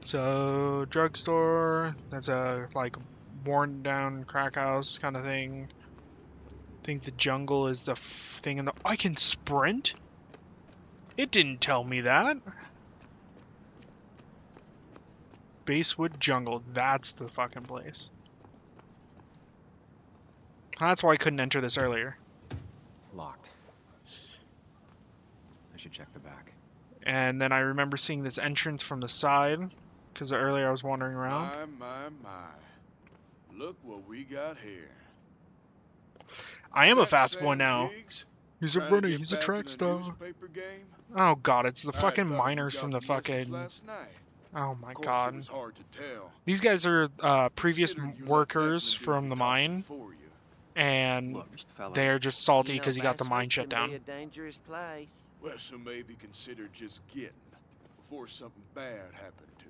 So, drugstore, that's a like worn down crack house kind of thing. I think the jungle is the thing in the. I can sprint? It didn't tell me that. Basswood Jungle, that's the fucking place. That's why I couldn't enter this earlier. Locked. I should check the back. And then I remember seeing this entrance from the side, because earlier I was wandering around. My. Look what we got here. I am a That fast boy Sam now. Higgs He's a trying to runner, get he's a back in track the star. newspaper game? Oh god, it's the I fucking thought you miners got from the the message fucking... last night. Oh my Of course, god. it was hard to tell. These guys are previous Considered you let workers Declan do from your the talking mine, for you. and Look, fellas, they're just salty You know, because he got the mine Basswood shut can be down. a dangerous place. Well, so maybe consider just getting before something bad happened to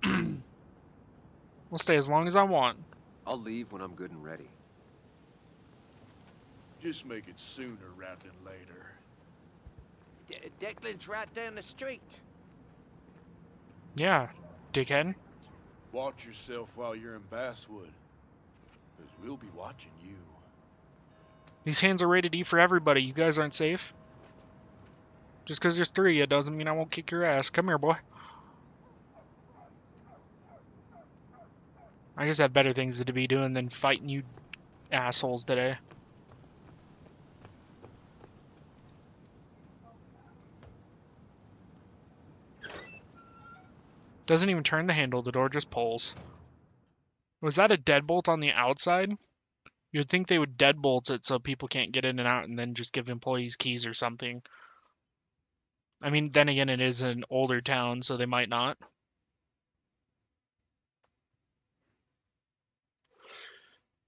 you. We'll stay as long as I want. I'll leave when I'm good and ready. Just make it sooner rather than later. Declan's right down the street. Yeah, dickhead. Watch yourself while you're in Basswood, because we'll be watching you. These hands are rated E for everybody. You guys aren't safe. Just because there's 3, it doesn't mean I won't kick your ass. Come here, boy. I just have better things to be doing than fighting you assholes today. Doesn't even turn the handle, the door just pulls. Was that a deadbolt on the outside? You'd think they would deadbolt it so people can't get in and out and then just give employees keys or something. I mean, then again, it is an older town, so they might not.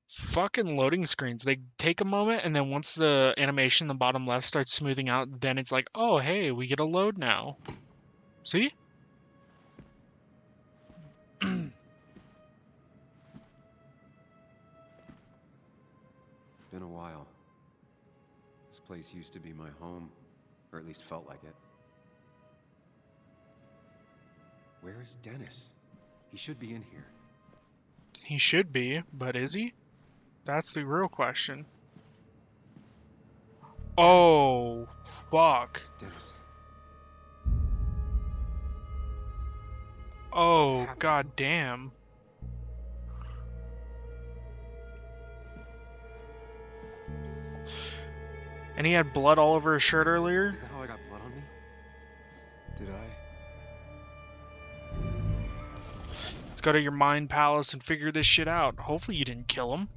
Fucking loading screens. They take a moment, and then once the animation in the bottom left starts smoothing out, then it's like, oh, hey, we get a load now. See? Been a while. This place used to be my home, or at least felt like it. Where is Dennis? He should be in here. He should be, but is he? That's the real question. Oh, fuck. Dennis. Oh, god damn. And he had blood all over his shirt earlier? Is that how I got blood on me? Did I? Let's go to your mind palace and figure this shit out. Hopefully you didn't kill him.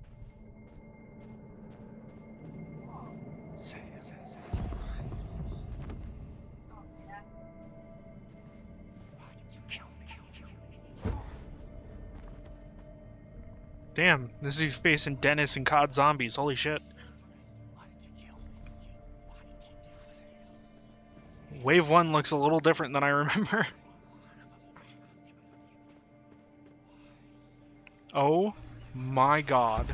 Damn, this is facing Dennis and COD zombies. Holy shit. Wave 1 looks a little different than I remember. Oh my god.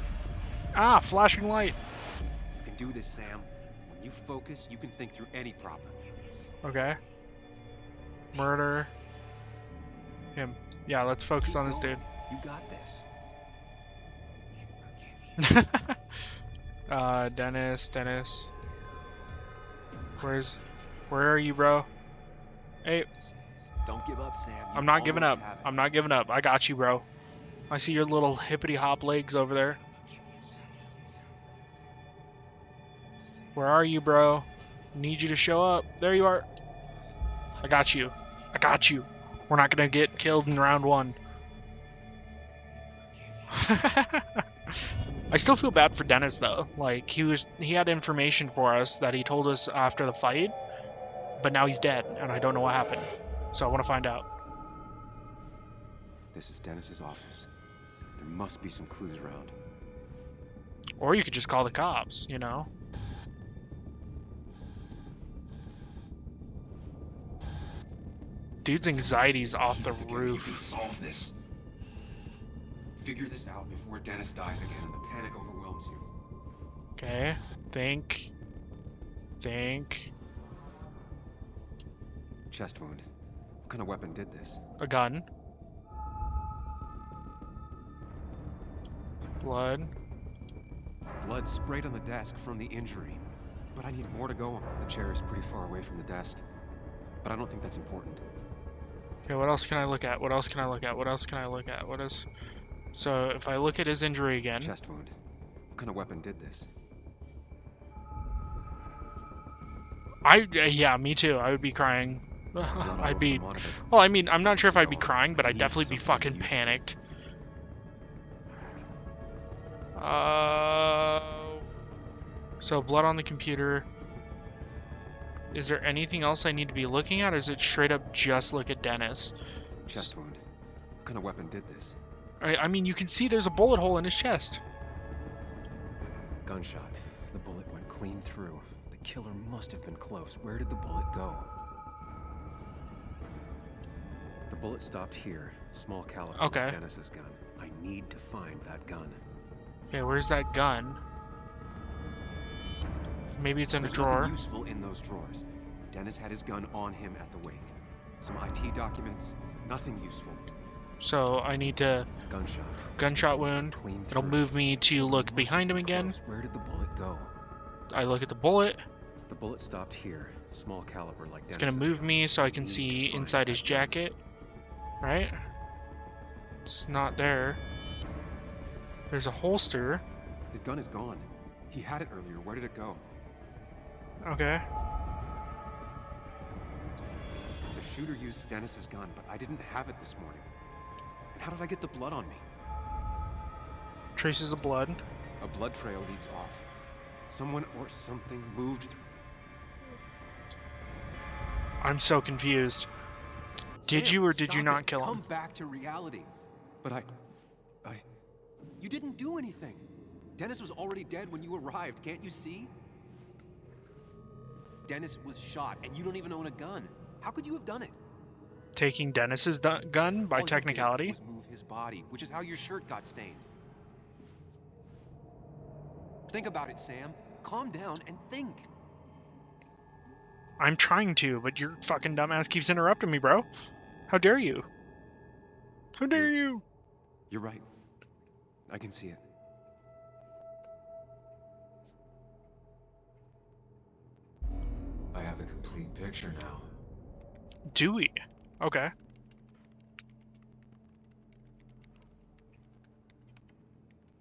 Ah, flashing light. You can do this, Sam. When you focus, you can think through any problem. Okay. Murder. Him. Yeah, let's focus on this dude. You got this. Dennis. Where are you, bro? Hey. Don't give up, Sam. I'm not giving up. I'm not giving up. I got you, bro. I see your little hippity hop legs over there. Where are you, bro? Need you to show up. There you are. I got you. I got you. We're not gonna get killed in round 1. I still feel bad for Dennis though. Like he had information for us that he told us after the fight, but now he's dead and I don't know what happened. So I want to find out. This is Dennis's office. There must be some clues around. Or you could just call the cops, you know? Dude's anxiety's off the roof. You can solve this. Figure this out before Dennis dies again and the panic overwhelms you. Okay. Think. Chest wound. What kind of weapon did this? A gun. Blood. Blood sprayed on the desk from the injury. But I need more to go on. The chair is pretty far away from the desk. But I don't think that's important. Okay, what else can I look at? What else can I look at? So if I look at his injury again. Chest wound. What kind of weapon did this? Yeah, me too. I would be crying. I'd be. Well, I mean, I'm not sure if I'd be crying, but I'd definitely be fucking panicked. So blood on the computer. Is there anything else I need to be looking at, or is it straight up just look at Dennis? Chest wound. What kind of weapon did this? I mean, you can see there's a bullet hole in his chest. Gunshot. The bullet went clean through. The killer must have been close. Where did the bullet go? The bullet stopped here. Small caliber. Okay. Like Dennis's gun. I need to find that gun. Okay, where's that gun? Maybe it's in a drawer. Nothing useful in those drawers. Dennis had his gun on him at the wake. Some IT documents. Nothing useful. So I need to gunshot wound. It'll move me to look behind him again. Where did the bullet go? I look at the bullet. The bullet stopped here. Small caliber like It's gonna move me so I can see inside his jacket. Right? It's not there. There's a holster. His gun is gone. He had it earlier. Where did it go? Okay. The shooter used Dennis's gun, but I didn't have it this morning. And how did I get the blood on me? Traces of blood. A blood trail leads off. Someone or something moved through. I'm so confused. Did you or did you not kill him? Come back to reality. But you didn't do anything. Dennis was already dead when you arrived, can't you see? Dennis was shot, and you don't even own a gun. How could you have done it? Taking Dennis's gun by technicality? All you did was move his body, which is how your shirt got stained. Think about it, Sam. Calm down and think. I'm trying to, but your fucking dumbass keeps interrupting me, bro. How dare you? How dare you? You're right. I can see it. I have the complete picture now. Do we? Okay.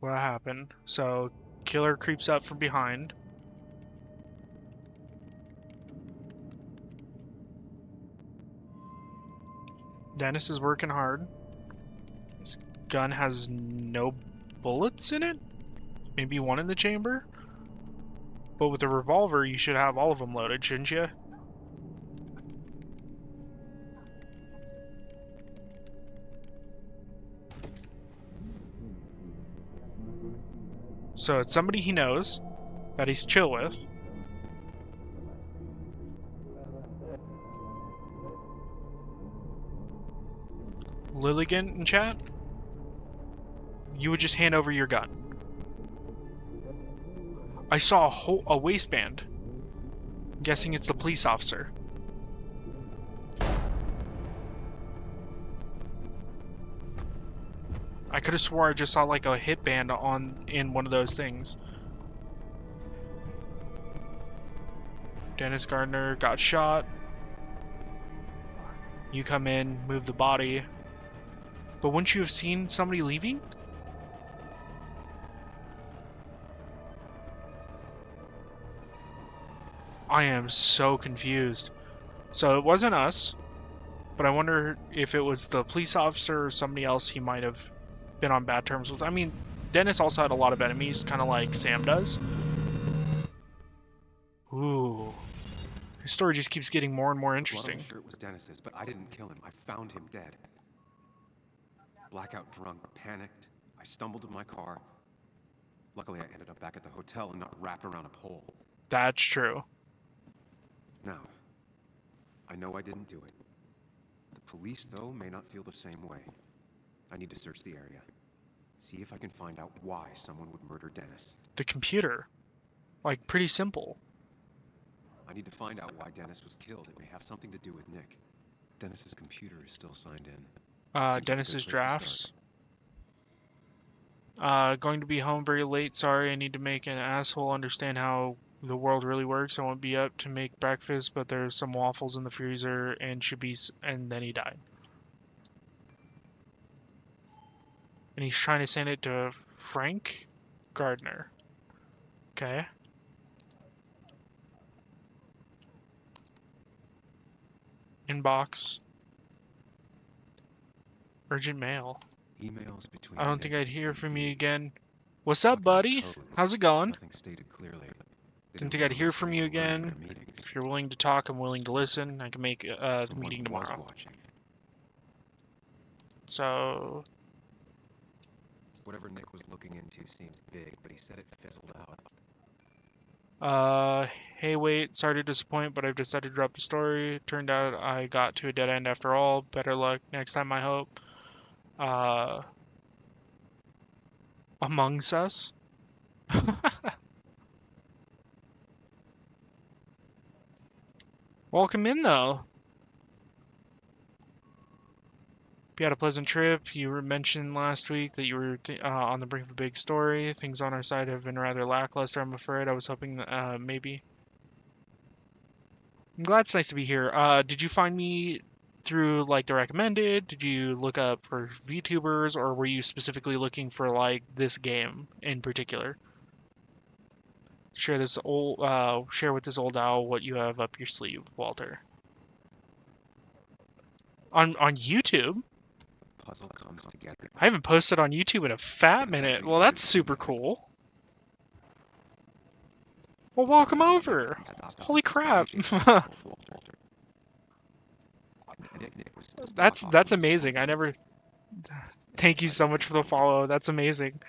What happened? So, killer creeps up from behind. Dennis is working hard. His gun has no bullets in it? Maybe one in the chamber? But with a revolver, you should have all of them loaded, shouldn't you? So it's somebody he knows, that he's chill with. Lilligan in chat? You would just hand over your gun. I saw a waistband. I'm guessing it's the police officer. I could have swore I just saw like a hip band in one of those things. Dennis Gardner got shot. You come in, move the body. But wouldn't you have seen somebody leaving? I am so confused. So it wasn't us, but I wonder if it was the police officer or somebody else he might have been on bad terms with. I mean, Dennis also had a lot of enemies, kind of like Sam does. Ooh. His story just keeps getting more and more interesting. Blood on the shirt was Dennis's, but I didn't kill him. I found him dead. Blackout drunk, panicked. I stumbled to my car. Luckily, I ended up back at the hotel and not wrapped around a pole. That's true. Now, I know I didn't do it. The police, though, may not feel the same way. I need to search the area. See if I can find out why someone would murder Dennis. The computer. Like, pretty simple. I need to find out why Dennis was killed. It may have something to do with Nick. Dennis's computer is still signed in. Dennis's drafts. Going to be home very late. Sorry, I need to make an asshole understand how the world really works. I won't be up to make breakfast, but there's some waffles in the freezer and should be. And then he died. And he's trying to send it to Frank Gardner. Okay. Inbox. Urgent mail. Emails between I don't think I'd hear from you again. What's up, buddy? How's it going? Nothing stated clearly. Didn't think I'd hear from you again. If you're willing to talk, I'm willing to listen. I can make the meeting tomorrow. So... Whatever Nick was looking into seems big, but he said it fizzled out. Hey, wait, sorry to disappoint, but I've decided to drop the story. Turned out I got to a dead end after all. Better luck next time, I hope. Amongst Us? Welcome in, though. You had a pleasant trip. You were mentioned last week that you were on the brink of a big story. Things on our side have been rather lackluster, I'm afraid. I was hoping maybe. I'm glad it's nice to be here. Did you find me through like the recommended? Did you look up for VTubers, or were you specifically looking for like this game in particular? Share with this old owl what you have up your sleeve, Walter. On YouTube? Puzzle comes together. I haven't posted on YouTube in a fat minute. Well, that's super cool. Well, welcome over. Holy crap. That's amazing. I never... Thank you so much for the follow. That's amazing.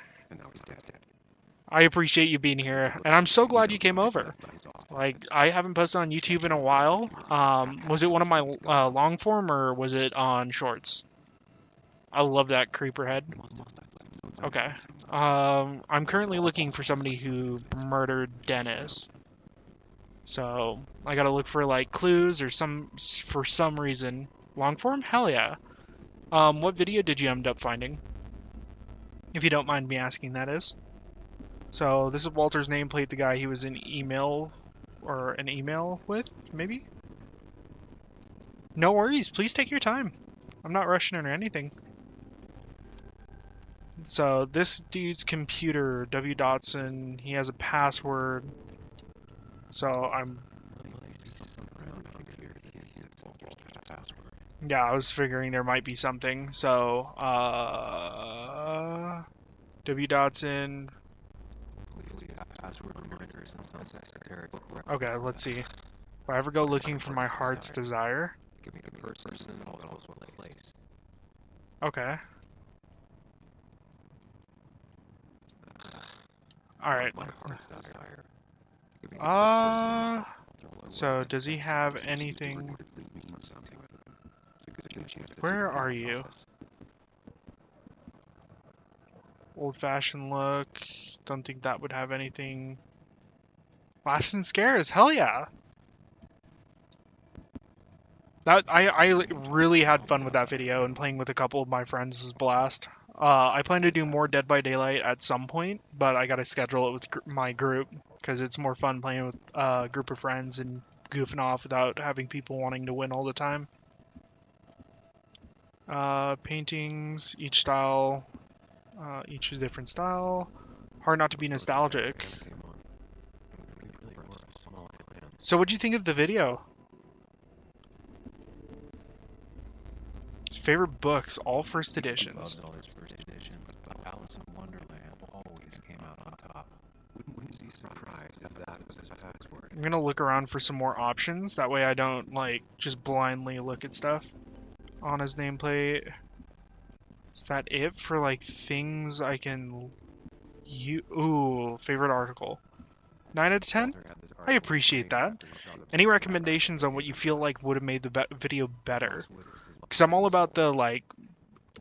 I appreciate you being here, and I'm so glad you came over. Like, I haven't posted on YouTube in a while. Was it one of my long form, or was it on shorts? I love that creeper head. Okay. I'm currently looking for somebody who murdered Dennis. So, I gotta look for, like, clues or for some reason. Long form? Hell yeah. What video did you end up finding? If you don't mind me asking, that is. So this is Walter's nameplate, the guy he was in email or an email with, maybe? No worries, please take your time. I'm not rushing or anything. So this dude's computer, W. Dotson, he has a password. So yeah, I was figuring there might be something. So W. Dotson. Okay, let's see. If I ever go looking for my heart's desire. Okay. Alright. So does he have anything? Where are you? Old-fashioned look. Don't think that would have anything. Laughs and scares. Hell yeah. That I really had fun with that video, and playing with a couple of my friends was a blast. I plan to do more Dead by Daylight at some point, but I gotta schedule it with my group because it's more fun playing with a group of friends and goofing off without having people wanting to win all the time. Paintings, each style, each a different style. Hard not to be nostalgic. So what'd you think of the video? Favorite books, all first editions. Alice in Wonderland always came out on top. Wouldn't be surprised if that was his password. I'm gonna look around for some more options. That way I don't like just blindly look at stuff on his nameplate. Is that it for like things I can ooh, favorite article. 9 out of 10? I appreciate that. Any recommendations on what you feel like would have made the video better? Because I'm all about the like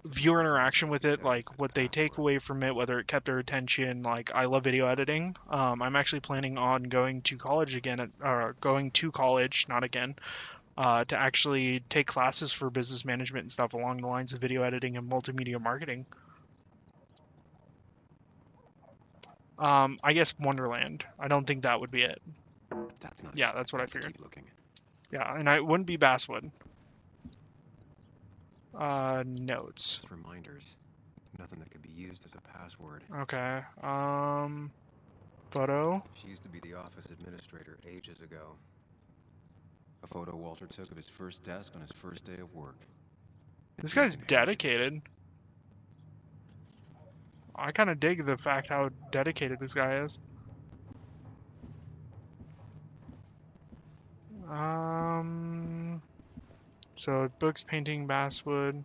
viewer interaction with it, like what they take away from it, whether it kept their attention. Like I love video editing. I'm actually planning on going to college again, not again, to actually take classes for business management and stuff along the lines of video editing and multimedia marketing. I guess Wonderland. I don't think that would be it. That's not. Yeah, that's what I figured. Keep looking. Yeah, and it wouldn't be Basswood. Notes. Just reminders. Nothing that could be used as a password. Okay. Photo. She used to be the office administrator ages ago. A photo Walter took of his first desk on his first day of work. This guy's dedicated. I kind of dig the fact how dedicated this guy is. So books, painting, basswood.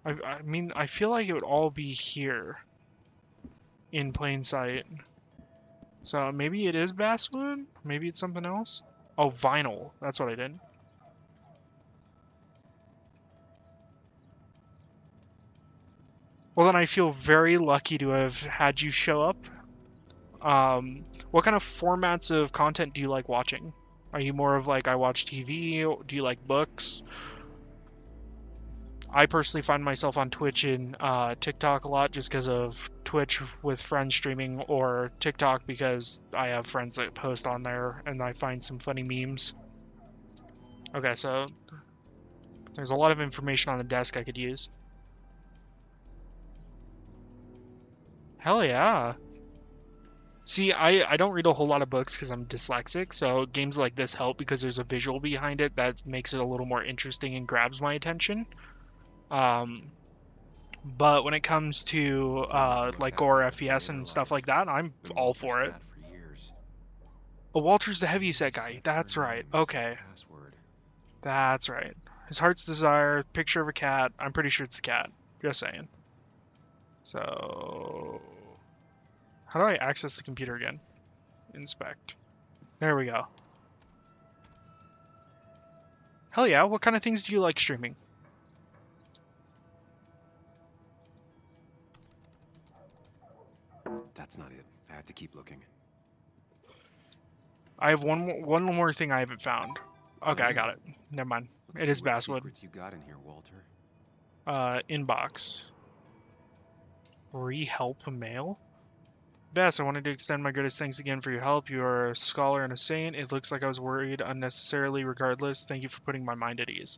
I mean, I feel like it would all be here in plain sight. So maybe it is basswood? Maybe it's something else? Oh, vinyl. That's what I did. Well, then I feel very lucky to have had you show up. What kind of formats of content do you like watching? Are you more of like, I watch TV? Do you like books? I personally find myself on Twitch and TikTok a lot just because of Twitch with friends streaming, or TikTok because I have friends that post on there and I find some funny memes. Okay, so there's a lot of information on the desk I could use. Hell yeah. See, I don't read a whole lot of books because I'm dyslexic, so games like this help because there's a visual behind it that makes it a little more interesting and grabs my attention. But when it comes to like gore, FPS, and stuff like that, I'm all for it. Oh, Walter's the heavyset guy. That's right. Okay. That's right. His heart's desire, picture of a cat. I'm pretty sure it's the cat. Just saying. So, how do I access the computer again? Inspect. There we go. Hell yeah. What kind of things do you like streaming? That's not it. I have to keep looking. I have one more thing I haven't found. Okay, I got it. Never mind. It is Basswood. You got in here, Walter. Inbox. Re-help mail? Bess, I wanted to extend my greatest thanks again for your help. You are a scholar and a saint. It looks like I was worried unnecessarily. Regardless, thank you for putting my mind at ease.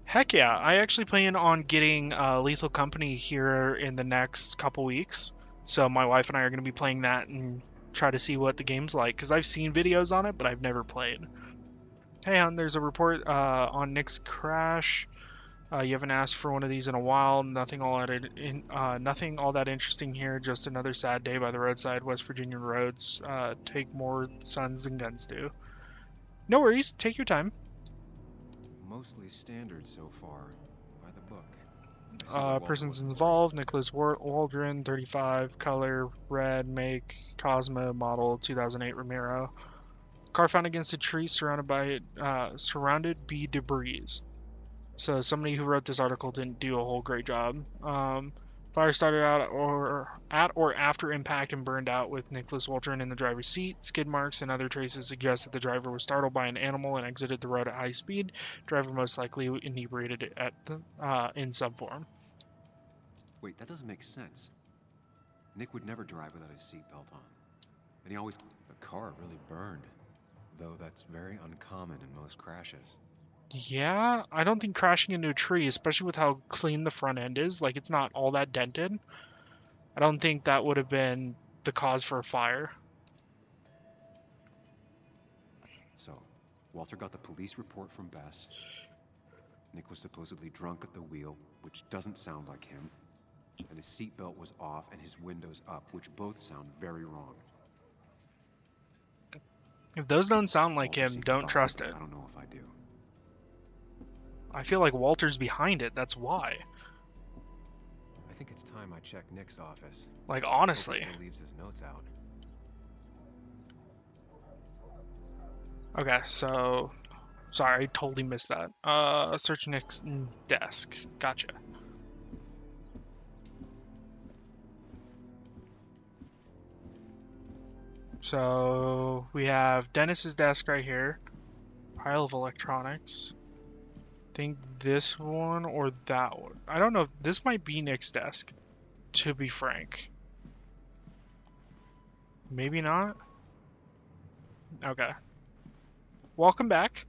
Heck yeah, I actually plan on getting Lethal Company here in the next couple weeks. So my wife and I are going to be playing that and try to see what the game's like, because I've seen videos on it, but I've never played. Hey, hon, there's a report on Nick's crash. You haven't asked for one of these in a while. Nothing all that interesting here. Just another sad day by the roadside. West Virginia roads take more suns than guns do. No worries. Take your time. Mostly standard so far, by the book. I see why Walter Persons wasn't involved: Nicholas Waldron, 35, color red, make Cosmo, model 2008 Ramiro. Car found against a tree surrounded by surrounded by debris. So somebody who wrote this article didn't do a whole great job. Fire started out at or after impact and burned out with Nicholas Waldron in the driver's seat. Skid marks and other traces suggest that the driver was startled by an animal and exited the road at high speed. Driver most likely inebriated in some form. Wait, that doesn't make sense. Nick would never drive without his seatbelt on. And he always... The car really burned. Though that's very uncommon in most crashes. Yeah, I don't think crashing into a tree, especially with how clean the front end is, like it's not all that dented, I don't think that would have been the cause for a fire. So, Walter got the police report from Bess. Nick was supposedly drunk at the wheel, which doesn't sound like him. And his seatbelt was off and his windows up, which both sound very wrong. If those don't sound like Walter him, seemed to don't buy it, trust but it. I don't know if I do. I feel like Walter's behind it, that's why. I think it's time I check Nick's office. Like, I hope honestly. he still leaves his notes out. Okay, so... Sorry, I totally missed that. Search Nick's desk. Gotcha. So, we have Dennis's desk right here. Pile of electronics. Think this one or that one. I don't know if this might be Nick's desk, to be frank. Maybe not. Okay. Welcome back.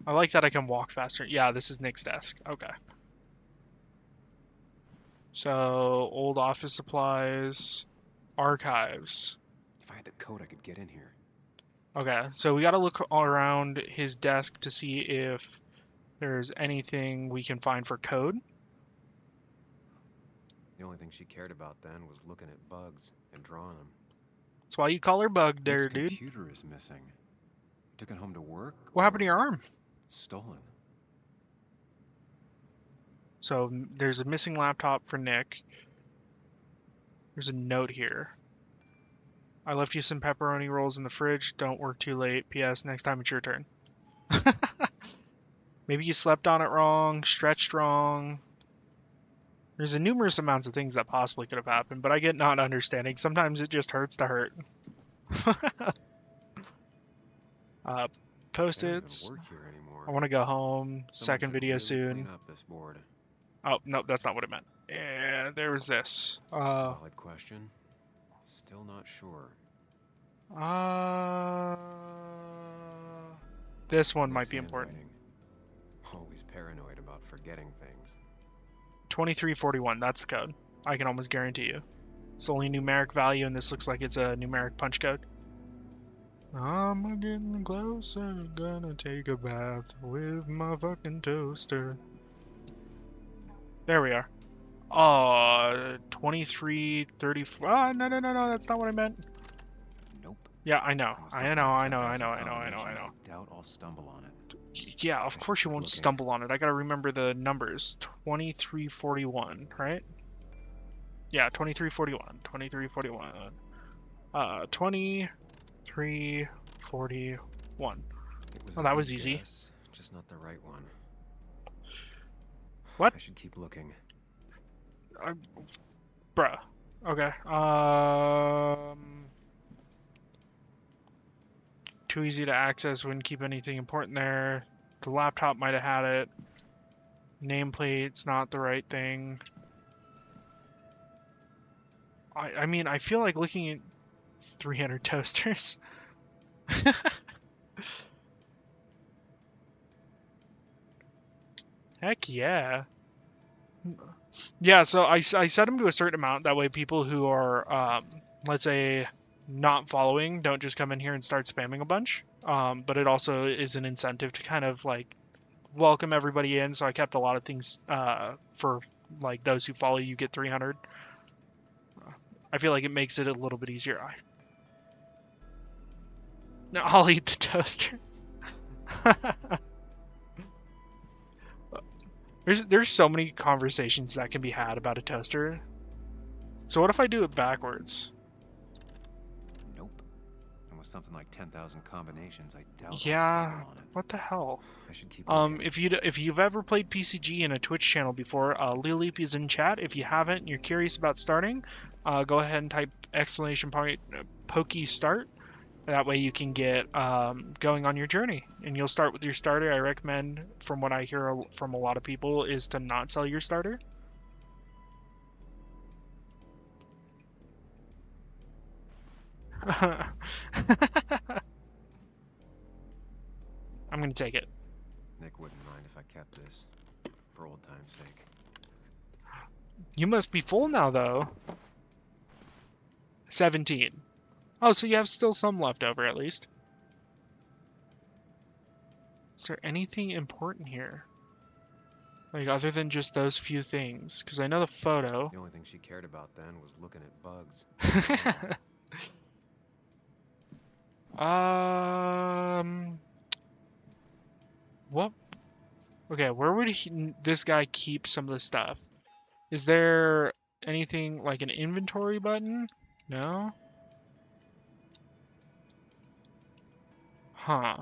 I like that I can walk faster. Yeah, this is Nick's desk. Okay. So, old office supplies, archives. If I had the code, I could get in here. Okay, so we gotta look all around his desk to see if there's anything we can find for code. The only thing she cared about then was looking at bugs and drawing them. That's why you call her Bug there, Nick's dude. computer is missing. He took it home to work? What happened to your arm? Stolen. So there's a missing laptop for Nick. There's a note here. I left you some pepperoni rolls in the fridge. Don't work too late. P.S. Next time it's your turn. Maybe you slept on it wrong, stretched wrong. There's a numerous amounts of things that possibly could have happened, but I get not understanding. Sometimes it just hurts to hurt. Post-its. I want to go home. Second video soon. Clean up this board. Oh, no, that's not what it meant. And there was this. Valid question. Still not sure. This one might be important. Always paranoid about forgetting things. 2341, that's the code. I can almost guarantee you. It's only numeric value, and this looks like it's a numeric punch code. I'm getting closer, gonna take a bath with my fucking toaster. There we are. 2334. No, that's not what I meant. Nope. Yeah, I know. I know. I doubt I'll stumble on it. Yeah, of course you won't stumble on it. I gotta remember the numbers. 2341, right? Yeah, 2341. 2341. 2341. Oh, that was easy. Guess, just not the right one. What? I should keep looking. Bruh. Okay. Too easy to access. Wouldn't keep anything important there. The laptop might have had it. Nameplate's not the right thing. I mean, I feel like looking at 300 toasters. Heck yeah. Yeah, so I set them to a certain amount. That way people who are, let's say, not following don't just come in here and start spamming a bunch. But it also is an incentive to kind of like welcome everybody in. So I kept a lot of things for like those who follow you get 300. I feel like it makes it a little bit easier. No, I'll eat the toasters. There's so many conversations that can be had about a toaster. So what if I do it backwards? Nope. And with something like 10,000 combinations, I doubt I'll Yeah, stumble on it. what the hell? I should keep looking. If you've ever played PCG in a Twitch channel before, Lily is in chat. If you haven't and you're curious about starting, go ahead and type exclamation point pokestart. That way you can get going on your journey, and you'll start with your starter. I recommend, from what I hear from a lot of people, is to not sell your starter. I'm gonna take it. Nick wouldn't mind if I kept this, for old time's sake. You must be full now, though. 17. Oh, so you have still some left over, at least. Is there anything important here? Like, other than just those few things? Because I know the photo. The only thing she cared about then was looking at bugs. What? Okay, where would this guy keep some of the stuff? Is there anything like an inventory button? No? Huh.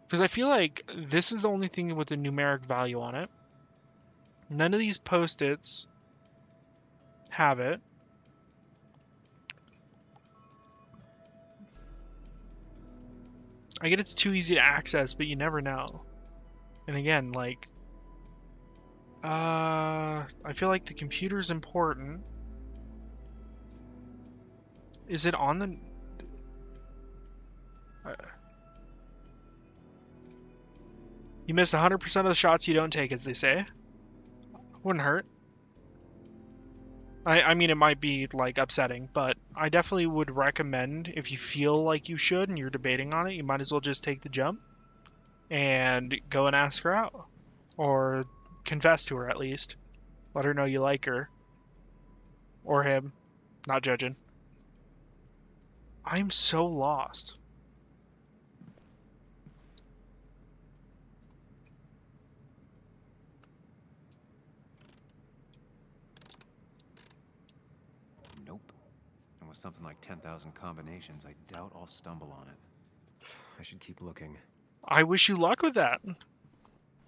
Because I feel like this is the only thing with a numeric value on it. None of these post-its have it. I get it's too easy to access, but you never know. And again, like, I feel like the computer's important. Is it on the... You miss 100% of the shots you don't take, as they say. Wouldn't hurt. I mean, it might be, like, upsetting, but I definitely would recommend, if you feel like you should and you're debating on it, you might as well just take the jump and go and ask her out. Or confess to her, at least. Let her know you like her. Or him. Not judging. I'm so lost. With something like 10,000 combinations, I doubt I'll stumble on it. I should keep looking. I wish you luck with that.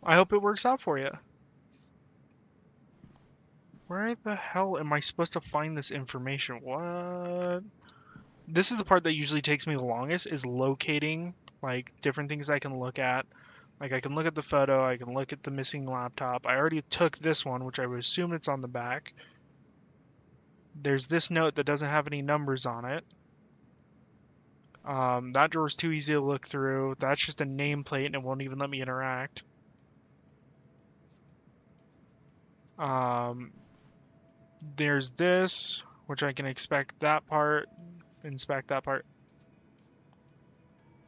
I hope it works out for you. Where the hell am I supposed to find this information? What? This is the part that usually takes me the longest, is locating, like, different things I can look at. Like, I can look at the photo, I can look at the missing laptop. I already took this one, which I would assume it's on the back. There's this note that doesn't have any numbers on it. That drawer's too easy to look through. That's just a nameplate and it won't even let me interact. There's this, which I can inspect that part.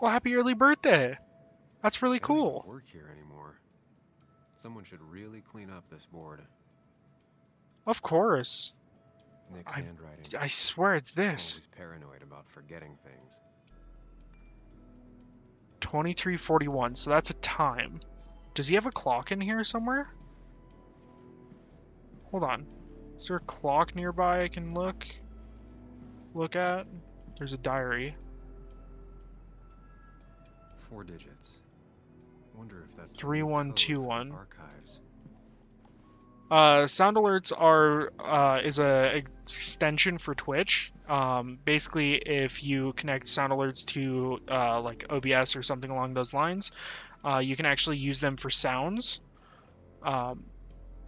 Well, happy early birthday! That's really cool. I don't work here anymore. Someone should really clean up this board. Of course. Nick's handwriting. I swear it's this. Always paranoid about forgetting things. 23:41, so that's a time. Does he have a clock in here somewhere? Hold on. Is there a clock nearby I can look at? There's a diary. 4 digits. Wonder if that's 3121. Archives. Sound alerts is a extension for Twitch. Basically, if you connect sound alerts to like OBS or something along those lines, you can actually use them for sounds. Um,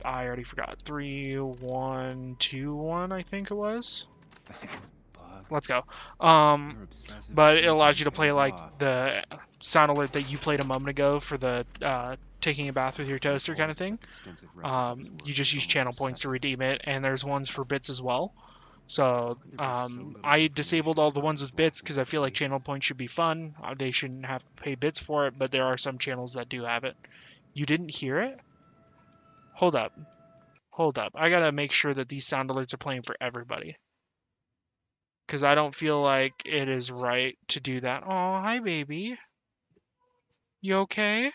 I already forgot. 3, 1, 2, 1, I think it was. Thanks, Buck. Let's go. Your obsessive But it allows snooping you to play pays like off. the sound alert that you played a moment ago for the taking a bath with your Since we've toaster kind of always thing. kept extensive records of his work, You it just was use almost channel points to obsessive. redeem it, and there's ones for bits as well. So How could there be so little I information disabled all the regarding ones his with bits loss because I feel like investigation? channel points should be fun. They shouldn't have to pay bits for it, but there are some channels that do have it. You didn't hear it? Hold up. Hold up. I gotta make sure that these sound alerts are playing for everybody. Because I don't feel like it is right to do that. Oh, hi, baby. You okay?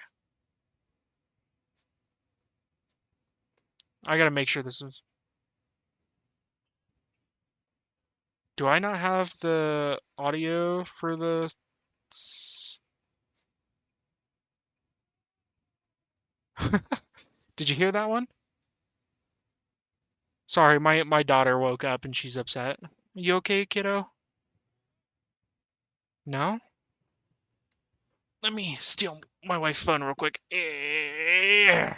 I gotta make sure this is... Do I not have the audio for the... Did you hear that one? Sorry, my daughter woke up and she's upset. You okay, kiddo? No? Let me steal my wife's phone real quick. I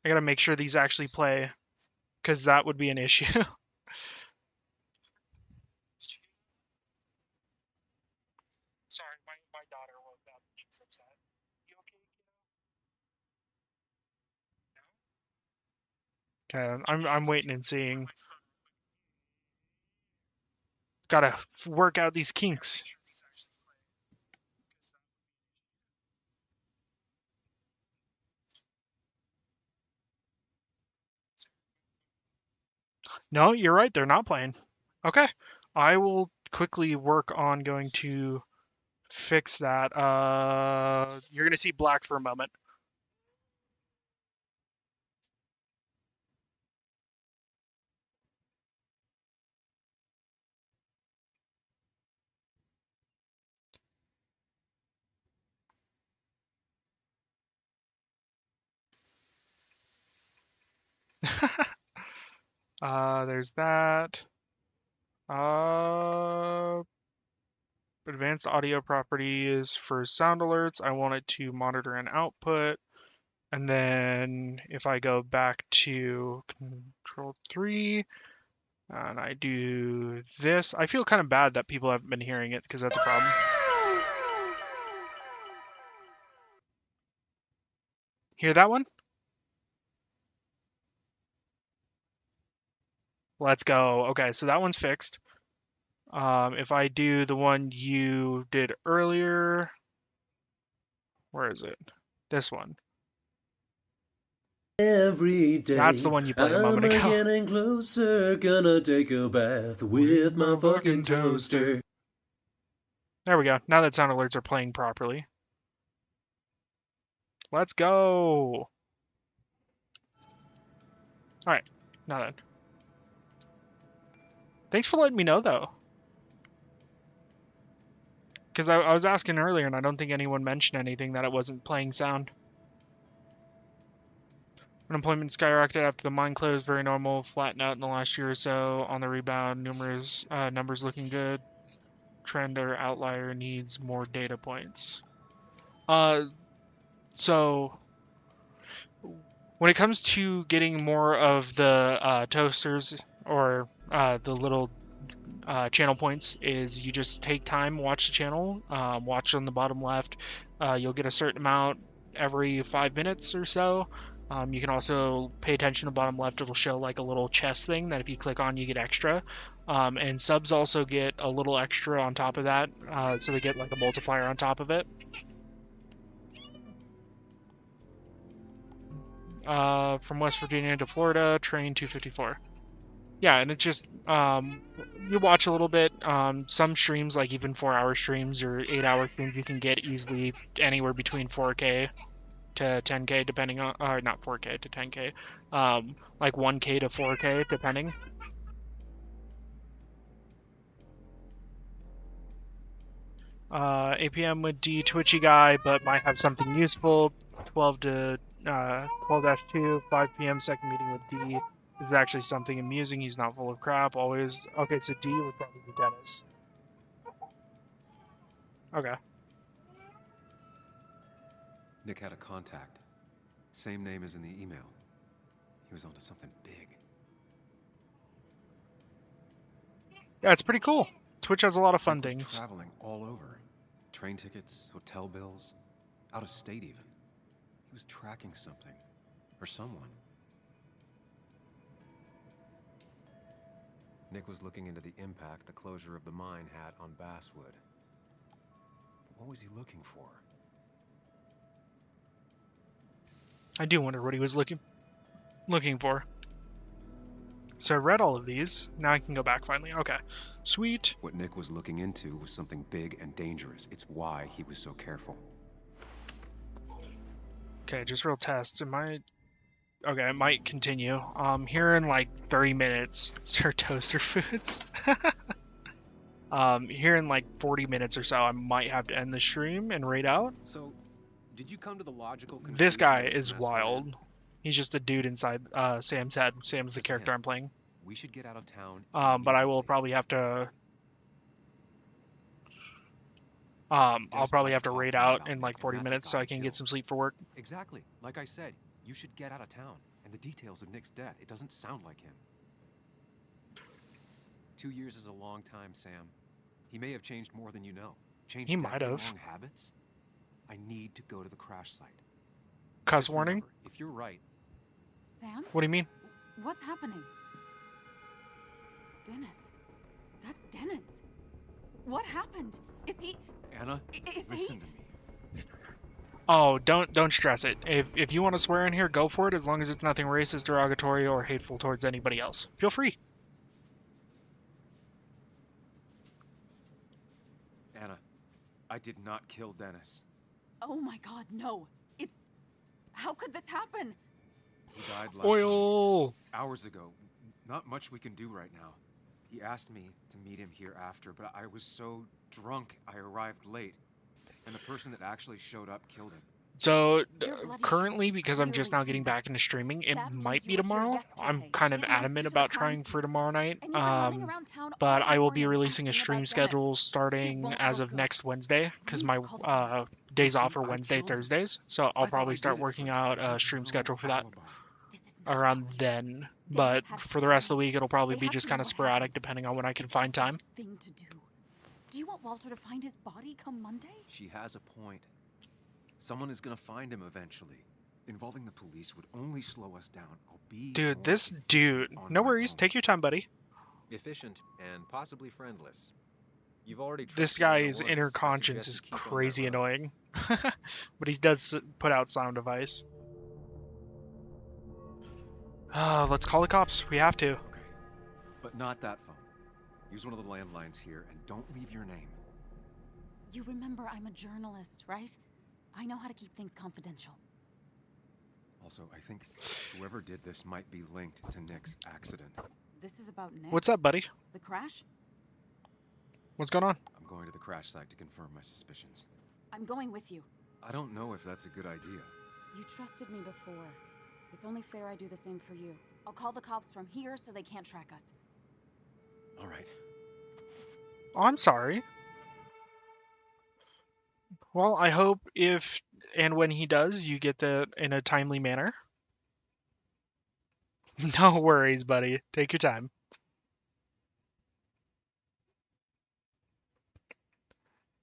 gotta make sure these actually play, because that would be an issue. Sorry, my daughter woke up and she's upset. You okay? Okay, I'm waiting and seeing. Gotta work out these kinks. No, you're right. They're not playing. Okay. I will quickly work on going to fix that. You're gonna see black for a moment. There's that. Uh, advanced audio properties for sound alerts. I want it to monitor and output. And then if I go back to Control 3 and I do this, I feel kind of bad that people haven't been hearing it because that's a problem. Hear that one? Let's go. Okay, so that one's fixed. If I do the one you did earlier, where is it? This one. Every day, That's the one you played a moment ago. getting closer, gonna take a bath with my fucking toaster. There we go. Now that sound alerts are playing properly. Let's go. All right, now then. Thanks for letting me know, though. Because I was asking earlier, and I don't think anyone mentioned anything that it wasn't playing sound. Unemployment skyrocketed after the mine closed. Very normal. Flattened out in the last year or so. On the rebound, numerous numbers looking good. Trend or outlier needs more data points. So when it comes to getting more of the toasters or the little channel points, is you just take time, watch the channel, watch on the bottom left. You'll get a certain amount every 5 minutes or so. You can also pay attention to the bottom left. It'll show like a little chest thing that if you click on, you get extra. And subs also get a little extra on top of that. So they get like a multiplier on top of it. From West Virginia to Florida, train 254. Yeah, and it's just you watch a little bit. Some streams, like even 4-hour streams or 8-hour streams, you can get easily anywhere between 4K to 10K, depending on, or not 4K to 10K, like 1K to 4K, depending. APM with D Twitchy guy, but might have something useful. 12 to 12-2, 5 p.m. second meeting with D. This is actually something amusing. He's not full of crap. Always okay. So D would probably be Dennis. Okay. Nick had a contact. Same name as in the email. He was onto something big. Yeah, it's pretty cool. Twitch has a lot of fun Nick was things. traveling all over. Train tickets, hotel bills, out of state even. He was tracking something. Or someone. Nick was looking into the impact the closure of the mine had on Basswood. But what was he looking for? I do wonder what he was looking for. So I read all of these. Now I can go back finally. Okay. Sweet. What Nick was looking into was something big and dangerous. It's why he was so careful. Okay, just real test. Okay, it might continue. Here in like 30 minutes. Sir Toaster Foods. Here in like 40 minutes or so, I might have to end the stream and raid out. So, did you come to the logical conclusion This guy that this is mess we're in? wild. He's just a dude inside Sam's head. Sam's the character I'm playing. We should get out of town. But I will probably have to. I'll probably have to raid out in like 40 minutes so I can get some sleep for work. Exactly. Like I said, you should get out of town. And the details of Nick's death, it doesn't sound like him. 2 years is a long time, Sam. He may have changed more than you know. Changed He might have. wrong habits. I need to go to the crash site. Cuss Just warning? remember, if you're right, Sam? What do you mean? What's happening? Dennis. That's Dennis. What happened? Is he... Anna, Is listen he... to me. Oh, don't stress it. If you want to swear in here, go for it, as long as it's nothing racist, derogatory, or hateful towards anybody else. Feel free. Anna, I did not kill Dennis. Oh my god, no. It's... How could this happen? He died last Oil! night, hours ago. Not much we can do right now. He asked me to meet him here after, but I was so drunk I arrived late. And the person that actually showed up killed him. So, currently, because I'm just now getting back into streaming, it might be tomorrow. I'm kind of adamant about trying for tomorrow night. But I will be releasing a stream schedule starting as of next Wednesday, because my days off are Wednesday, Thursdays. So I'll probably start working out a stream schedule for that around then. But for the rest of the week, it'll probably be just kind of sporadic, depending on when I can find time. Thing to do. Do you want Walter to find his body come Monday? She has a point. Someone is gonna find him eventually. Involving the police would only slow us down. I'll be Dude, this dude. No worries. Take your time, buddy. Efficient and possibly friendless. You've already This trusted Anna guy's once. inner I conscience suggest is you keep on that crazy road. annoying. But he does put out sound advice. Let's call the cops. We have to. Okay. But not that phone. Use one of the landlines here and don't leave your name. You remember I'm a journalist, right? I know how to keep things confidential. Also, I think whoever did this might be linked to Nick's accident. This is about Nick. What's up, buddy? The crash? What's going on? I'm going to the crash site to confirm my suspicions. I'm going with you. I don't know if that's a good idea. You trusted me before. It's only fair I do the same for you. I'll call the cops from here so they can't track us. All right. Oh, I'm sorry. Well, I hope if and when he does, you get that in a timely manner. No worries, buddy. Take your time.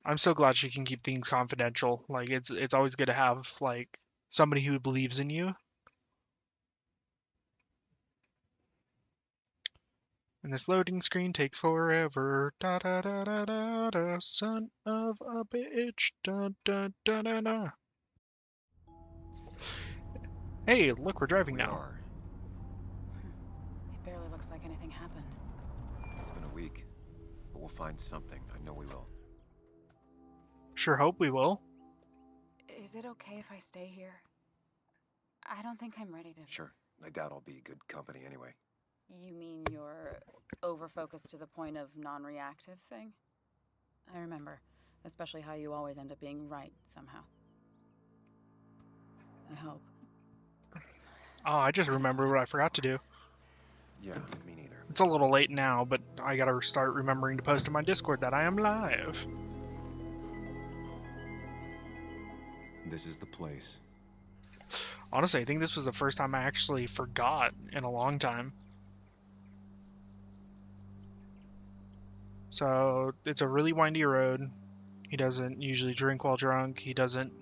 I'm so glad she can keep things confidential. Like it's always good to have like somebody who believes in you. And this loading screen takes forever. Da da da da da da. Son of a bitch. Da da da da da. Hey, look, we're driving now. It barely looks like anything happened. It's been a week, but we'll find something. I know we will. Sure hope we will. Is it okay if I stay here? I don't think I'm ready to... Sure. I doubt I'll be good company anyway. You mean you're over-focused to the point of non-reactive thing? I remember. Especially how you always end up being right, somehow. I hope. Oh, I just remembered what I forgot to do. Yeah, me neither. It's a little late now, but I gotta start remembering to post in my Discord that I am live. This is the place. Honestly, I think this was the first time I actually forgot in a long time. So it's a really windy road. He doesn't usually drink while drunk. He doesn't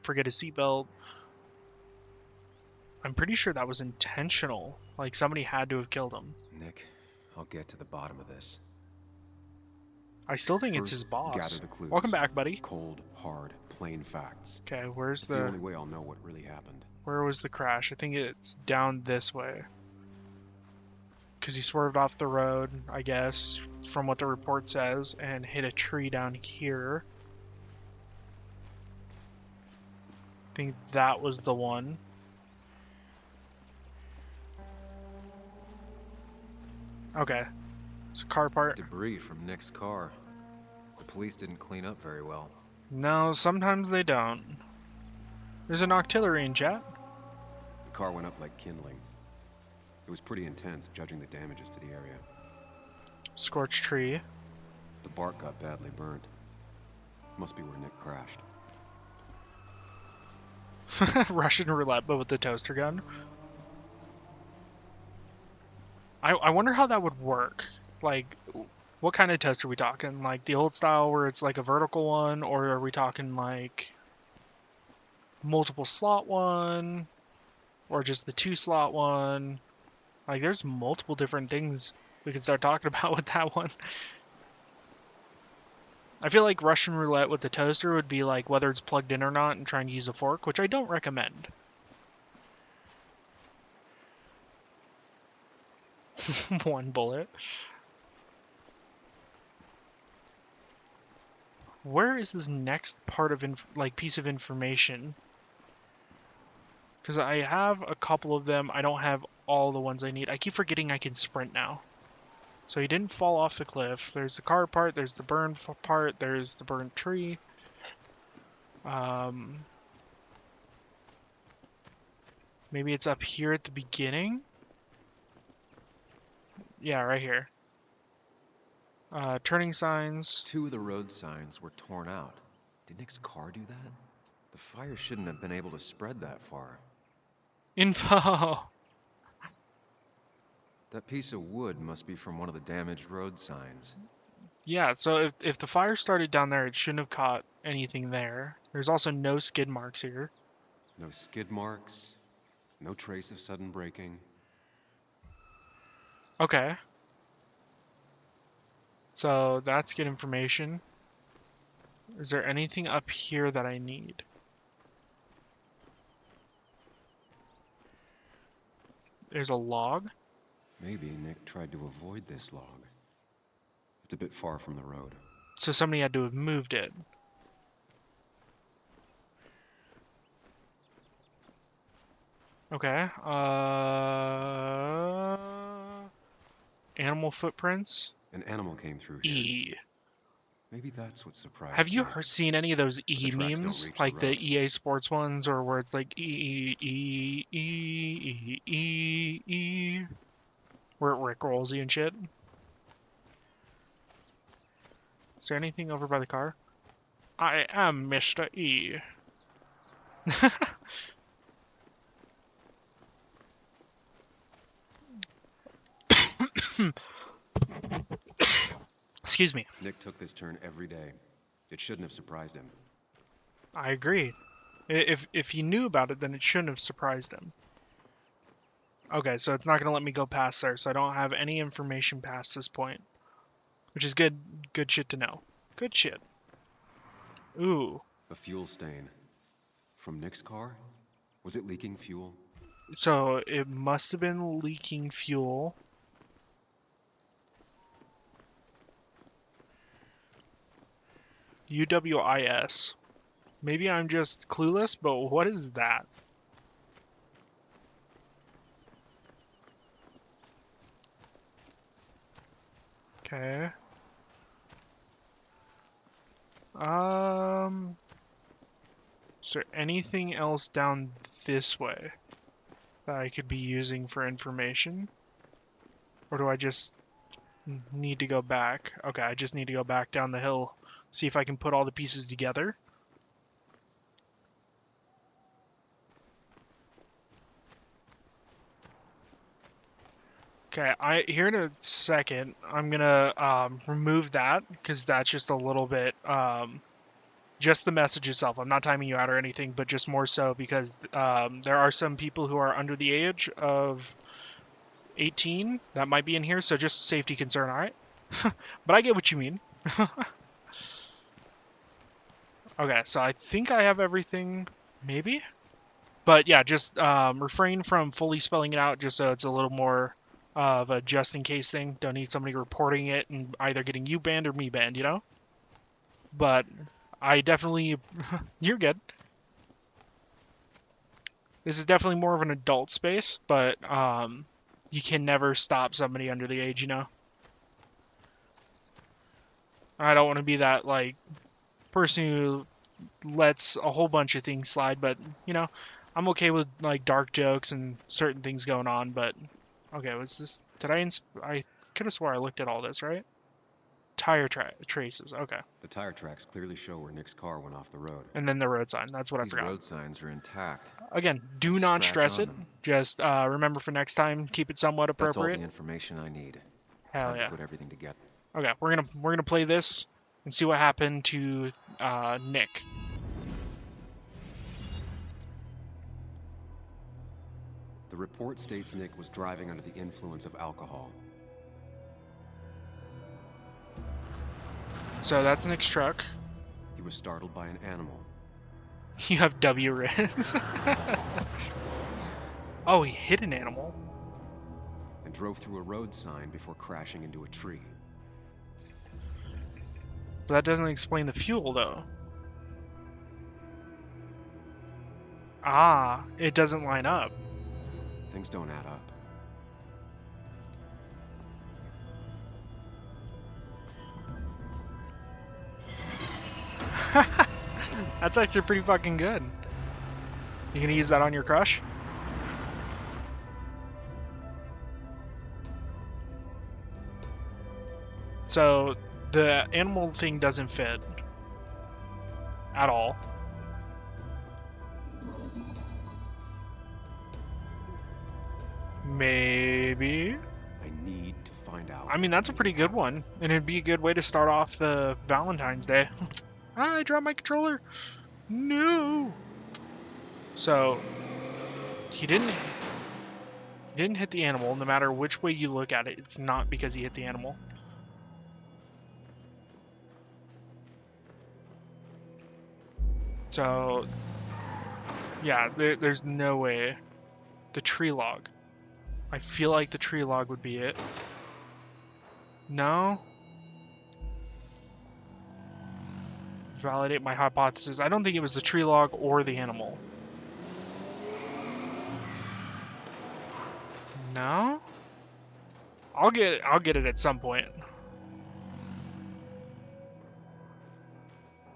forget his seatbelt. I'm pretty sure that was intentional. Like somebody had to have killed him. Nick, I'll get to the bottom of this. I still think it's his First, gather boss. the clues. Welcome back, buddy. Cold, hard, plain facts. Okay, where's It's the only way I'll know what really happened. Where was the crash? I think it's down this way. Because he swerved off the road, I guess, from what the report says, and hit a tree down here. I think that was the one. Okay. It's a car part. Debris from Nick's car. The police didn't clean up very well. No, sometimes they don't. There's an octillery in chat. The car went up like kindling. It was pretty intense, judging the damages to the area. Scorched tree. The bark got badly burned. Must be where Nick crashed. Russian roulette, but with the toaster gun. I wonder how that would work. Like, what kind of toaster are we talking? Like the old style where it's like a vertical one, or are we talking like multiple slot one, or just the 2-slot one? Like, there's multiple different things we could start talking about with that one. I feel like Russian roulette with the toaster would be like whether it's plugged in or not and trying to use a fork, which I don't recommend. One bullet. Where is this next part of piece of information? Because I have a couple of them. I don't have all the ones I need. I keep forgetting I can sprint now. So he didn't fall off the cliff. There's the car part. There's the burned part. There's the burned tree. Maybe it's up here at the beginning. Yeah, right here. Turning signs. 2 of the road signs were torn out. Did Nick's car do that? The fire shouldn't have been able to spread that far. Info. That piece of wood must be from one of the damaged road signs. Yeah, so if the fire started down there, it shouldn't have caught anything there. There's also no skid marks here. No skid marks. No trace of sudden braking. Okay. So that's good information. Is there anything up here that I need? There's a log. Maybe Nick tried to avoid this log. It's a bit far from the road. So somebody had to have moved it. Okay. Animal footprints. An animal came through here. E. Maybe that's what surprised Have you me. seen any of those The E tracks don't memes? reach Like the the road. EA Sports ones, or where it's like E, where it rickrolls you and shit? Is there anything over by the car? I am Mr. E. Excuse me. Nick took this turn every day. It shouldn't have surprised him. I agree. If he knew about it, then it shouldn't have surprised him. Okay, so it's not going to let me go past there, so I don't have any information past this point. Which is good shit to know. Good shit. Ooh. A fuel stain. From Nick's car? Was it leaking fuel? So it must have been leaking fuel. UWIS. Maybe I'm just clueless, but what is that? Okay. Is there anything else down this way that I could be using for information? Or do I just need to go back? Okay, I just need to go back down the hill, see if I can put all the pieces together. Okay, here in a second, I'm gonna remove that because that's just a little bit just the message itself. I'm not timing you out or anything, but just more so because there are some people who are under the age of 18 that might be in here, so just safety concern, all right? But I get what you mean. Okay, so I think I have everything, maybe? But yeah, just refrain from fully spelling it out just so it's a little more of a just in case thing. Don't need somebody reporting it and either getting you banned or me banned, you know? But I definitely... You're good. This is definitely more of an adult space, but you can never stop somebody under the age, you know? I don't want to be that, like, person who lets a whole bunch of things slide, but, you know, I'm okay with, like, dark jokes and certain things going on, but... Okay, was this... I could have swore I looked at all this, right? Tire traces, okay. The tire tracks clearly show where Nick's car went off the road. And then the road sign, that's what I These forgot. road signs are intact. Again, do A not scratch stress on it. them. Just remember for next time, keep it somewhat That's all appropriate. the information I need. Hell Time yeah. to put everything together. Okay, we're gonna play this and see what happened to Nick. The report states Nick was driving under the influence of alcohol. So that's Nick's truck. He was startled by an animal. You have W res. Oh, he hit an animal. And drove through a road sign before crashing into a tree. But that doesn't explain the fuel, though. Ah, it doesn't line up. Things don't add up. That's actually pretty fucking good. You gonna use that on your crush? So the animal thing doesn't fit at all. Maybe. I need to find out. I mean, that's a pretty good one, and it'd be a good way to start off the Valentine's Day. I dropped my controller. No. So he didn't hit the animal. No matter which way you look at it, it's not because he hit the animal. So yeah, there's no way. The tree log. I feel like the tree log would be it. No? Validate my hypothesis. I don't think it was the tree log or the animal. No? I'll get it at some point.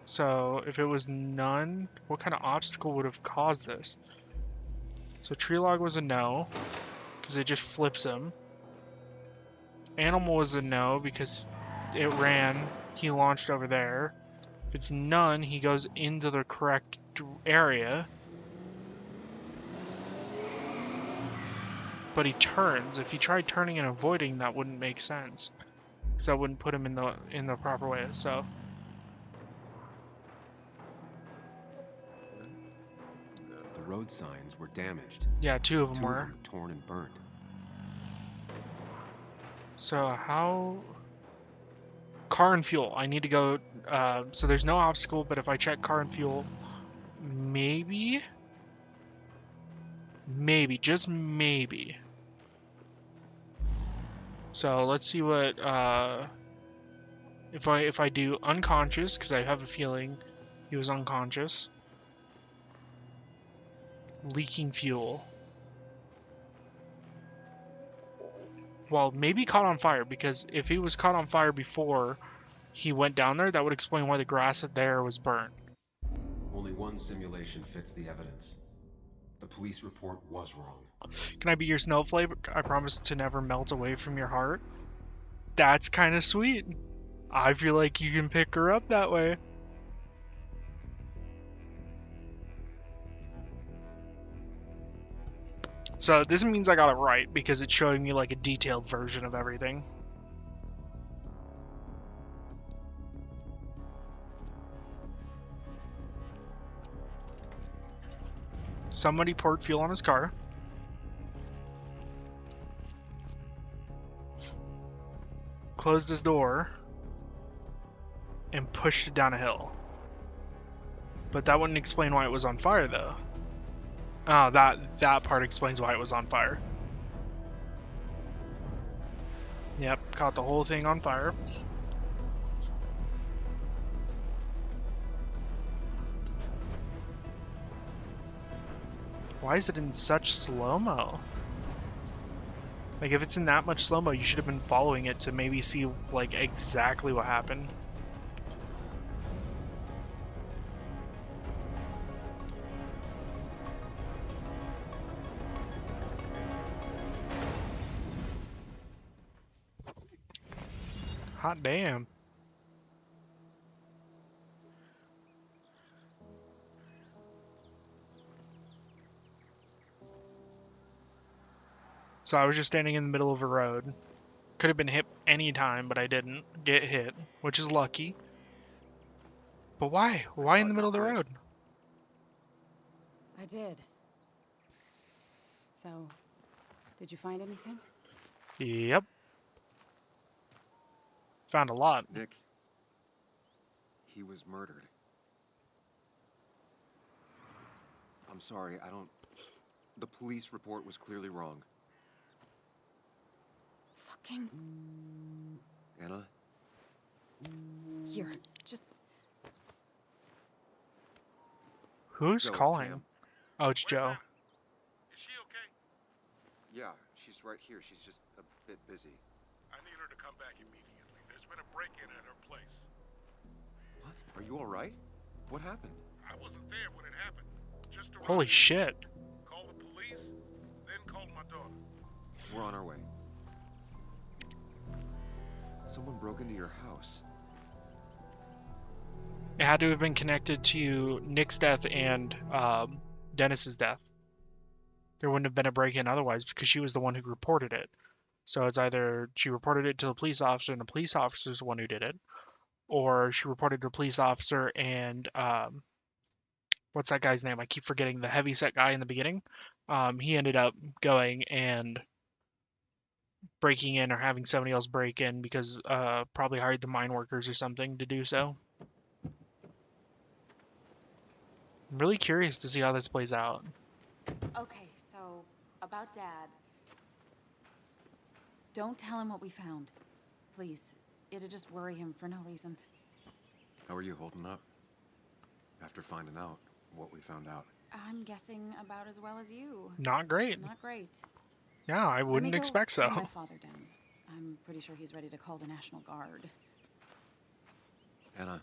So if it was none, what kind of obstacle would have caused this? So tree log was a no, because it just flips him. Animal was a no, because it ran, he launched over there. If it's none, he goes into the correct area. But he turns. If he tried turning and avoiding, that wouldn't make sense. Because that wouldn't put him in the proper way, so... The road signs were damaged. Yeah, two of them were. Two of them torn and burnt. So how... Car and fuel. I need to go... so there's no obstacle, but if I check car and fuel... Maybe? Maybe. Just maybe. So let's see what... If I do unconscious, because I have a feeling he was unconscious. Leaking fuel. Well, maybe caught on fire, because if he was caught on fire before he went down there, that would explain why the grass there was burnt. Only one simulation fits the evidence. The police report was wrong. Can I be your snowflake? I promise to never melt away from your heart. That's kind of sweet. I feel like you can pick her up that way. So this means I got it right because it's showing me like a detailed version of everything. Somebody poured fuel on his car. Closed his door. And pushed it down a hill. But that wouldn't explain why it was on fire, though. Oh, that part explains why it was on fire. Yep, caught the whole thing on fire. Why is it in such slow-mo? Like, if it's in that much slow-mo, you should have been following it to maybe see, like, exactly what happened. Hot damn. So I was just standing in the middle of a road. Could have been hit any time, but I didn't get hit, which is lucky. But why? Why in the middle of the road? I did. So, did you find anything? Yep. Found a lot. Nick, he was murdered. I'm sorry, I don't... The police report was clearly wrong. Fucking... Anna? Here, just... Who's Joe, it's calling? Sam. Oh, it's Joe. Is she okay? Yeah, she's right here. She's just a bit busy. I need her to come back immediately. There's been a break-in at her place. What? Are you all right? What happened? I wasn't there when it happened. Just arrived. Holy shit. Called the police, then called my daughter. We're on our way. Someone broke into your house. It had to have been connected to Nick's death and Dennis's death. There wouldn't have been a break-in otherwise because she was the one who reported it. So it's either she reported it to the police officer and the police officer's the one who did it, or she reported to a police officer and what's that guy's name? I keep forgetting, the heavyset guy in the beginning. He ended up going and breaking in or having somebody else break in because probably hired the mine workers or something to do so. I'm really curious to see how this plays out. Okay, so, about Dad. Don't tell him what we found. Please. It'd just worry him for no reason. How are you holding up? After finding out what we found out. I'm guessing about as well as you. Not great. Not great. Yeah, I wouldn't expect so. Calm my father down. I'm pretty sure he's ready to call the National Guard. Anna,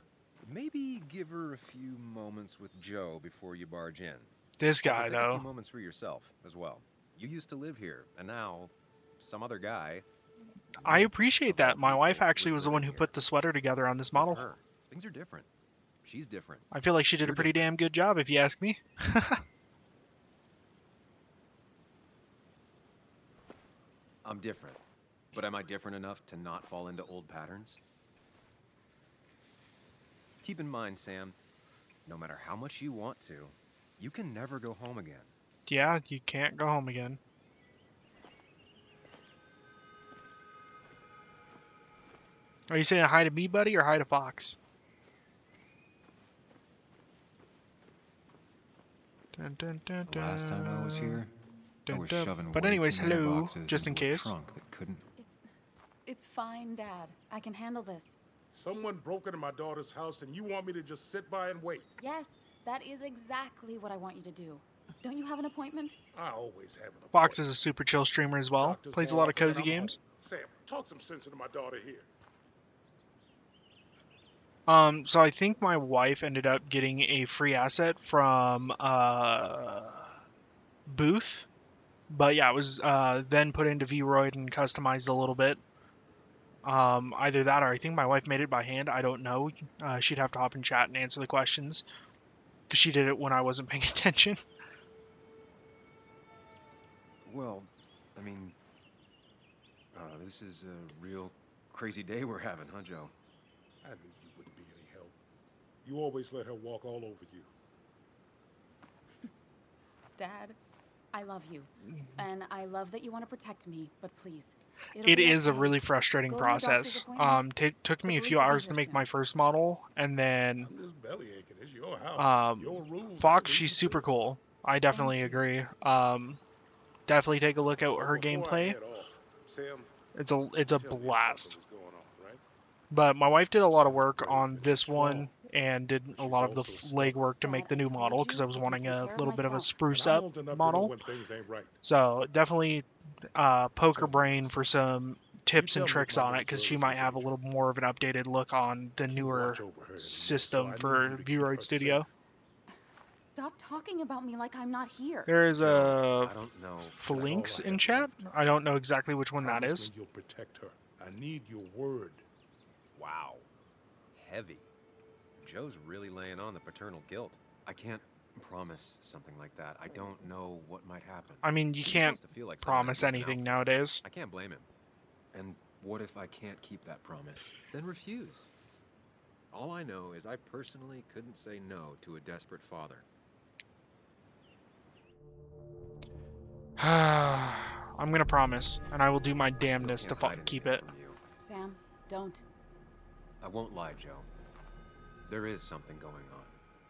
maybe give her a few moments with Joe before you barge in. This guy, also, take a though. few moments for yourself as well. You used to live here, and now some other guy. I appreciate that. My wife actually was the one who put the sweater together on this model. Her. Things are different. She's different. I feel like she did a pretty damn good job, if you ask me. I'm different. But am I different enough to not fall into old patterns? Keep in mind, Sam, no matter how much you want to, you can never go home again. Yeah, you can't go home again. Are you saying hi to me, buddy, or hi to Fox? Dun, dun, dun, dun. Last time I was here, I was shoving But way anyways, too many hello, boxes just in into a case. trunk that couldn't. It's fine, Dad. I can handle this. Someone broke into my daughter's house and you want me to just sit by and wait? Yes, that is exactly what I want you to do. Don't you have an appointment? I always have an appointment. Fox is a super chill streamer as well. Doctor's Plays a more lot of often than cozy I'm home. games. Sam, talk some sense into my daughter here. So I think my wife ended up getting a free asset from Booth. But yeah, it was then put into Vroid and customized a little bit. Either that or I think my wife made it by hand. I don't know. She'd have to hop in chat and answer the questions because she did it when I wasn't paying attention. Well, I mean, this is a real crazy day we're having, huh, Joe? I knew you wouldn't be any help. You always let her walk all over you. Dad, I love you. And I love that you want to protect me, but please. It Be is a okay. really frustrating Go to your doctor's process. appointment. Took The me a police few will be hours here to make soon. my first model, and then I'm just belly aching. It's your house. Your rules. Fox, I leave she's you to super it. cool. I definitely agree. Definitely take a look at her Before I gameplay. head off, Sam, It's a tell me if something blast. was going on, right? But my wife did a lot of Anna's work brave on and she's this strong, one and did but a she's lot of the also stubborn. legwork to make the Dad, I new told model because I you was I can wanting take a care of little bit of a myself. And spruce I'm up old enough to know model. when things ain't right. So definitely poke her Tell me brain this. for some You tips and tell me if tricks my on it little because girl she is in might have a danger. little more of an updated look on the Keep newer watch over her, so system I need for you to keep Vroid her safe. Studio. Stop talking about me like I'm not here. There is Joe, a I don't know. That's all Flinks I in have chat. left. I don't know exactly which one that Promise is. me you'll protect her. I need your word. Wow. Heavy. Joe's really laying on the paternal guilt. I can't promise something like that. I don't know what might happen. I mean, you He just can't wants to feel like someone is promise looking out anything for him. nowadays. I can't blame him. And what if I can't keep that promise? Then refuse. All I know is I personally couldn't say no to a desperate father. I'm gonna promise, and I will do my I still damnedest to can't hide keep anything it. from you. Sam, don't. I won't lie, Joe. There is something going on.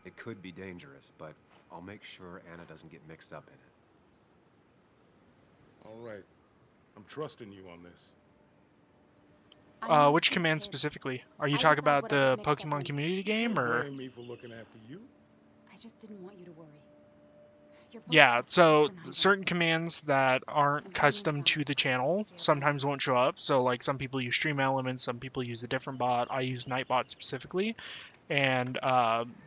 It could be dangerous, but I'll make sure Anna doesn't get mixed up in it. All right. I'm trusting you on this. Which command specifically? Are you I talking decide about what I the get mixed up Pokemon in. community You game, can't or? blame me for looking after you. I just didn't want you to worry. You're both Yeah, so patronizing. certain commands that aren't I'm custom finding to the channel Sarah sometimes Bowers. won't show up. So like some people use Stream Elements, some people use a different bot. I use Nightbot specifically, and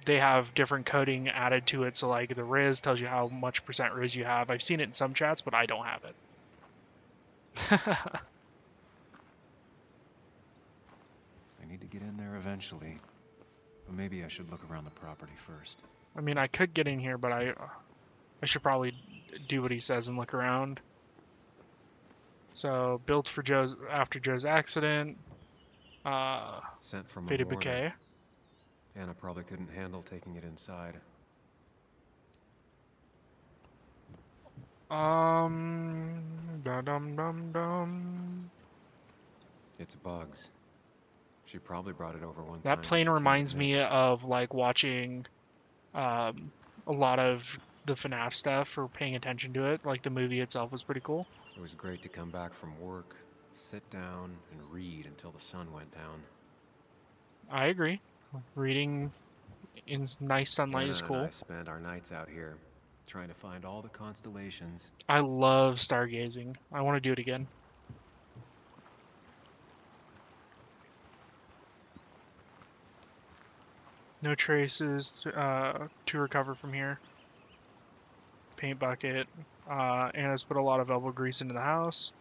they have different coding added to it. So like the Riz tells you how much percent Riz you have. I've seen it in some chats, but I don't have it. I need to get in there eventually. But maybe I should look around the property first. I mean, I could get in here, but I should probably do what he says and look around. So built for after Joe's accident. Sent from a Faded hoarder. Bouquet. Anna probably couldn't handle taking it inside. Dum. It's bugs. She probably brought it over one time. That when plane she came to reminds Nick. me of like watching a lot of the FNAF stuff or paying attention to it. Like the movie itself was pretty cool. It was great to come back from work, sit down, and read until the sun went down. I agree. Reading in nice sunlight Anna is and cool. I spend our nights out here, trying to find all the constellations. I love stargazing. I want to do it again. No traces to recover from here. Paint bucket. Anna's put a lot of elbow grease into the house.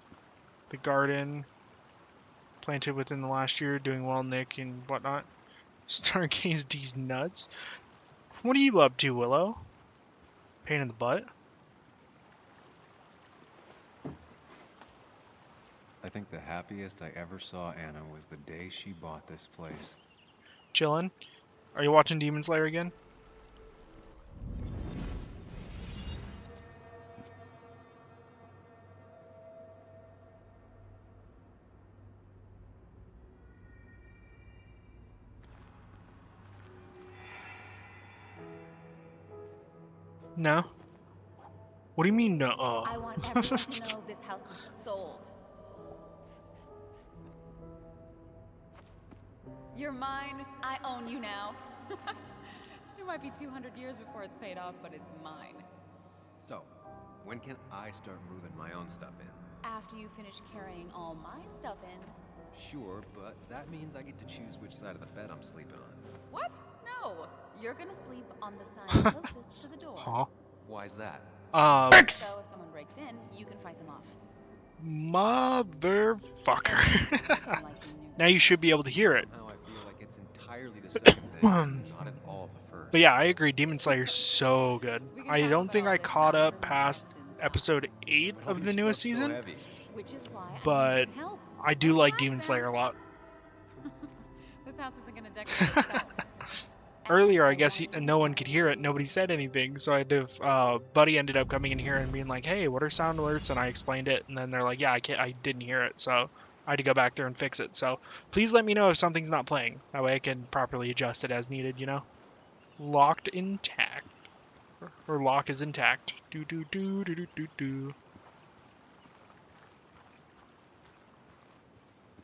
The garden. Planted within the last year, doing well, Nick, and whatnot. Stargaze D's nuts. What are you up to, Willow? Pain in the butt? I think the happiest I ever saw Anna was the day she bought this place. Chillin'? Are you watching Demon Slayer again? No. What do you mean, no? I want everyone to know this house is sold. You're mine. I own you now. It might be 200 years before it's paid off, but it's mine. So, when can I start moving my own stuff in? After you finish carrying all my stuff in. Sure, but that means I get to choose which side of the bed I'm sleeping on. What? No. You're gonna sleep on the side closest to the door. Huh? Why's that? So if someone breaks in, you can fight them off. Motherfucker. Now you should be able to hear it. Somehow I feel like it's entirely the second thing, not at all the first. But yeah, I agree. Demon Slayer's so good. I don't think I caught up past episode 8 But all of your the newest stuff's so season, heavy. Which is why I but need your help. I do Don't like slack, Demon Slayer Sam. a lot. This house isn't gonna decorate itself. Earlier, I guess no one could hear it. Nobody said anything, so I had to. Buddy ended up coming in here and being like, "Hey, what are sound alerts?" And I explained it, and then they're like, "Yeah, I didn't hear it, so I had to go back there and fix it." So please let me know if something's not playing. That way I can properly adjust it as needed. You know, locked intact or lock is intact. Do do do do do do do.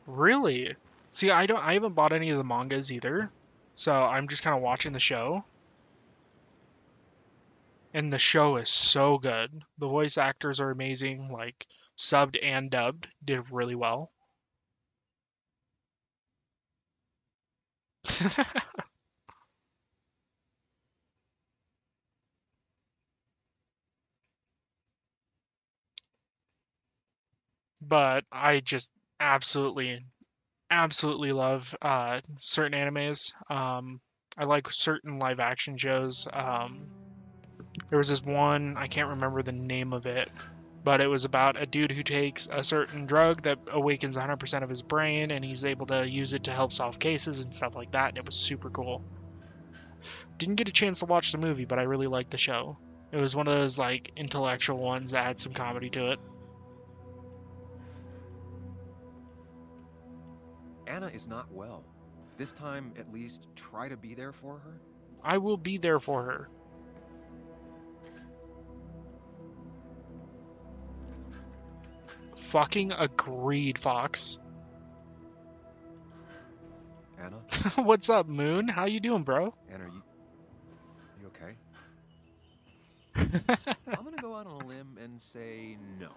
Really? See, I haven't bought any of the mangas either, so I'm just kind of watching the show. And the show is so good. The voice actors are amazing, like subbed and dubbed, did really well. But I just absolutely, absolutely love certain animes. I like certain live action shows. There was this one, I can't remember the name of it, but it was about a dude who takes a certain drug that awakens 100% of his brain, and he's able to use it to help solve cases and stuff like that, and it was super cool. Didn't get a chance to watch the movie, but I really liked the show. It was one of those like intellectual ones that had some comedy to it. Anna is not well. This time, at least, try to be there for her. I will be there for her. Fucking agreed, Fox. Anna? What's up, Moon? How you doing, bro? Anna, you okay? I'm gonna go out on a limb and say no.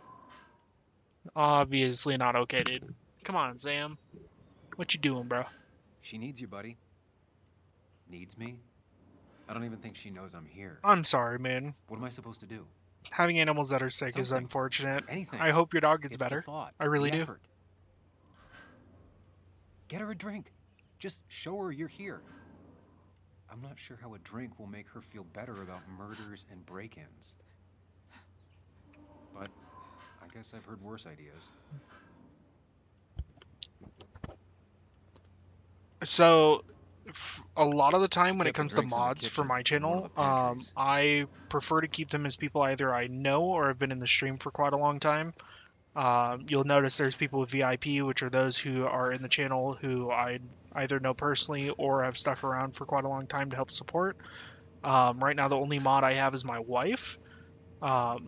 Obviously not okay, dude. Come on, Sam. What you doing, bro? She needs you, buddy. Needs me? I don't even think she knows I'm here. I'm sorry, man. What am I supposed to do? Having animals that are sick is Something. unfortunate. Anything. I hope your dog gets It's better. The thought, I really the do. Effort. Get her a drink. Just show her you're here. I'm not sure how a drink will make her feel better about murders and break-ins. But I guess I've heard worse ideas. So, a lot of the time when it comes to mods for my one channel, of the I prefer to keep them as people either I know or have been in the stream for quite a long time. You'll notice there's people with VIP, which are those who are in the channel who I either know personally or have stuck around for quite a long time to help support. Right now, the only mod I have is my wife. I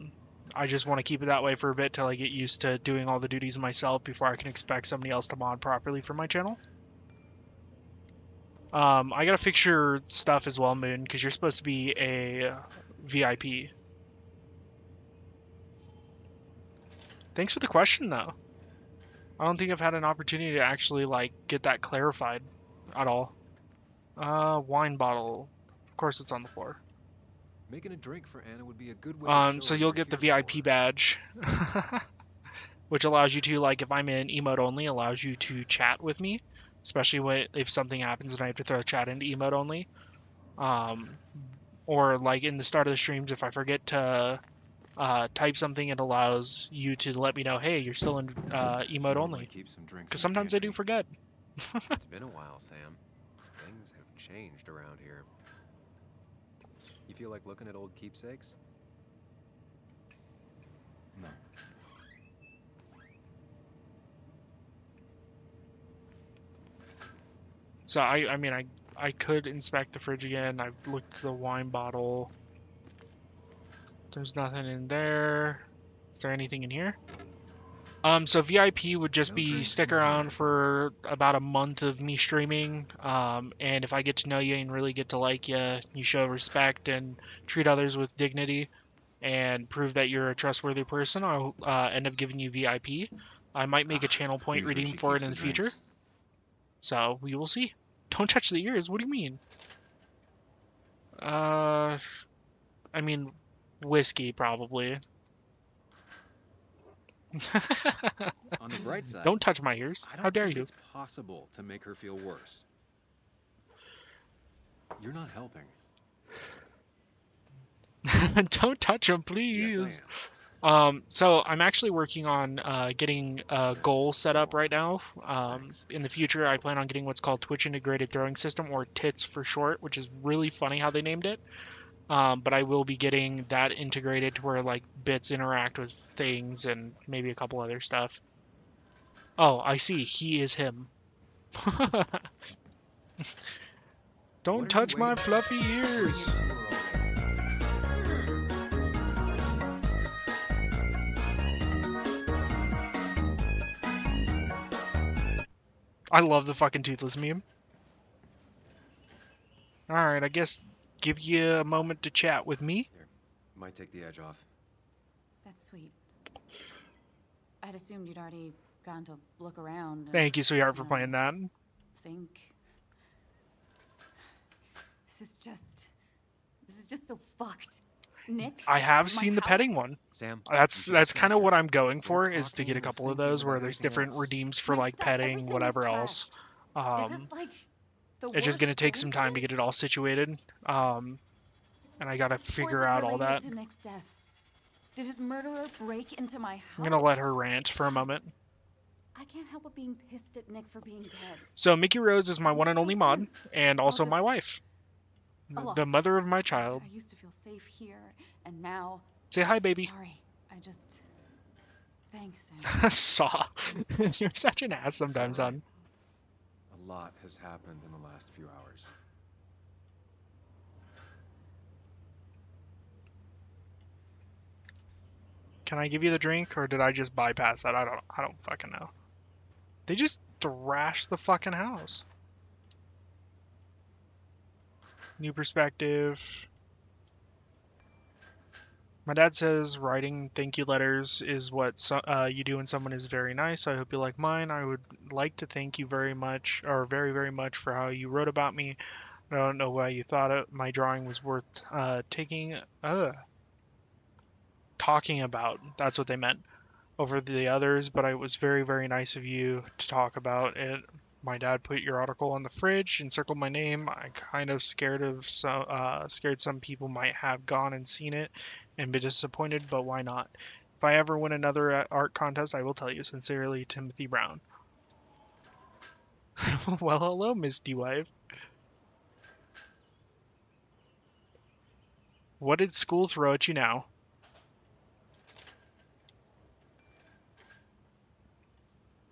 just want to keep it that way for a bit till I get used to doing all the duties myself before I can expect somebody else to mod properly for my channel. I gotta fix your stuff as well, Moon, because you're supposed to be a VIP. Thanks for the question, though. I don't think I've had an opportunity to actually, like, get that clarified at all. Wine bottle. Of course it's on the floor. Making a drink for Anna would be a good way to show So her you'll you're get the here VIP badge, which allows you to, like, if I'm in emote only, allows you to chat with me, especially if something happens and I have to throw chat into emote only. Or, like, in the start of the streams, if I forget to type something, it allows you to let me know, hey, you're still in emote only. Because sometimes I do forget. It's been a while, Sam. Things have changed around here. You feel like looking at old keepsakes? No. So, I mean, I could inspect the fridge again. I've looked at the wine bottle. There's nothing in there. Is there anything in here? So VIP would just be stick around for about a month of me streaming. And if I get to know you and really get to like you, you show respect and treat others with dignity and prove that you're a trustworthy person, I'll end up giving you VIP. I might make a channel point Usually redeem she for it keeps in the the future. drinks. So we will see. Don't touch the ears. What do you mean? I mean, whiskey probably. On the bright side, Don't touch my ears. I don't How dare think you? It's possible to make her feel worse. You're not helping. Don't touch him, please. Yes, I am. So I'm actually working on getting a goal set up right now. In the future, I plan on getting what's called Twitch Integrated Throwing System, or TITS for short, which is really funny how they named it. But I will be getting that integrated to where like bits interact with things and maybe a couple other stuff. Oh, I see. He is him. Don't touch my fluffy ears. I love the fucking toothless meme. Alright, I guess give you a moment to chat with me. Here, might take the edge off. That's sweet. I'd assumed you'd already gone to look around. And, Thank you, sweetheart, for playing that. Think. This is just so fucked. Nick. I have seen the house? petting one. Sam, that's kind of what I'm going for, is to get a couple of those where there's different redeems for like petting, whatever else. Is this like the It's just gonna take some time to get it all situated. And I gotta figure out all that. To Nick's death? Did his murderer break into my house? I'm gonna let her rant for a moment. I can't help but being pissed at Nick for being dead. So Mickey Rose is my one and only mod, and also my wife, the mother of my child. I used to feel safe here, and now. Say hi, baby. Sorry, I just. Thanks, Sam. Saw. You're such an ass sometimes, son. A lot has happened in the last few hours. Can I give you the drink, or did I just bypass that? I don't fucking know. They just thrashed the fucking house. New perspective. My dad says writing thank you letters is what you do when someone is very nice. I hope you like mine. I would like to thank you very much, or very, very much, for how you wrote about me. I don't know why you thought my drawing was worth talking about. That's what they meant over the others, but it was very, very nice of you to talk about it. My dad put your article on the fridge and circled my name. I kind of scared some people might have gone and seen it and be disappointed, but why not? If I ever win another art contest, I will tell you. Sincerely, Timothy Brown. Well, hello, Misty Wife. What did school throw at you now?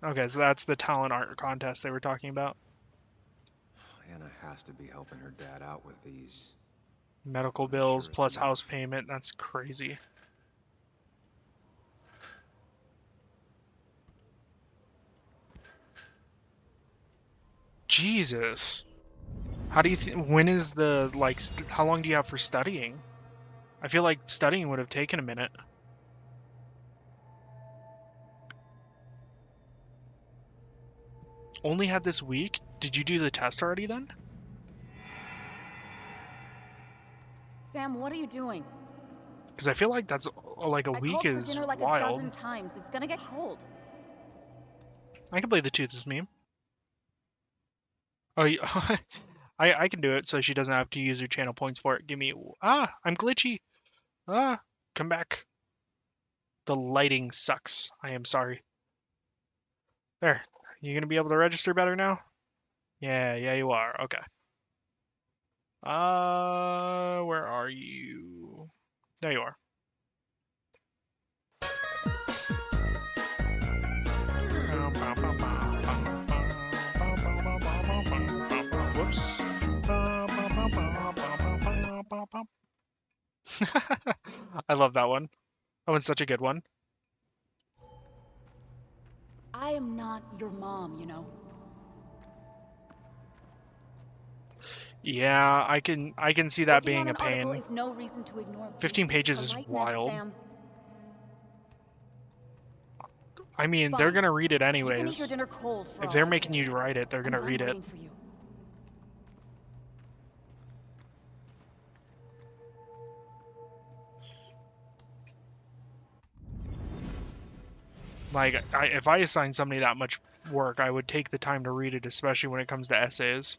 Okay, so that's the talent art contest they were talking about. Anna has to be helping her dad out with these medical bills plus house payment. That's crazy. Jesus. How do you when is the how long do you have for studying? I feel like studying would have taken a minute. Only had this week? Did you do the test already then? Sam, what are you doing? Because I feel like that's like a week is dinner like wild. A dozen times. It's gonna get cold. I can play the toothless meme. Oh, I can do it, so she doesn't have to use her channel points for it. Give me I'm glitchy. Come back. The lighting sucks. I am sorry. There. You gonna be able to register better now? Yeah, you are. Okay. Where are you? There you are. Whoops. I love that one. That one's such a good one. I am not your mom, you know. Yeah, I can see that being a pain. Is no reason to ignore 15 pages is wild. Sam. I mean, they're gonna read it anyways. You can eat your dinner cold if they're making you write it, they're gonna read it. For you. Like, if I assign somebody that much work, I would take the time to read it, especially when it comes to essays.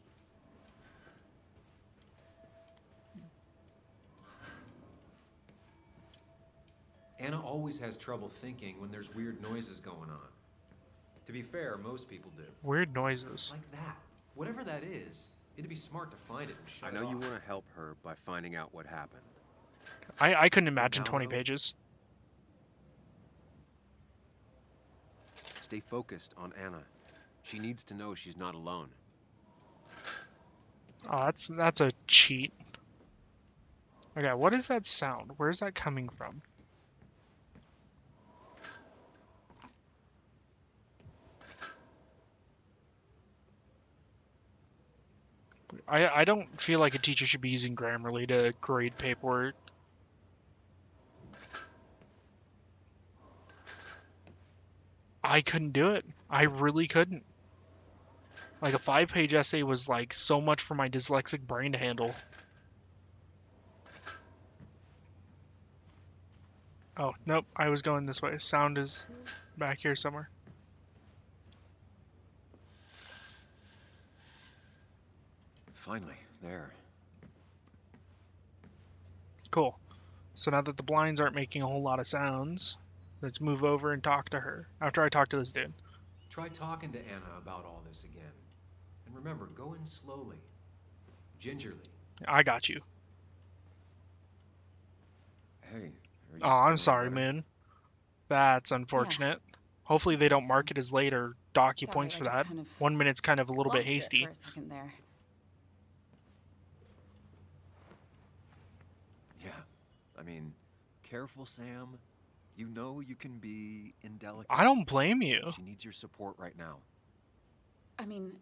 Anna always has trouble thinking when there's weird noises going on. To be fair, most people do. Weird noises. Like that. Whatever that is, it'd be smart to find it and shut I know it you off. want to help her by finding out what happened. I couldn't But imagine now, 20 though, pages. stay focused on Anna. She needs to know she's not alone. Oh, that's a cheat. Okay, what is that sound? Where's that coming from? I don't feel like a teacher should be using Grammarly to grade paperwork. I couldn't do it. I really couldn't. Like a 5-page essay was like so much for my dyslexic brain to handle. Oh, nope, I was going this way. Sound is back here somewhere. Finally, there. Cool. So now that the blinds aren't making a whole lot of sounds, let's move over and talk to her after I talk to this dude. Try talking to Anna about all this again. And remember, go in slowly. Gingerly. I got you. Hey. Oh, I'm sorry, Moon. That's unfortunate. Hopefully they don't mark it as late or dock you Sorry, points I for just that. kind of 1 minute's kind of a little bit lost it hasty. for a second there. Yeah. I mean, careful, Sam. You know you can be indelicate. I don't blame you. She needs your support right now. I mean,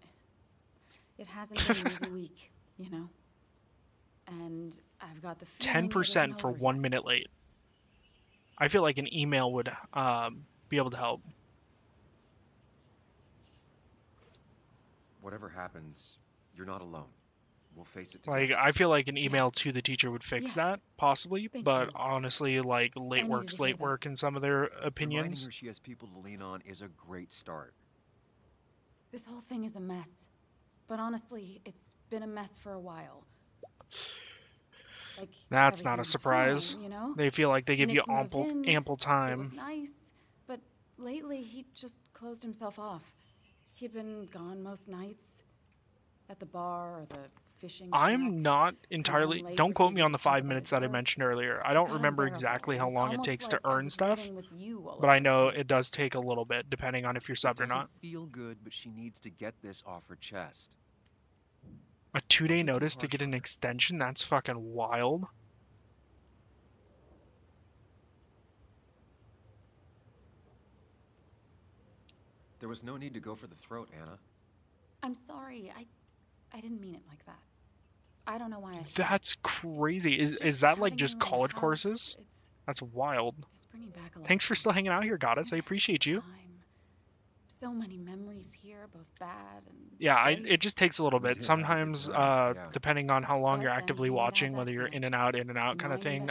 it hasn't been an easy week, you know? And I've got the feeling 10% for 1 minute late. I feel like an email would be able to help. Whatever happens, you're not alone. We'll face it together. Like, I feel like an email to the teacher would fix that, possibly. But honestly, like, late work's late work in some of their Reminding opinions. her she has people to lean on is a great start. This whole thing is a mess. But honestly, it's been a mess for a while. Like, That's not a everything was surprise. fine, you know? They feel like they give you Nick moved in, ample It time. was nice, but lately he just closed himself off. He'd been gone most nights, at the bar or the fishing shack. I'm not entirely. late, Don't quote me on the refusing to 5 talk about minutes his that I work. mentioned earlier. I don't got remember unbearable. exactly It how was long it almost takes to like I earn was stuff, living with you all but I over know again. it does take a little bit, depending on if you're subbed or Doesn't not. feel good, but she needs to get this off her chest. A 2-day notice to get an extension? That's fucking wild. There was no need to go for the throat, Anna. I'm sorry. I didn't mean it like that. I don't know why I said That's crazy. Is that like just college courses? That's wild. bringing back a lot Thanks of for still hanging out here, Goddess. I appreciate you. so many memories here, both bad and Yeah, great. it just takes a little bit. Sometimes, depending on how long But you're then actively came Dad's watching, whether you're in and out kind of thing,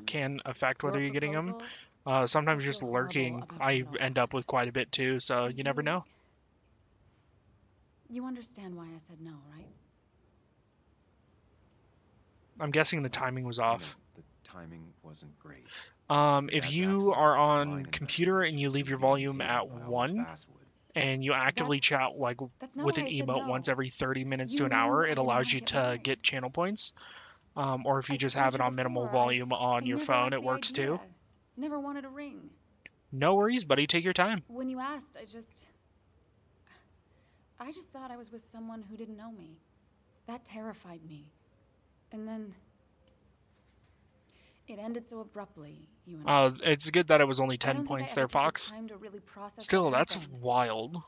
can affect whether Your you're getting them. proposal, Sometimes just lurking, I end up with quite a bit too, so you never know. You understand why I said no, right? I'm guessing the timing was off. The timing wasn't great. If you are on computer and you leave your volume at 1, and you actively chat like not with why an I said emote no. once every 30 minutes You to an knew hour, I it didn't allows wanna you get to married. get channel points. Or if you just told have it you on minimal before, volume on I your never phone, liked it the works too. idea. Never wanted a ring. No worries, buddy. Take your time. When you asked, I just thought I was with someone who didn't know me. That terrified me. And then it ended so abruptly, you and I. It's good that it was only I 10 don't think I points ever there, took the Fox. time to really process Still, what that's happened. wild.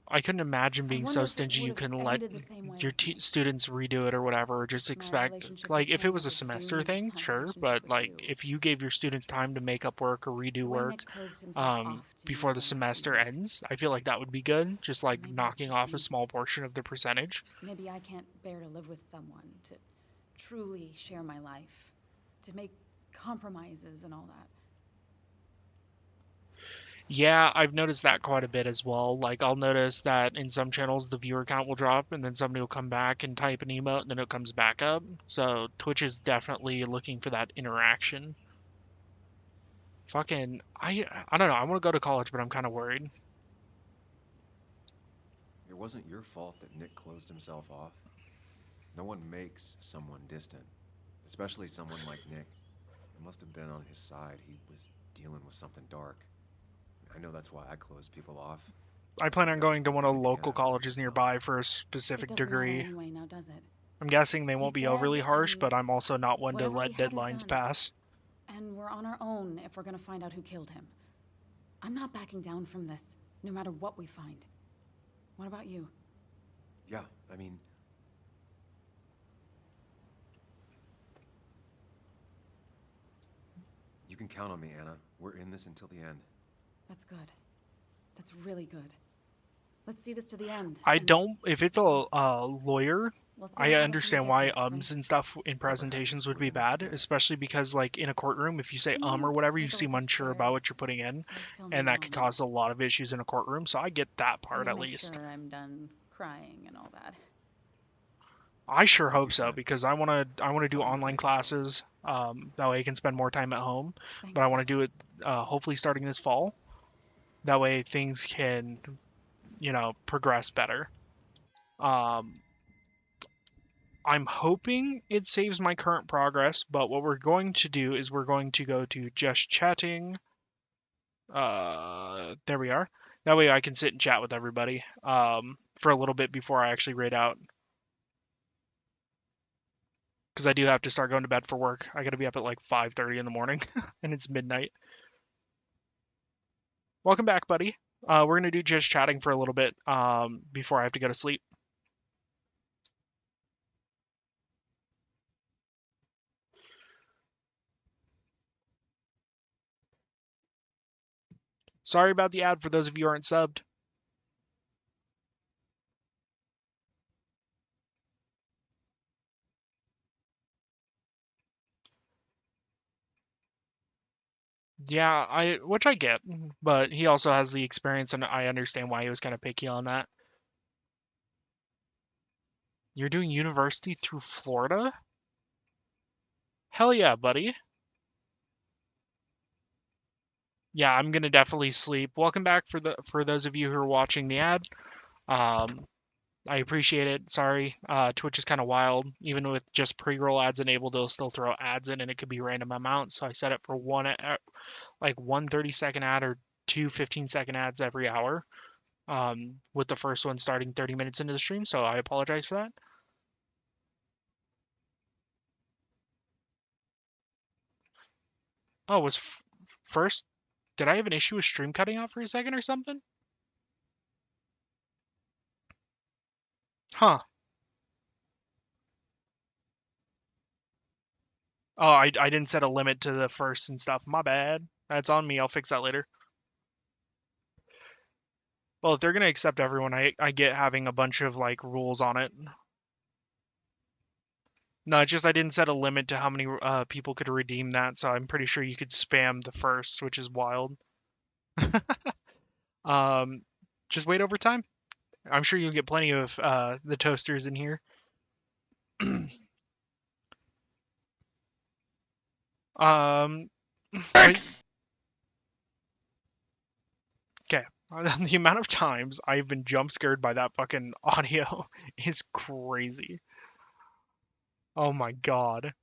I couldn't imagine being so wonder if it stingy you would've couldn't let ended the same way your students redo it or whatever, or just expect, relationship like, with if it him was a was semester doomed as thing, my sure, relationship but, with like, if you gave your students time to make up work or redo The way work, Nick closed himself off to before me the the last few semester weeks. ends, I feel like that would be good, just, like, Maybe it's knocking just off a me. small portion of the percentage. Maybe I can't bear to live with someone, to truly share my life, to make compromises and all that. Yeah, I've noticed that quite a bit as well. Like, I'll notice that in some channels the viewer count will drop, and then somebody will come back and type an emote, and then it comes back up. So Twitch is definitely looking for that interaction. Fucking, I don't know. I want to go to college, but I'm kind of worried. It wasn't your fault that Nick closed himself off. No one makes someone distant, especially someone like Nick. It must have been on his side. He was dealing with something dark. I know that's why I closed people off. I plan on going to one of the local colleges nearby for a It specific doesn't matter degree. anyway, now does it? I'm guessing they won't He's be overly dead, harsh, and but I'm also not one to whatever we let had is deadlines done. pass. And we're on our own if we're gonna find out who killed him. I'm not backing down from this, no matter what we find. What about you? Yeah, I mean... You can count on me, Anna. We're in this until the end. That's good. That's really good. Let's see this to the end. I and don't, if it's a lawyer, we'll see I what happens when we understand get why there, right? and stuff in presentations would be bad, especially because like in a courtroom, if you say or whatever, you Take a seem look unsure about what upstairs. you're putting in, I still need and a that could moment. cause a lot of issues in a courtroom. So I get that part Let at me make least. sure I'm done crying and all that. I sure hope so because I wanna do online classes. That way I can spend more time at home. Thanks, But I want to do it hopefully starting this fall. That way things can, progress better. I'm hoping it saves my current progress, but what we're going to do is we're going to go to just chatting. There we are. That way I can sit and chat with everybody for a little bit before I actually raid out. Because I do have to start going to bed for work. I got to be up at like 5:30 in the morning, and it's midnight. Welcome back, buddy. We're gonna do just chatting for a little bit before I have to go to sleep. Sorry about the ad for those of you who aren't subbed. Yeah, which I get, but he also has the experience, and I understand why he was kind of picky on that. You're doing university through Florida? Hell yeah, buddy. Yeah, I'm gonna definitely sleep. Welcome back for those of you who are watching the ad. I appreciate it. Sorry, Twitch is kind of wild. Even with just pre-roll ads enabled, they'll still throw ads in, and it could be random amounts. So I set it for one 30-second ad or two 15-second ads every hour. With the first one starting 30 minutes into the stream. So I apologize for that. Oh, first? Did I have an issue with stream cutting out for a second or something? Huh. Oh, I didn't set a limit to the first and stuff. My bad. That's on me. I'll fix that later. Well, if they're gonna accept everyone, I get having a bunch of like rules on it. No, it's just I didn't set a limit to how many people could redeem that, so I'm pretty sure you could spam the first, which is wild. Just wait over time. I'm sure you'll get plenty of the toasters in here. X. Okay. The amount of times I've been jump scared by that fucking audio is crazy. Oh my god.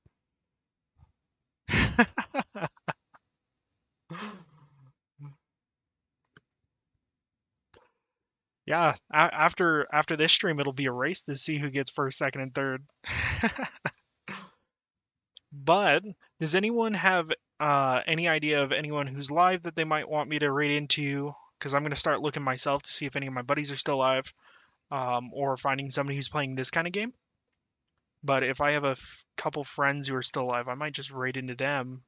Yeah, after this stream, it'll be a race to see who gets first, second, and third. But does anyone have any idea of anyone who's live that they might want me to raid into? Because I'm going to start looking myself to see if any of my buddies are still live, or finding somebody who's playing this kind of game. But if I have a couple friends who are still alive, I might just raid into them.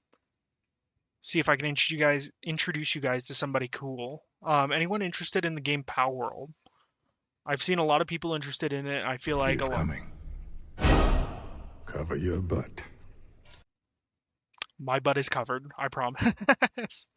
See if I can introduce you guys to somebody cool. Anyone interested in the game Power World? I've seen a lot of people interested in it. I feel like He's coming. Cover your butt. My butt is covered, I promise.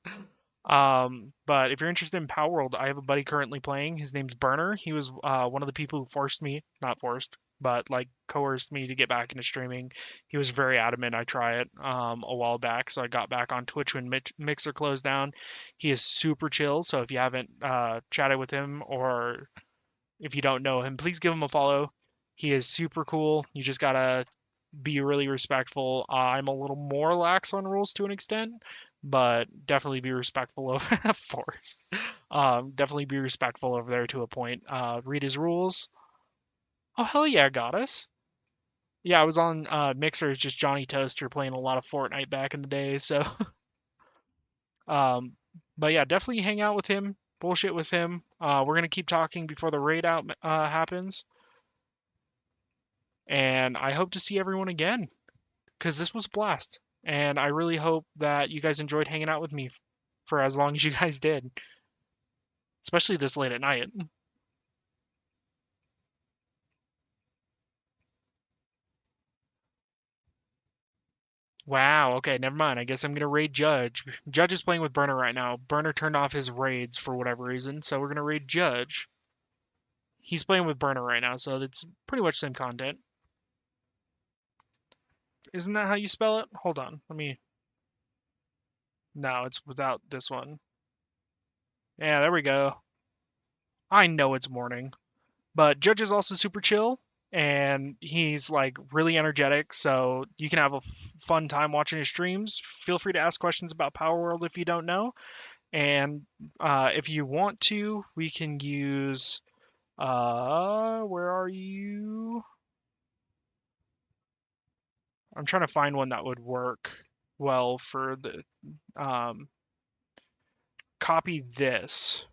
But if you're interested in Power World, I have a buddy currently playing. His name's Burner. He was one of the people who not forced, but like coerced me to get back into streaming. He was very adamant I try it a while back, so I got back on Twitch when Mixer closed down. He is super chill, so if you haven't chatted with him or if you don't know him, please give him a follow. He is super cool. You just gotta be really respectful. I'm a little more lax on rules to an extent, but definitely be respectful of Forrest. Definitely be respectful over there to a point. Read his rules. Oh hell yeah, Goddess. Yeah, I was on Mixer as just Johnny Toaster playing a lot of Fortnite back in the day. So, um, but yeah, definitely hang out with him, bullshit with him. We're gonna keep talking before the raid out happens, and I hope to see everyone again because this was a blast. And I really hope that you guys enjoyed hanging out with me for as long as you guys did, especially this late at night. Wow, okay, never mind. I guess I'm gonna raid Judge. Judge is playing with Burner right now. Burner turned off his raids for whatever reason, so we're gonna raid Judge. He's playing with Burner right now, so it's pretty much same content. Isn't that how you spell it? Hold on, let me. No, it's without this one. Yeah, there we go. I know it's morning. But Judge is also super chill and he's like really energetic, so you can have a fun time watching his streams. Feel free to ask questions about Power World if you don't know. And if you want to, we can use where are you? I'm trying to find one that would work well for the copy this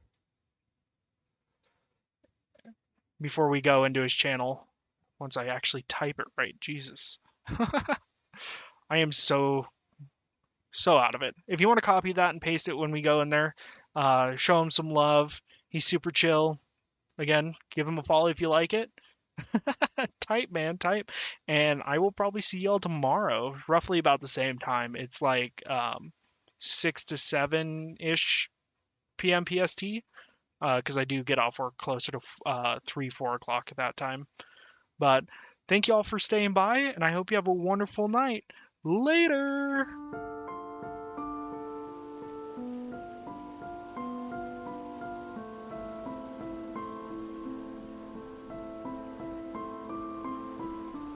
before we go into his channel. Once I actually type it right, Jesus. I am so out of it. If you want to copy that and paste it when we go in there, show him some love. He's super chill. Again, give him a follow if you like it. Type, man, type. And I will probably see y'all tomorrow, roughly about the same time. It's like 6 to 7 ish p.m. PST, because I do get off work closer to 3, 4 o'clock at that time. But thank y'all for staying by, and I hope you have a wonderful night. Later!